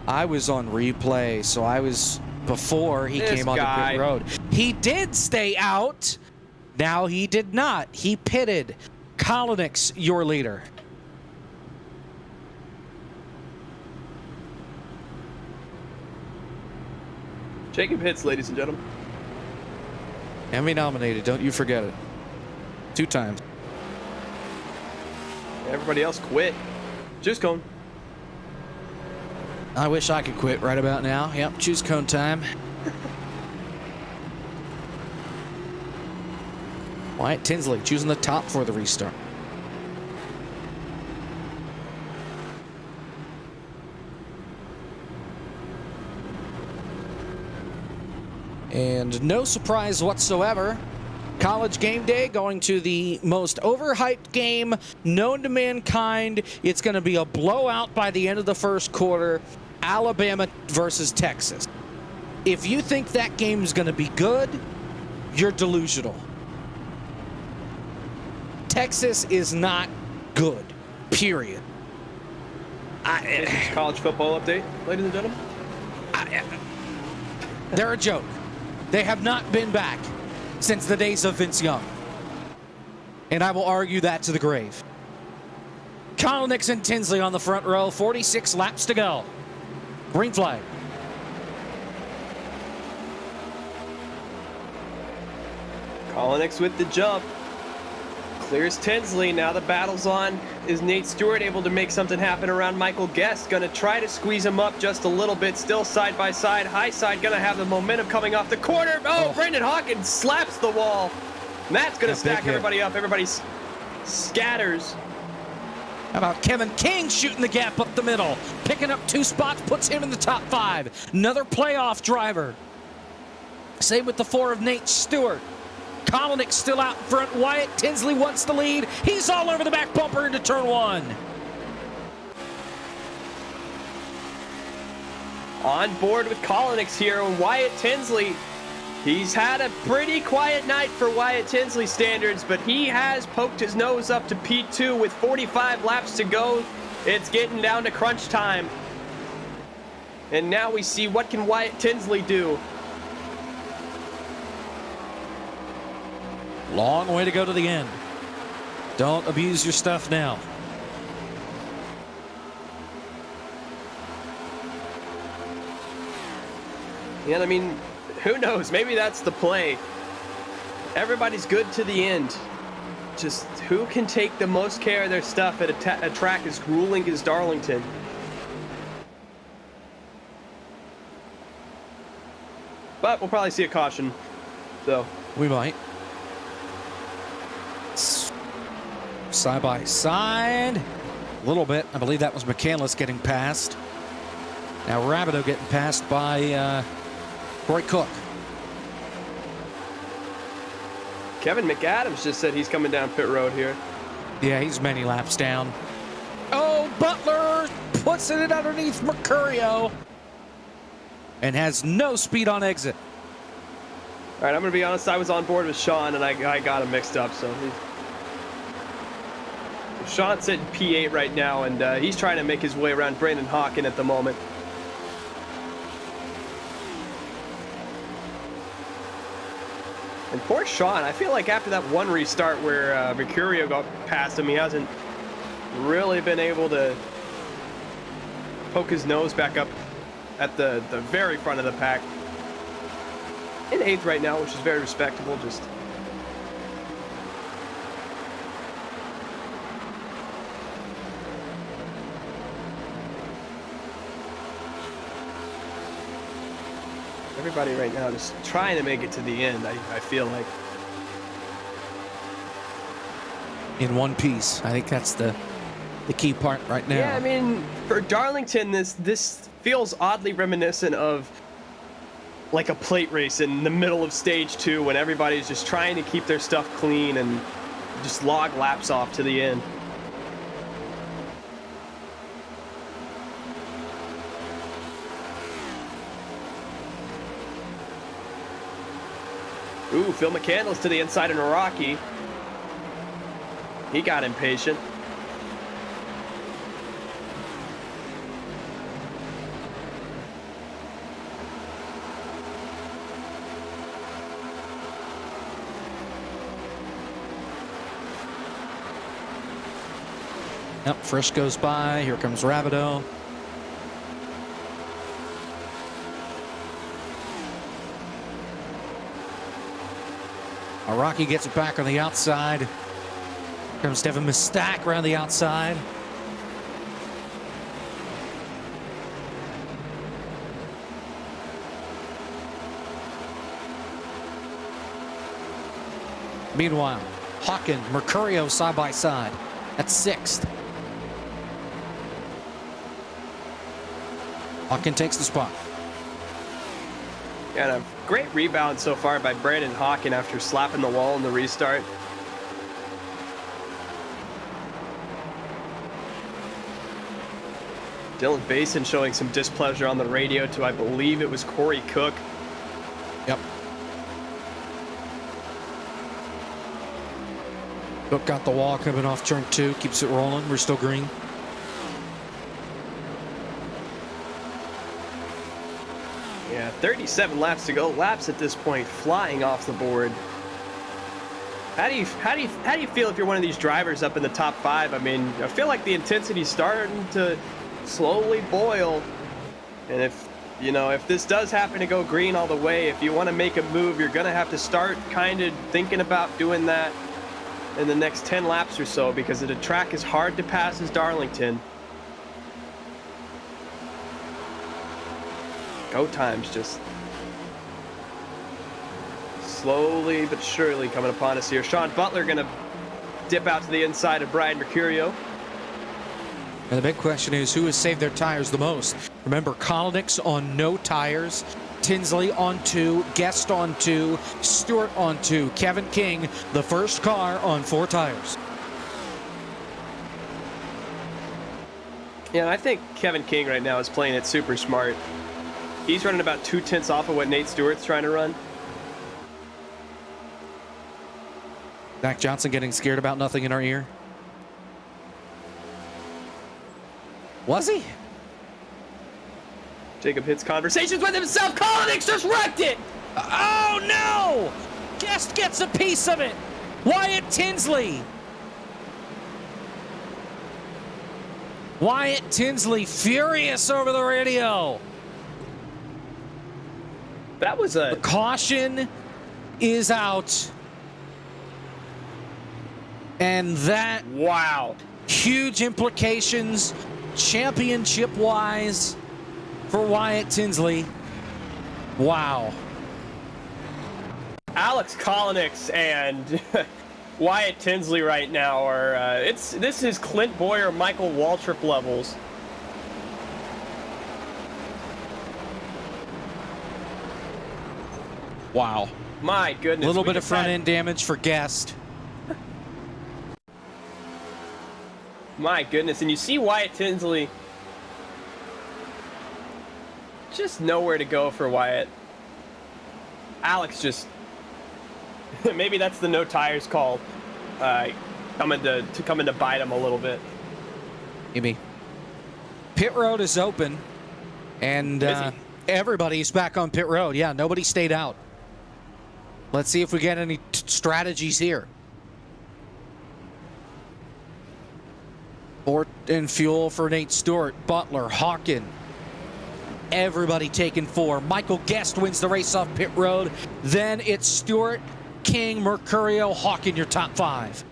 I was on replay, so I was before he came on the pit road. He did stay out. Now he did not. He pitted. Kalanick's your leader. Jacob hits, ladies and gentlemen. Emmy nominated. Don't you forget it. 2 times. Everybody else quit. Juice cone. I wish I could quit right about now. Yep, juice cone time. Wyatt Tinsley choosing the top for the restart. And no surprise whatsoever. College game day going to the most overhyped game known to mankind. It's going to be a blowout by the end of the first quarter. Alabama versus Texas. If you think that game is going to be good, you're delusional. Texas is not good, period. College football update, ladies and gentlemen. They're a joke. They have not been back since the days of Vince Young. And I will argue that to the grave. Kalanick and Tinsley on the front row, 46 laps to go. Green flag. Kalanick with the jump. Clears Tinsley. Now the battle's on. Is Nate Stewart able to make something happen around Michael Guest? Going to try to squeeze him up just a little bit. Still side by side. High side going to have the momentum coming off the corner. Oh, Brendan Hawkins slaps the wall. And that's going to stack everybody up. Everybody scatters. How about Kevin King shooting the gap up the middle? Picking up 2 spots, puts him in the top 5. Another playoff driver. Same with the 4 of Nate Stewart. Kalanick still out in front. Wyatt Tinsley wants the lead. He's all over the back bumper into turn 1. On board with Kalanick here. Wyatt Tinsley. He's had a pretty quiet night for Wyatt Tinsley standards, but he has poked his nose up to P2 with 45 laps to go. It's getting down to crunch time. And now we see what can Wyatt Tinsley do. Long way to go to the end. Don't abuse your stuff now. Yeah, I mean, who knows? Maybe that's the play. Everybody's good to the end. Just who can take the most care of their stuff at a track as grueling as Darlington? But we'll probably see a caution, so. We might. Side by side. A little bit. I believe that was McCandless getting passed. Now Rabideau getting passed by Roy Cook. Kevin McAdams just said he's coming down pit road here. Yeah, he's many laps down. Oh, Butler puts it underneath Mercurio and has no speed on exit. All right, I'm going to be honest. I was on board with Sean, and I got him mixed up. So Sean's sitting P8 right now, and he's trying to make his way around Brandon Hawken at the moment. And poor Sean, I feel like after that one restart where Mercurio got past him, he hasn't really been able to poke his nose back up at the very front of the pack. In 8th right now, which is very respectable. Just everybody right now just trying to make it to the end. I feel like In one piece. I think that's the key part right now. Yeah, I mean, for Darlington, this feels oddly reminiscent of like a plate race in the middle of stage 2 when everybody's just trying to keep their stuff clean and just log laps off to the end. Ooh, Phil McCandless to the inside of Naraki. He got impatient. Yep, Frisch goes by. Here comes Rabideau. Rocky gets it back on the outside. Here comes Devin Mistak around the outside. Meanwhile, Hawken, Mercurio side by side. That's 6th. Hawken takes the spot. And a great rebound so far by Brandon Hawken after slapping the wall in the restart. Dylan Basin showing some displeasure on the radio to, I believe it was Corey Cook. Yep. Cook got the wall coming off turn 2, keeps it rolling. We're still green. Yeah, 37 laps to go. Laps at this point flying off the board. How do you feel if you're one of these drivers up in the top 5? I mean, I feel like the intensity's starting to slowly boil. And if this does happen to go green all the way, if you want to make a move, you're going to have to start kind of thinking about doing that. in the next 10 laps or so because the track is hard to pass as Darlington. Go times just slowly but surely coming upon us here. Sean Butler going to dip out to the inside of Brian Mercurio. And the big question is, who has saved their tires the most? Remember, Kolnick's on no tires, Tinsley on 2, Guest on 2, Stewart on 2, Kevin King, the first car on 4 tires. Yeah, and I think Kevin King right now is playing it super smart. He's running about 2 tenths off of what Nate Stewart's trying to run. Zach Johnson getting scared about nothing in our ear. Was he? Jacob Hitz conversations with himself. Kolnick's just wrecked it. Oh no! Guest gets a piece of it. Wyatt Tinsley. Wyatt Tinsley furious over the radio. That was a... The caution is out. And that... Wow. Huge implications championship-wise for Wyatt Tinsley. Wow. Alex Kolnick's and Wyatt Tinsley right now are... this is Clint Boyer, Michael Waltrip levels. Wow. My goodness. A little bit of front-end damage for Guest. My goodness. And you see Wyatt Tinsley just nowhere to go for Wyatt. Alex just... maybe that's the no tires call coming to bite him a little bit. Maybe. Pit road is open. And everybody's back on pit road. Yeah, nobody stayed out. Let's see if we get any strategies here. Port and fuel for Nate Stewart, Butler, Hawken. Everybody taking 4. Michael Guest wins the race off pit road. Then it's Stewart, King, Mercurio, Hawken, your top 5.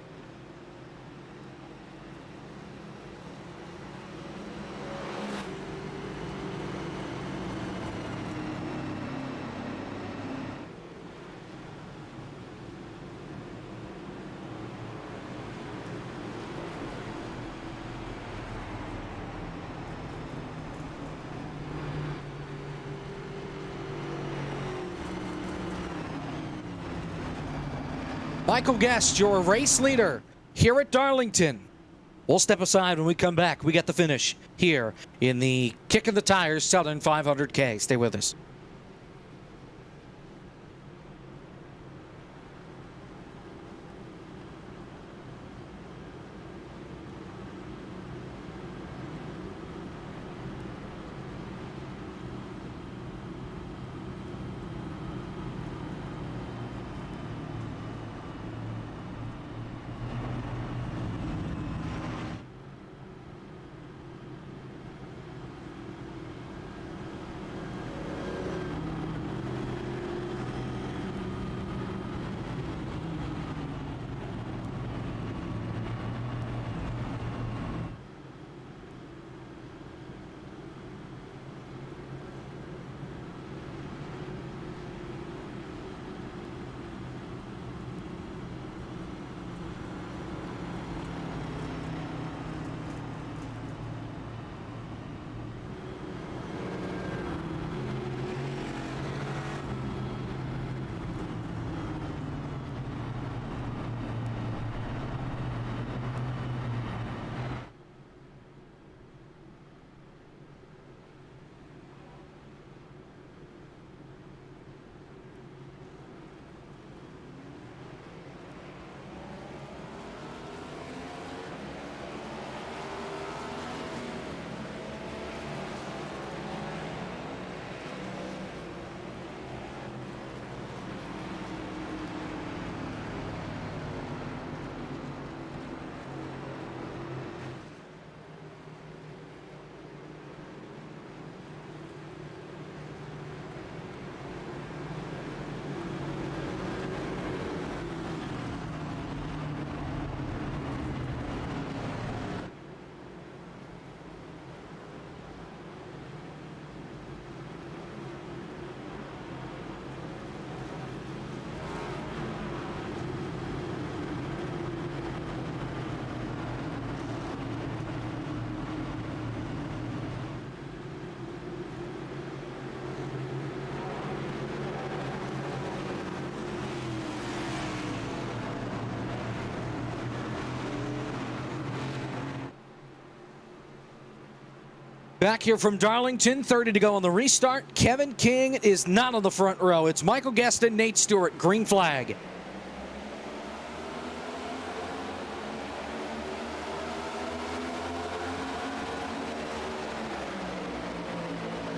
Michael Guest, your race leader here at Darlington. We'll step aside when we come back. We got the finish here in the Kick in the Tires Southern 500K. Stay with us. Back here from Darlington, 30 to go on the restart. Kevin King is not on the front row. It's Michael Guest and Nate Stewart. Green flag.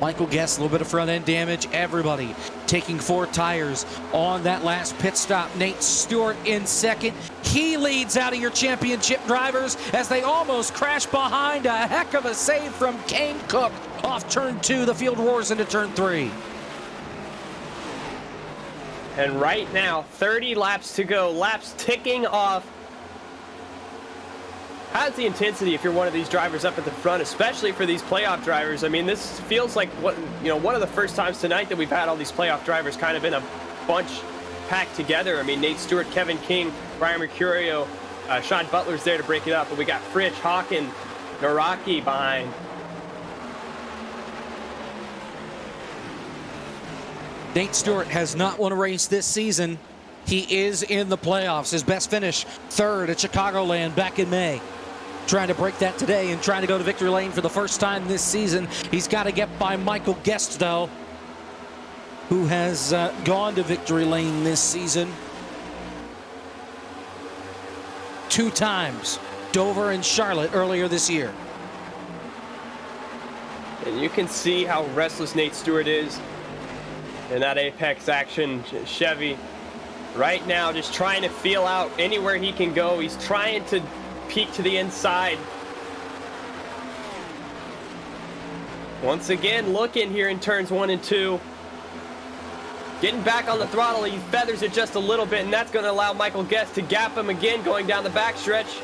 Michael Guest, a little bit of front end damage. Everybody taking 4 tires on that last pit stop. Nate Stewart in second. He leads out of your championship drivers as they almost crash behind. A heck of a save from Kane Cook off turn 2. The field roars into turn 3. And right now, 30 laps to go. Laps ticking off. How's the intensity if you're one of these drivers up at the front, especially for these playoff drivers? I mean, this feels like one of the first times tonight that we've had all these playoff drivers kind of in a bunch packed together. I mean, Nate Stewart, Kevin King, Brian Mercurio, Sean Butler's there to break it up, but we got Fritsch, Hawken, Naraki behind. Nate Stewart has not won a race this season. He is in the playoffs. His best finish, 3rd at Chicagoland back in May. Trying to break that today and trying to go to victory lane for the first time this season. He's got to get by Michael Guest, though, who has gone to victory lane this season 2 times, Dover and Charlotte earlier this year. And you can see how restless Nate Stewart is in that apex action Chevy. Right now, just trying to feel out anywhere he can go. He's trying to peek to the inside. Once again, looking here in turns 1 and 2. Getting back on the throttle, he feathers it just a little bit, and that's going to allow Michael Guest to gap him again going down the backstretch.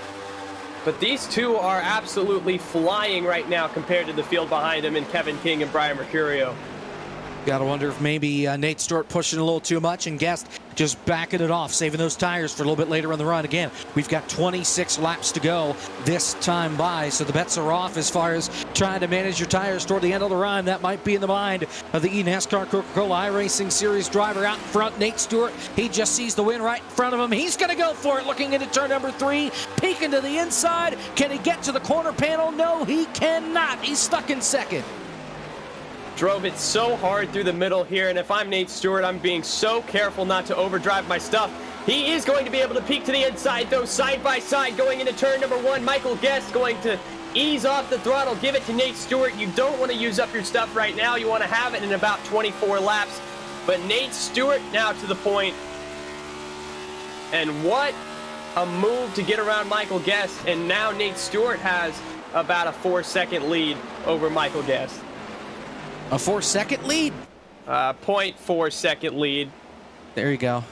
But these two are absolutely flying right now compared to the field behind him and Kevin King and Brian Mercurio. Got to wonder if maybe Nate Stewart pushing a little too much and Guest just backing it off, saving those tires for a little bit later in the run. Again, we've got 26 laps to go this time by, so the bets are off as far as trying to manage your tires toward the end of the run. That might be in the mind of the eNASCAR Coca-Cola iRacing Series driver out in front, Nate Stewart. He just sees the win right in front of him. He's going to go for it, looking into turn number 3, peeking to the inside. Can he get to the corner panel? No, he cannot. He's stuck in second. Drove it so hard through the middle here, and if I'm Nate Stewart, I'm being so careful not to overdrive my stuff. He is going to be able to peek to the inside, though, side by side, going into turn number 1. Michael Guest going to ease off the throttle, give it to Nate Stewart. You don't want to use up your stuff right now. You want to have it in about 24 laps. But Nate Stewart now to the point. And what a move to get around Michael Guest. And now Nate Stewart has about a 4-second lead over Michael Guest. A 4-second lead? 0.4 second lead. There you go.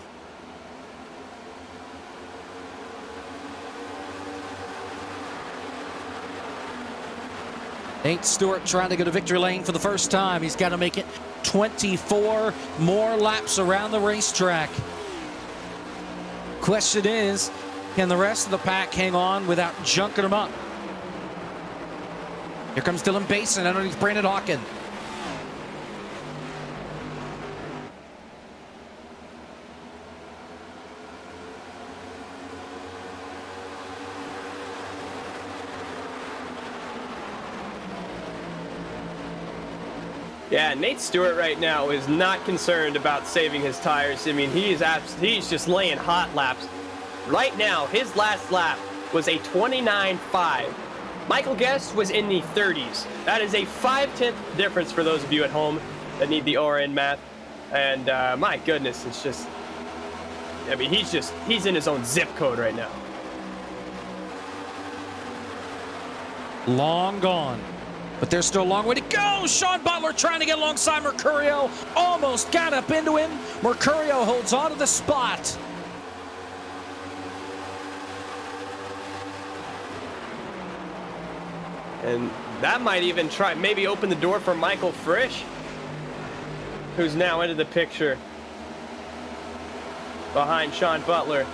Nate Stewart trying to go to victory lane for the first time. He's got to make it 24 more laps around the racetrack. Question is, can the rest of the pack hang on without junking them up? Here comes Dylan Basin underneath Brandon Hawken. Yeah, Nate Stewart right now is not concerned about saving his tires. I mean, he's just laying hot laps. Right now, his last lap was a 29.5. Michael Guest was in the 30s. That is a 5/10 difference for those of you at home that need the ORN math. And my goodness, it's just, I mean, he's in his own zip code right now. Long gone. But there's still a long way to go. Sean Butler trying to get alongside Mercurio. Almost got up into him. Mercurio holds on to the spot. And that might even maybe open the door for Michael Fritsch, who's now into the picture behind Sean Butler.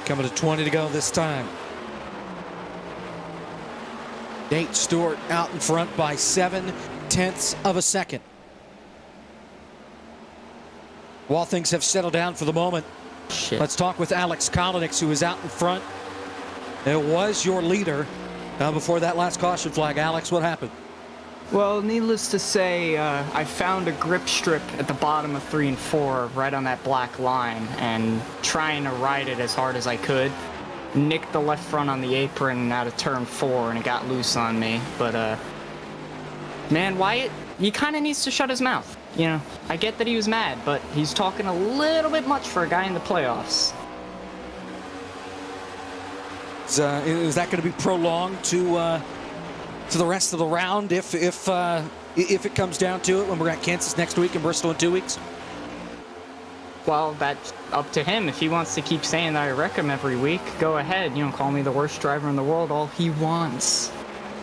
Coming to 20 to go this time. Nate Stewart out in front by 0.7 of a second. While things have settled down for the moment, let's talk with Alex Kolinix, who is out in front. It was your leader before that last caution flag. Alex, what happened? Well, needless to say, I found a grip strip at the bottom of 3 and 4, right on that black line, and trying to ride it as hard as I could. Nicked the left front on the apron out of turn 4, and it got loose on me. But, man, Wyatt, he kind of needs to shut his mouth. You know, I get that he was mad, but he's talking a little bit much for a guy in the playoffs. Is that going to be prolonged to the rest of the round if it comes down to it when we're at Kansas next week and Bristol in 2 weeks? Well, that's up to him. If he wants to keep saying that I wreck him every week, go ahead. You know, call me the worst driver in the world all he wants.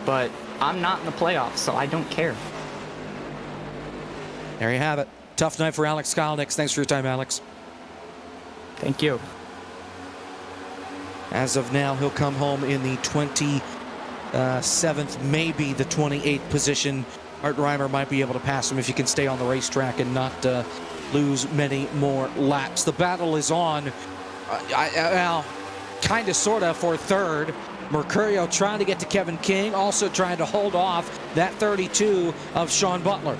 But I'm not in the playoffs, so I don't care. There you have it. Tough night for Alex Kolinix. Thanks for your time, Alex. Thank you. As of now, he'll come home in the 27th, maybe the 28th position. Art Reimer might be able to pass him if he can stay on the racetrack and not lose many more laps. The battle is on, kind of, sort of, for third. Mercurio trying to get to Kevin King, also trying to hold off that 32 of Sean Butler.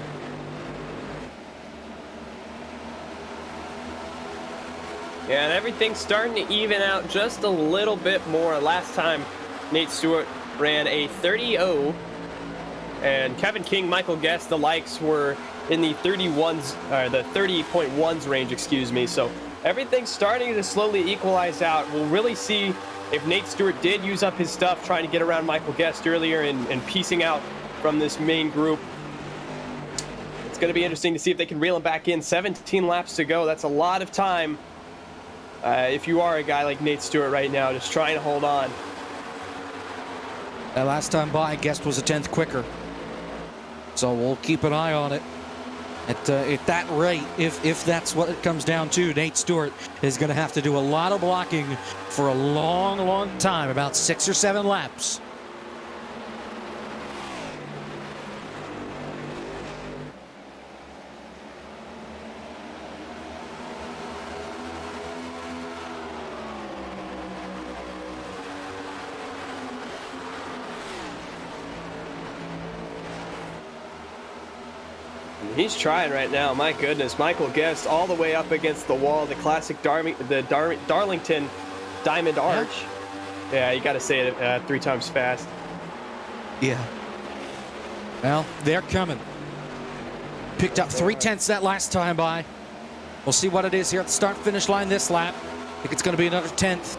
Yeah, and everything's starting to even out just a little bit more. Last time, Nate Stewart ran a 30-0, and Kevin King, Michael Guest, the likes were in the 30.1s range, excuse me. So everything's starting to slowly equalize out. We'll really see if Nate Stewart did use up his stuff trying to get around Michael Guest earlier and piecing out from this main group. It's going to be interesting to see if they can reel him back in. 17 laps to go. That's a lot of time. If you are a guy like Nate Stewart right now, just trying to hold on. That last time by, Guest was a 10th quicker. So we'll keep an eye on it. At that rate, if that's what it comes down to, Nate Stewart is going to have to do a lot of blocking for a long, long time, about 6 or 7 laps. He's trying right now. My goodness, Michael Guest all the way up against the wall. The classic Darlington Diamond Arch. Yeah, you got to say it 3 times fast. Yeah. Well, they're coming. Picked up 0.3 that last time by. We'll see what it is here at the start-finish line this lap. I think it's going to be another 10th.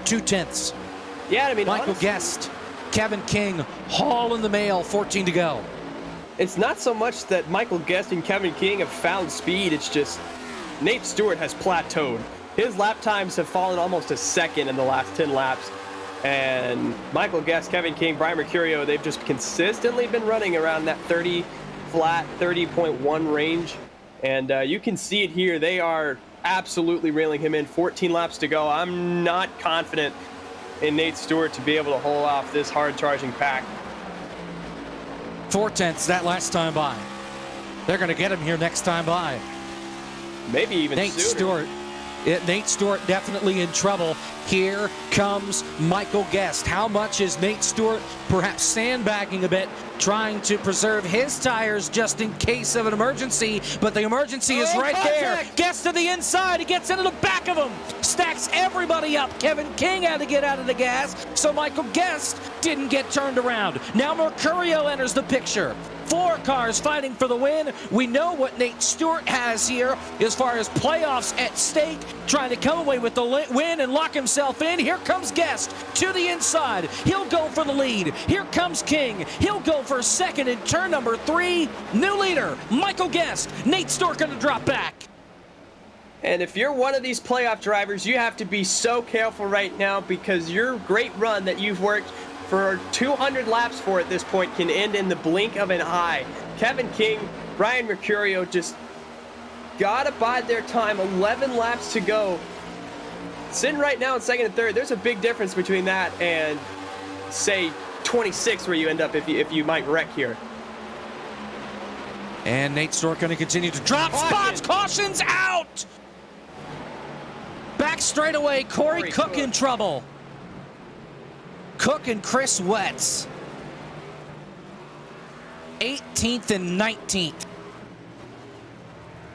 2 tenths. Yeah, I mean, Michael Guest, Kevin King, Hall in the mail, 14 to go. It's not so much that Michael Guest and Kevin King have found speed. It's just Nate Stewart has plateaued. His lap times have fallen almost a second in the last 10 laps. And Michael Guest, Kevin King, Brian Mercurio, they've just consistently been running around that 30 flat, 30.1 range. And you can see it here. They are absolutely reeling him in. 14 laps to go. I'm not confident in Nate Stewart to be able to hold off this hard-charging pack. 0.4 that last time by. They're going to get him here next time by. Maybe even Nate sooner. Nate Stewart definitely in trouble. Here comes Michael Guest. How much is Nate Stewart perhaps sandbagging a bit, trying to preserve his tires just in case of an emergency? But the emergency is right there. Guest to the inside. He gets into the back of him. Stacks everybody up. Kevin King had to get out of the gas, so Michael Guest didn't get turned around. Now Mercurio enters the picture. 4 cars fighting for the win. We know what Nate Stewart has here as far as playoffs at stake, trying to come away with the win and lock himself in. Here comes Guest to the inside. He'll go for the lead. Here comes King. He'll go for second in turn number 3. New leader, Michael Guest. Nate Stewart going to drop back. And if you're one of these playoff drivers, you have to be so careful right now, because your great run that you've worked for 200 laps for at this point can end in the blink of an eye. Kevin King, Brian Mercurio just gotta bide their time. 11 laps to go. Sitting right now in second and third, there's a big difference between that and, say, 26 where you end up if you might wreck here. And Nate Stork going to continue to drop spots. Caution's out. Back straightaway. Corey Cook in trouble. Cook and Chris Wetz. 18th and 19th.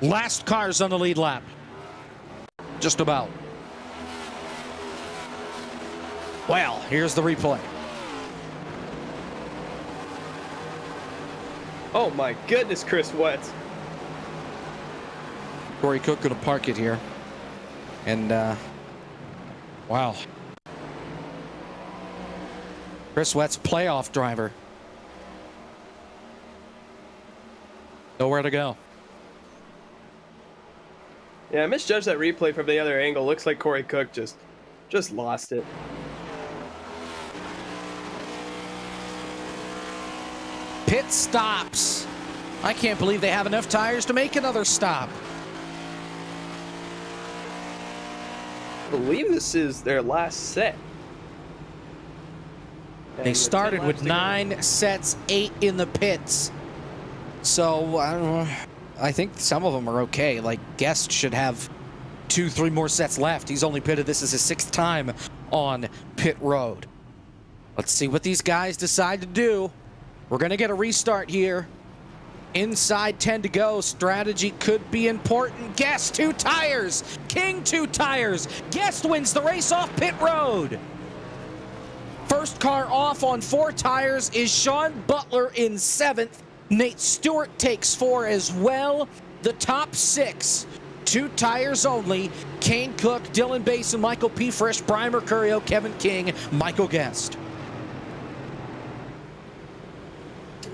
Last cars on the lead lap. Just about. Well, here's the replay. Oh my goodness, Chris Wetz. Corey Cook going to park it here. And, wow. Chris Wetz, playoff driver. Nowhere to go. Yeah, I misjudged that replay from the other angle. Looks like Corey Cook just lost it. Pit stops. I can't believe they have enough tires to make another stop. I believe this is their last set. They started with 9 sets, 8 in the pits. So, I don't know. I think some of them are okay. Like, Guest should have 2-3 more sets left. He's only pitted. This is his 6th time on pit road. Let's see what these guys decide to do. We're going to get a restart here. Inside 10 to go. Strategy could be important. Guest 2 tires. King 2 tires. Guest wins the race off pit road. First car off on 4 tires is Sean Butler in 7th. Nate Stewart takes 4 as well. The top 6, 2 tires only. Kane Cook, Dylan Basin, Michael P. Frisch, Brian Mercurio, Kevin King, Michael Guest.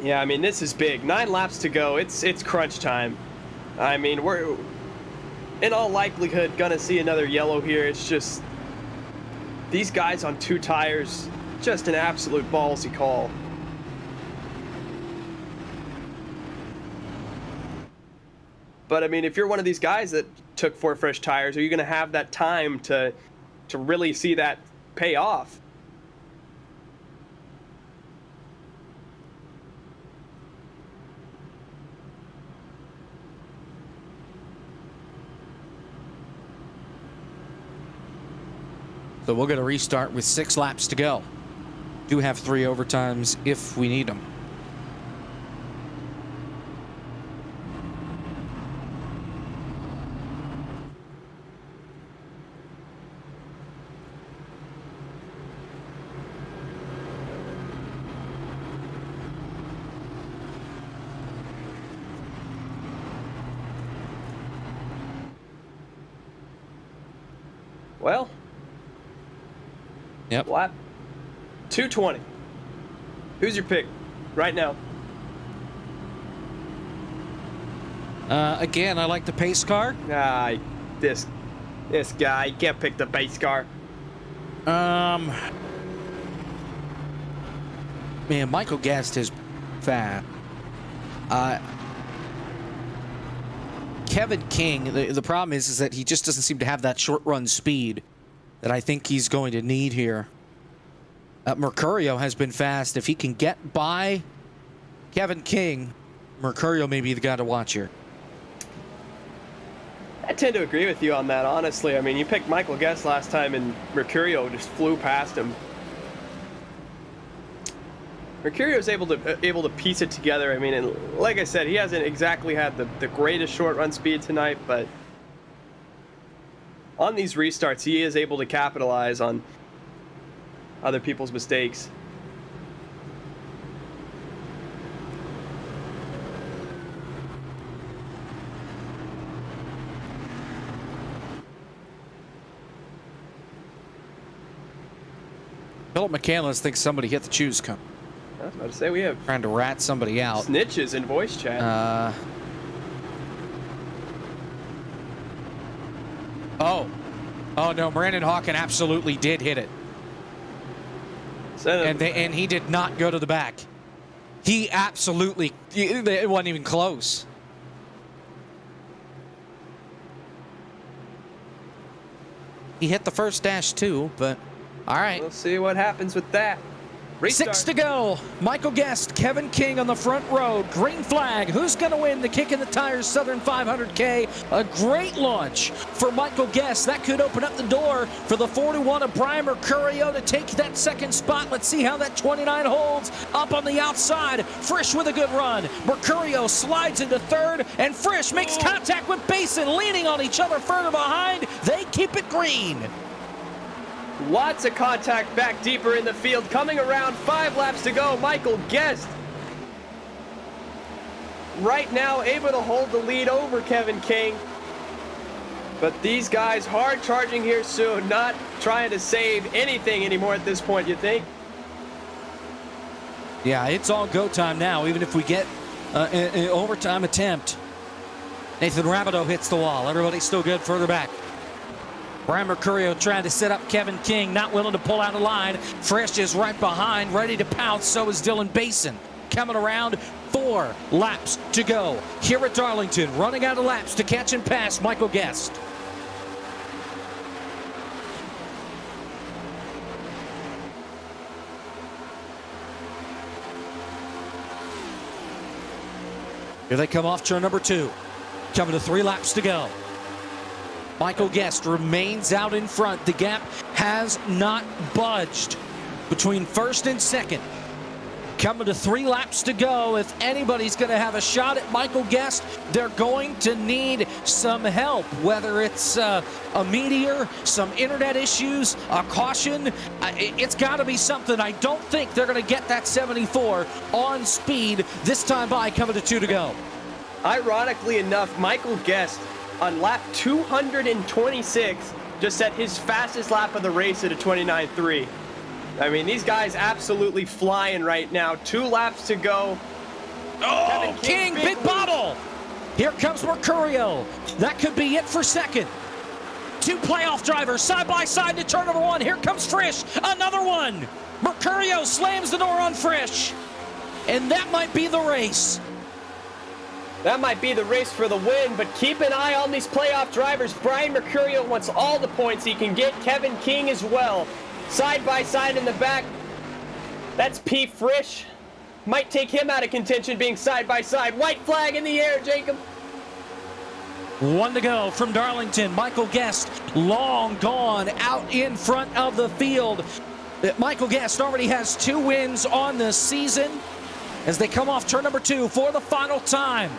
Yeah, I mean, this is big. 9 laps to go. It's crunch time. I mean, we're in all likelihood gonna see another yellow here. It's just these guys on 2 tires, just an absolute ballsy call. But I mean, if you're one of these guys that took 4 fresh tires, are you gonna have that time to really see that pay off? So we'll get a restart with 6 laps to go. Do have 3 overtimes if we need them. Well, Yep. lap 220. Who's your pick right now? Again, I like the pace car. This guy, you can't pick the base car. Man, Michael Guest is fast. Kevin King, the problem is that he just doesn't seem to have that short run speed that I think he's going to need here. Mercurio has been fast. If he can get by Kevin King, Mercurio may be the guy to watch here. I tend to agree with you on that, honestly. I mean, you picked Michael Guest last time and Mercurio just flew past him. Mercurio's able to piece it together. I mean, and like I said, he hasn't exactly had the greatest short run speed tonight, but on these restarts, he is able to capitalize on other people's mistakes. Philip McCandless thinks somebody hit the choose cone. I was about to say, we have Trying to rat somebody out. snitches in voice chat. Oh no, Brandon Hawken absolutely did hit it. And he did not go to the back. He absolutely, it wasn't even close. He hit the first dash too, but all right. We'll see what happens with that. Restart. 6 to go. Michael Guest, Kevin King on the front row. Green flag. Who's going to win the Kick in the Tires Southern 500K? A great launch for Michael Guest. That could open up the door for the 41 of Brian Mercurio to take that second spot. Let's see how that 29 holds. Up on the outside. Frisch with a good run. Mercurio slides into third, and Frisch makes contact with Basin, leaning on each other further behind. They keep it green. Lots of contact back deeper in the field. Coming around, 5 laps to go. Michael Guest right now able to hold the lead over Kevin King. But these guys hard charging here soon, not trying to save anything anymore at this point, you think? Yeah, it's all go time now, even if we get an overtime attempt. Nathan Rabideau hits the wall. Everybody's still good further back. Brian Mercurio trying to set up Kevin King, not willing to pull out a line. Frisch is right behind, ready to pounce. So is Dylan Basin. Coming around, 4 laps to go. Here at Darlington, running out of laps to catch and pass Michael Guest. Here they come off turn number 2. Coming to 3 laps to go. Michael Guest remains out in front. The gap has not budged between first and second. Coming to 3 laps to go. If anybody's going to have a shot at Michael Guest, they're going to need some help, whether it's a meteor, some internet issues, a caution. It's got to be something. I don't think they're going to get that 74 on speed this time by, coming to 2 to go. Ironically enough, Michael Guest on lap 226 just set his fastest lap of the race at a 29.3. I mean, these guys absolutely flying right now. 2 laps to go. Oh, King, big bobble. Here comes Mercurio. That could be it for second. 2 playoff drivers side by side to turn number 1. Here comes Frisch, another one. Mercurio slams the door on Frisch. And that might be the race. That might be the race for the win, but keep an eye on these playoff drivers. Brian Mercurio wants all the points he can get. Kevin King as well. Side by side in the back. That's P. Frisch. Might take him out of contention being side by side. White flag in the air, Jacob. 1 to go from Darlington. Michael Guest, long gone, out in front of the field. Michael Guest already has 2 wins on the season as they come off turn number 2 for the final time.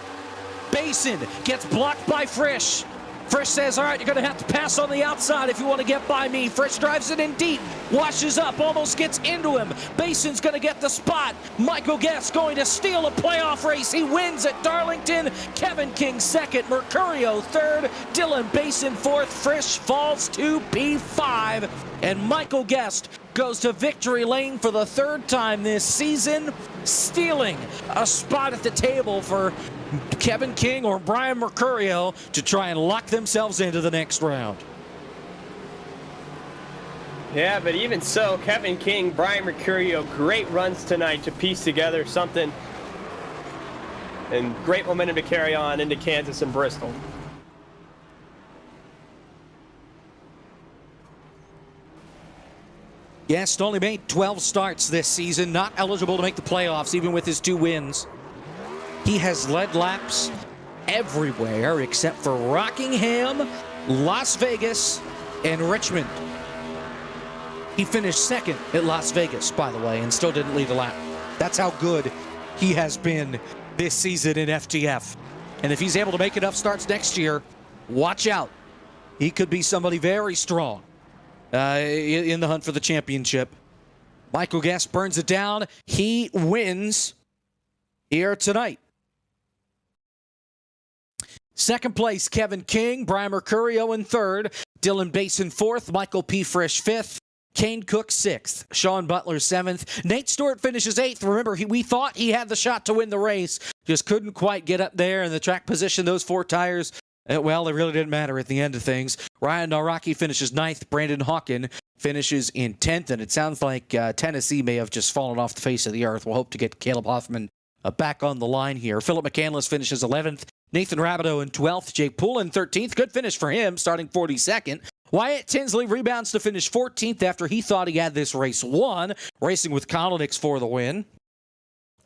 Basin gets blocked by Frisch. Frisch says, all right, you're going to have to pass on the outside if you want to get by me. Frisch drives it in deep, washes up, almost gets into him. Basin's going to get the spot. Michael Guest going to steal a playoff race. He wins at Darlington. Kevin King second, Mercurio third, Dylan Basin fourth. Frisch falls to P5, and Michael Guest goes to victory lane for the 3rd time this season, stealing a spot at the table for Kevin King or Brian Mercurio to try and lock themselves into the next round. Yeah, but even so, Kevin King, Brian Mercurio, great runs tonight to piece together something, and great momentum to carry on into Kansas and Bristol. Guest only made 12 starts this season, not eligible to make the playoffs even with his 2 wins. He has led laps everywhere except for Rockingham, Las Vegas, and Richmond. He finished second at Las Vegas, by the way, and still didn't lead a lap. That's how good he has been this season in FTF. And if he's able to make enough starts next year, watch out. He could be somebody very strong in the hunt for the championship. Michael Guest burns it down. He wins here tonight. Second place, Kevin King, Brian Mercurio in third, Dylan Basin fourth, Michael P. Frisch fifth, Kane Cook sixth, Sean Butler seventh, Nate Stewart finishes eighth. Remember, we thought he had the shot to win the race, just couldn't quite get up there in the track position. Those 4 tires, well, it really didn't matter at the end of things. Ryan Naraki finishes ninth, Brandon Hawken finishes in 10th, and it sounds like Tennessee may have just fallen off the face of the earth. We'll hope to get Caleb Hoffman back on the line here. Philip McCandless finishes 11th. Nathan Rabideau in 12th. Jake Poole in 13th. Good finish for him, starting 42nd. Wyatt Tinsley rebounds to finish 14th after he thought he had this race won, racing with Kolonix for the win.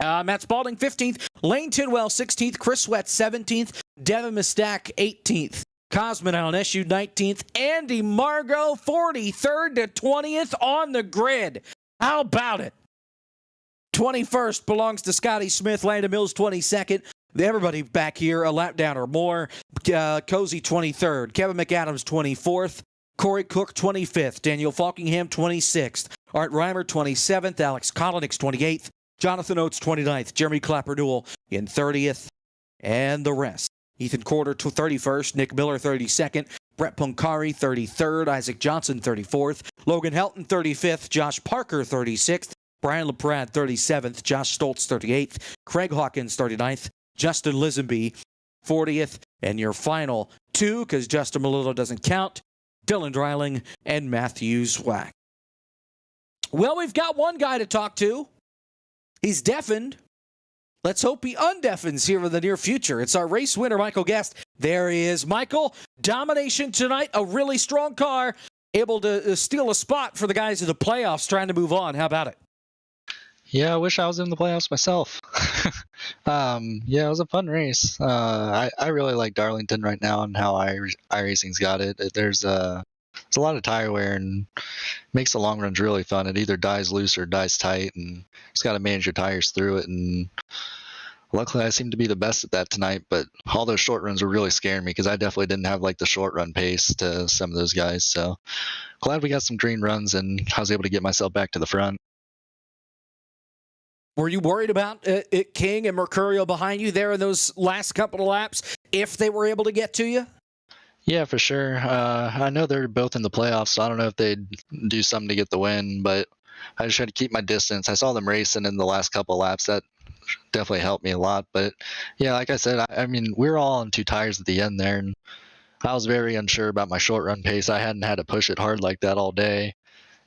Matt Spalding 15th, Lane Tidwell 16th, Chris Sweat 17th, Devin Mistak 18th, Cosmin Alneshu 19th, Andy Margot 43rd to 20th on the grid. How about it? 21st belongs to Scotty Smith, Landon Mills 22nd. Everybody back here a lap down or more. Cozy 23rd, Kevin McAdams 24th, Corey Cook 25th, Daniel Falkingham 26th, Art Reimer 27th, Alex Kolonix 28th, Jonathan Oates 29th, Jeremy Clapper Newell in 30th, and the rest. Ethan Corder 31st, Nick Miller 32nd, Brett Punkari 33rd, Isaac Johnson 34th, Logan Helton 35th, Josh Parker 36th, Brian LaPrade 37th, Josh Stoltz 38th, Craig Hawkins 39th, Justin Lisenby 40th, and your final two, because Justin Melillo doesn't count, Dylan Dreiling and Matthew Zwack. Well, we've got one guy to talk to. He's deafened. Let's hope he undeafens here in the near future. It's our race winner, Michael Guest. There he is. Michael, domination tonight, a really strong car, able to steal a spot for the guys in the playoffs trying to move on. How about it? Yeah, I wish I was in the playoffs myself. Yeah, it was a fun race. I really like Darlington right now and how iRacing's got it. There's a lot of tire wear and makes the long runs really fun. It either dies loose or dies tight, and just got to manage your tires through it. And luckily, I seem to be the best at that tonight. But all those short runs were really scaring me because I definitely didn't have like the short run pace to some of those guys. So glad we got some green runs and I was able to get myself back to the front. Were you worried about King and Mercurio behind you there in those last couple of laps if they were able to get to you? Yeah, for sure. I know they're both in the playoffs, so I don't know if they'd do something to get the win, but I just tried to keep my distance. I saw them racing in the last couple of laps. That definitely helped me a lot. But yeah, like I said, I mean, we were all on two tires at the end there, and I was very unsure about my short run pace. I hadn't had to push it hard like that all day.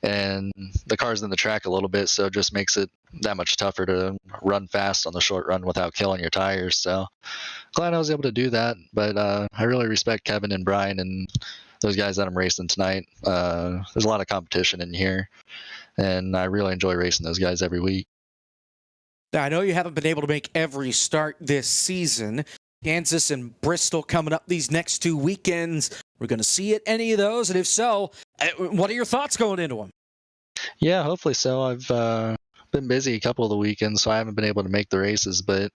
And the car's in the track a little bit, so it just makes it that much tougher to run fast on the short run without killing your tires. So glad I was able to do that. But I really respect Kevin and Brian and those guys that I'm racing tonight. There's a lot of competition in here, and I really enjoy racing those guys every week. Now, I know you haven't been able to make every start this season. Kansas and Bristol coming up these next 2 weekends. We're going to see at any of those, and if so, what are your thoughts going into them? Yeah, hopefully so. I've been busy a couple of the weekends, so I haven't been able to make the races. But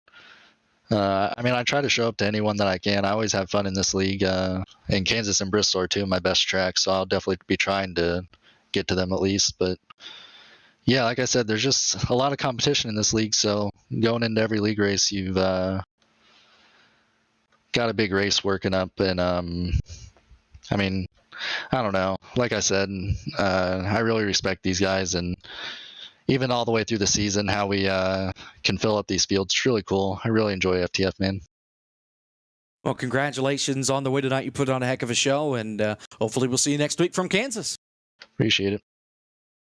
I mean, I try to show up to anyone that I can. I always have fun in this league. And Kansas and Bristol are two of my best tracks, so I'll definitely be trying to get to them at least. But yeah, like I said, there's just a lot of competition in this league. So going into every league race, you've got a big race working up, and I mean, I don't know. Like I said, I really respect these guys, and even all the way through the season, how we can fill up these fields. It's really cool. I really enjoy FTF, man. Well, congratulations on the win tonight. You put on a heck of a show, and hopefully we'll see you next week from Kansas. Appreciate it.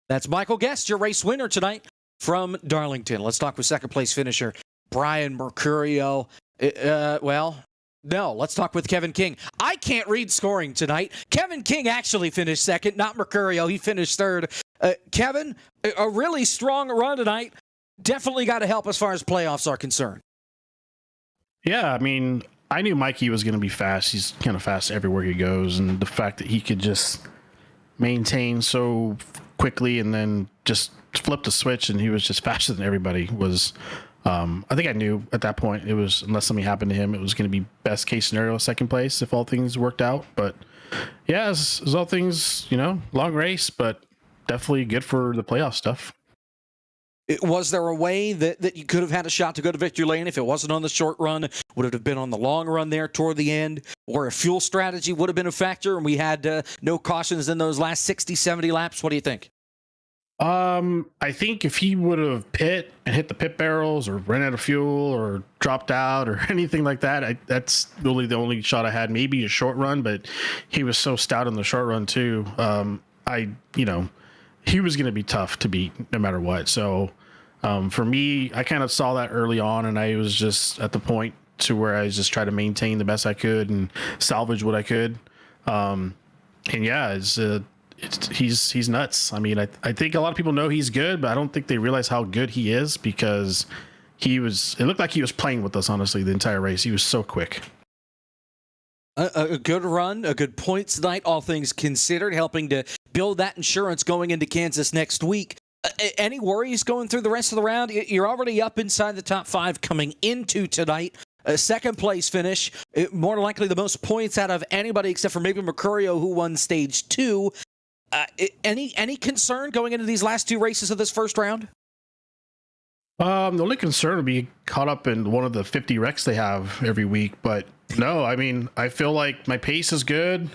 That's Michael Guest, your race winner tonight from Darlington. Let's talk with second place finisher Brian Mercurio. No, let's talk with Kevin King. I can't read scoring tonight. Kevin King actually finished second, not Mercurio. He finished third. Kevin, a really strong run tonight. Definitely got to help as far as playoffs are concerned. Yeah, I mean, I knew Mikey was going to be fast. He's kind of fast everywhere he goes. And the fact that he could just maintain so quickly and then just flip the switch and he was just faster than everybody was... I think I knew at that point it was, unless something happened to him, it was going to be best case scenario, second place if all things worked out. But yeah, as all things, long race, but definitely good for the playoff stuff. Was there a way that you could have had a shot to go to victory lane if it wasn't on the short run? Would it have been on the long run there toward the end? Or a fuel strategy would have been a factor and we had no cautions in those last 60, 70 laps? What do you think? I think if he would have pit and hit the pit barrels or ran out of fuel or dropped out or anything like that, that's really the only shot I had. Maybe a short run, but he was so stout on the short run too. He was going to be tough to beat no matter what. So, for me, I kind of saw that early on and I was just at the point to where I just tried to maintain the best I could and salvage what I could. And yeah, he's nuts. I mean, I think a lot of people know he's good, but I don't think they realize how good he is because it looked like he was playing with us, honestly, the entire race. He was so quick. A good run, a good points night, all things considered, helping to build that insurance going into Kansas next week. Any worries going through the rest of the round? You're already up inside the top 5 coming into tonight. A second place finish, more likely the most points out of anybody except for maybe Mercurio, who won stage 2. Any concern going into these last 2 races of this first round? The only concern would be caught up in one of the 50 wrecks they have every week, but no, I mean, I feel like my pace is good.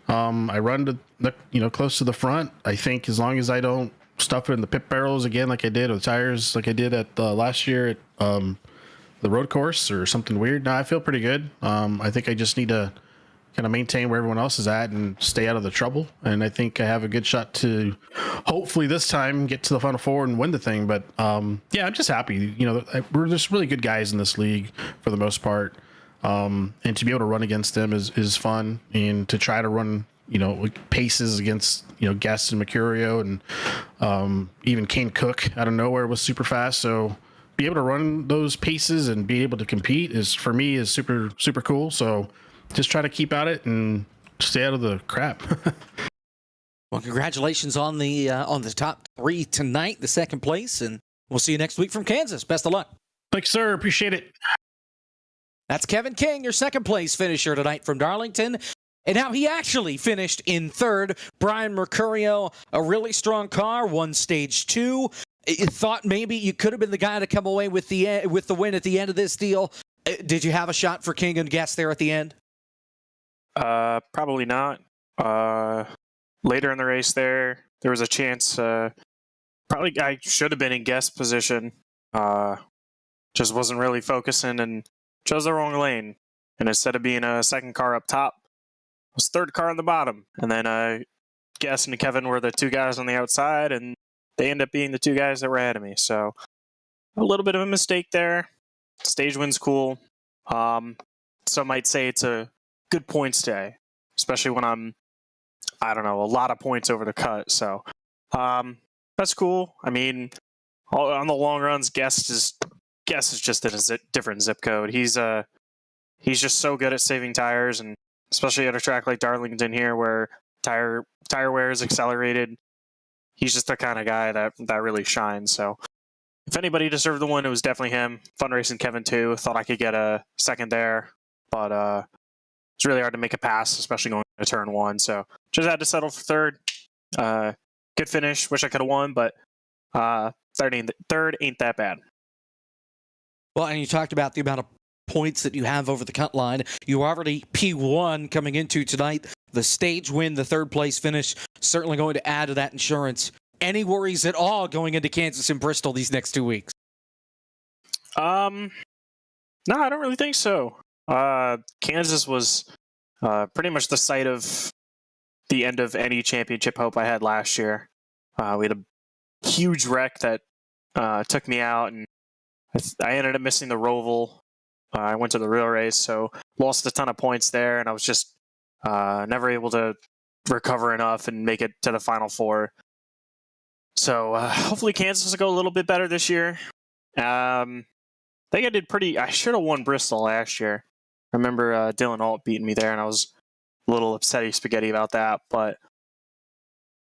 I run to close to the front. I think as long as I don't stuff it in the pit barrels again, like I did with tires, like I did at last year at the road course or something weird. No, I feel pretty good. I think I just need to kind of maintain where everyone else is at and stay out of the trouble. And I think I have a good shot to hopefully this time get to the Final Four and win the thing. But yeah, I'm just happy. We're just really good guys in this league for the most part. And to be able to run against them is fun. And to try to run, paces against, Guest and Mercurio and even Kane Cook out of nowhere was super fast. So be able to run those paces and be able to compete is super, super cool. So just try to keep at it and stay out of the crap. Well, congratulations on the top 3 tonight, the second place, and we'll see you next week from Kansas. Best of luck. Thanks, sir. Appreciate it. That's Kevin King, your second place finisher tonight from Darlington. And how he actually finished in third. Brian Mercurio, a really strong car, won stage 2. You thought maybe you could have been the guy to come away with the win at the end of this deal. Did you have a shot for King and Guest there at the end? Probably not. Later in the race there was a chance. Probably I should have been in Guest position. Just wasn't really focusing and chose the wrong lane. And instead of being a second car up top, I was third car on the bottom. And then Guest and Kevin were the 2 guys on the outside, and they end up being the 2 guys that were ahead of me. So a little bit of a mistake there. Stage win's cool. Some might say it's a good points day, especially when I'm, a lot of points over the cut. So that's cool. I mean, on the long runs, Guest is just in a different zip code. He's just so good at saving tires, and especially at a track like Darlington here where tire wear is accelerated. He's just the kind of guy that really shines. So if anybody deserved the win, it was definitely him. Fun racing Kevin too. Thought I could get a second there, but it's really hard to make a pass, especially going to turn 1. So just had to settle for third. Good finish. Wish I could have won, but third ain't that bad. Well, and you talked about the amount of points that you have over the cut line. You already P1 coming into tonight. The stage win, the third place finish, certainly going to add to that insurance. Any worries at all going into Kansas and Bristol these next 2 weeks? No, I don't really think so. Kansas was pretty much the site of the end of any championship hope I had last year. We had a huge wreck that took me out, and I ended up missing the Roval. I went to the real race, so lost a ton of points there, and I was just never able to recover enough and make it to the Final Four. So hopefully Kansas will go a little bit better this year. I think I should have won Bristol last year. I remember Dylan Alt beating me there, and I was a little upsetty spaghetti about that. But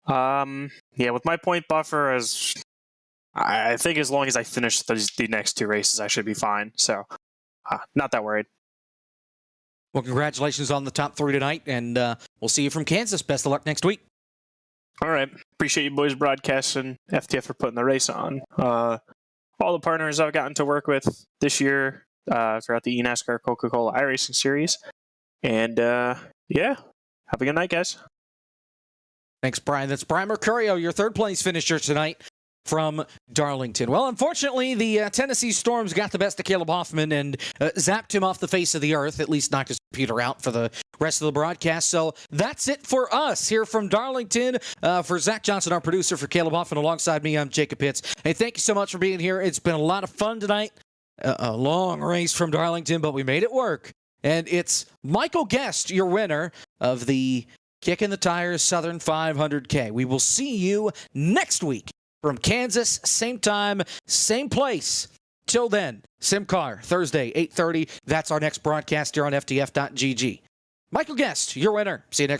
yeah, with my point buffer, I think as long as I finish the next 2 races, I should be fine. So not that worried. Well, congratulations on the top 3 tonight, and we'll see you from Kansas. Best of luck next week. All right. Appreciate you boys broadcasting, FTF for putting the race on. All the partners I've gotten to work with this year throughout the eNASCAR Coca-Cola iRacing series. And yeah, have a good night, guys. Thanks, Brian. That's Brian Mercurio, your third place finisher tonight from Darlington. Well, unfortunately, the Tennessee Storms got the best of Caleb Hoffman and zapped him off the face of the earth, at least knocked his computer out for the rest of the broadcast. So that's it for us here from Darlington. For Zach Johnson, our producer, for Caleb Hoffman, alongside me, I'm Jacob Pitts. Hey, thank you so much for being here. It's been a lot of fun tonight. A long race from Darlington, but we made it work. And it's Michael Guest, your winner of the Kicking the Tires Southern 500K. We will see you next week from Kansas, same time, same place. Till then, SimCar, Thursday, 8:30. That's our next broadcast here on FTF.gg. Michael Guest, your winner. See you next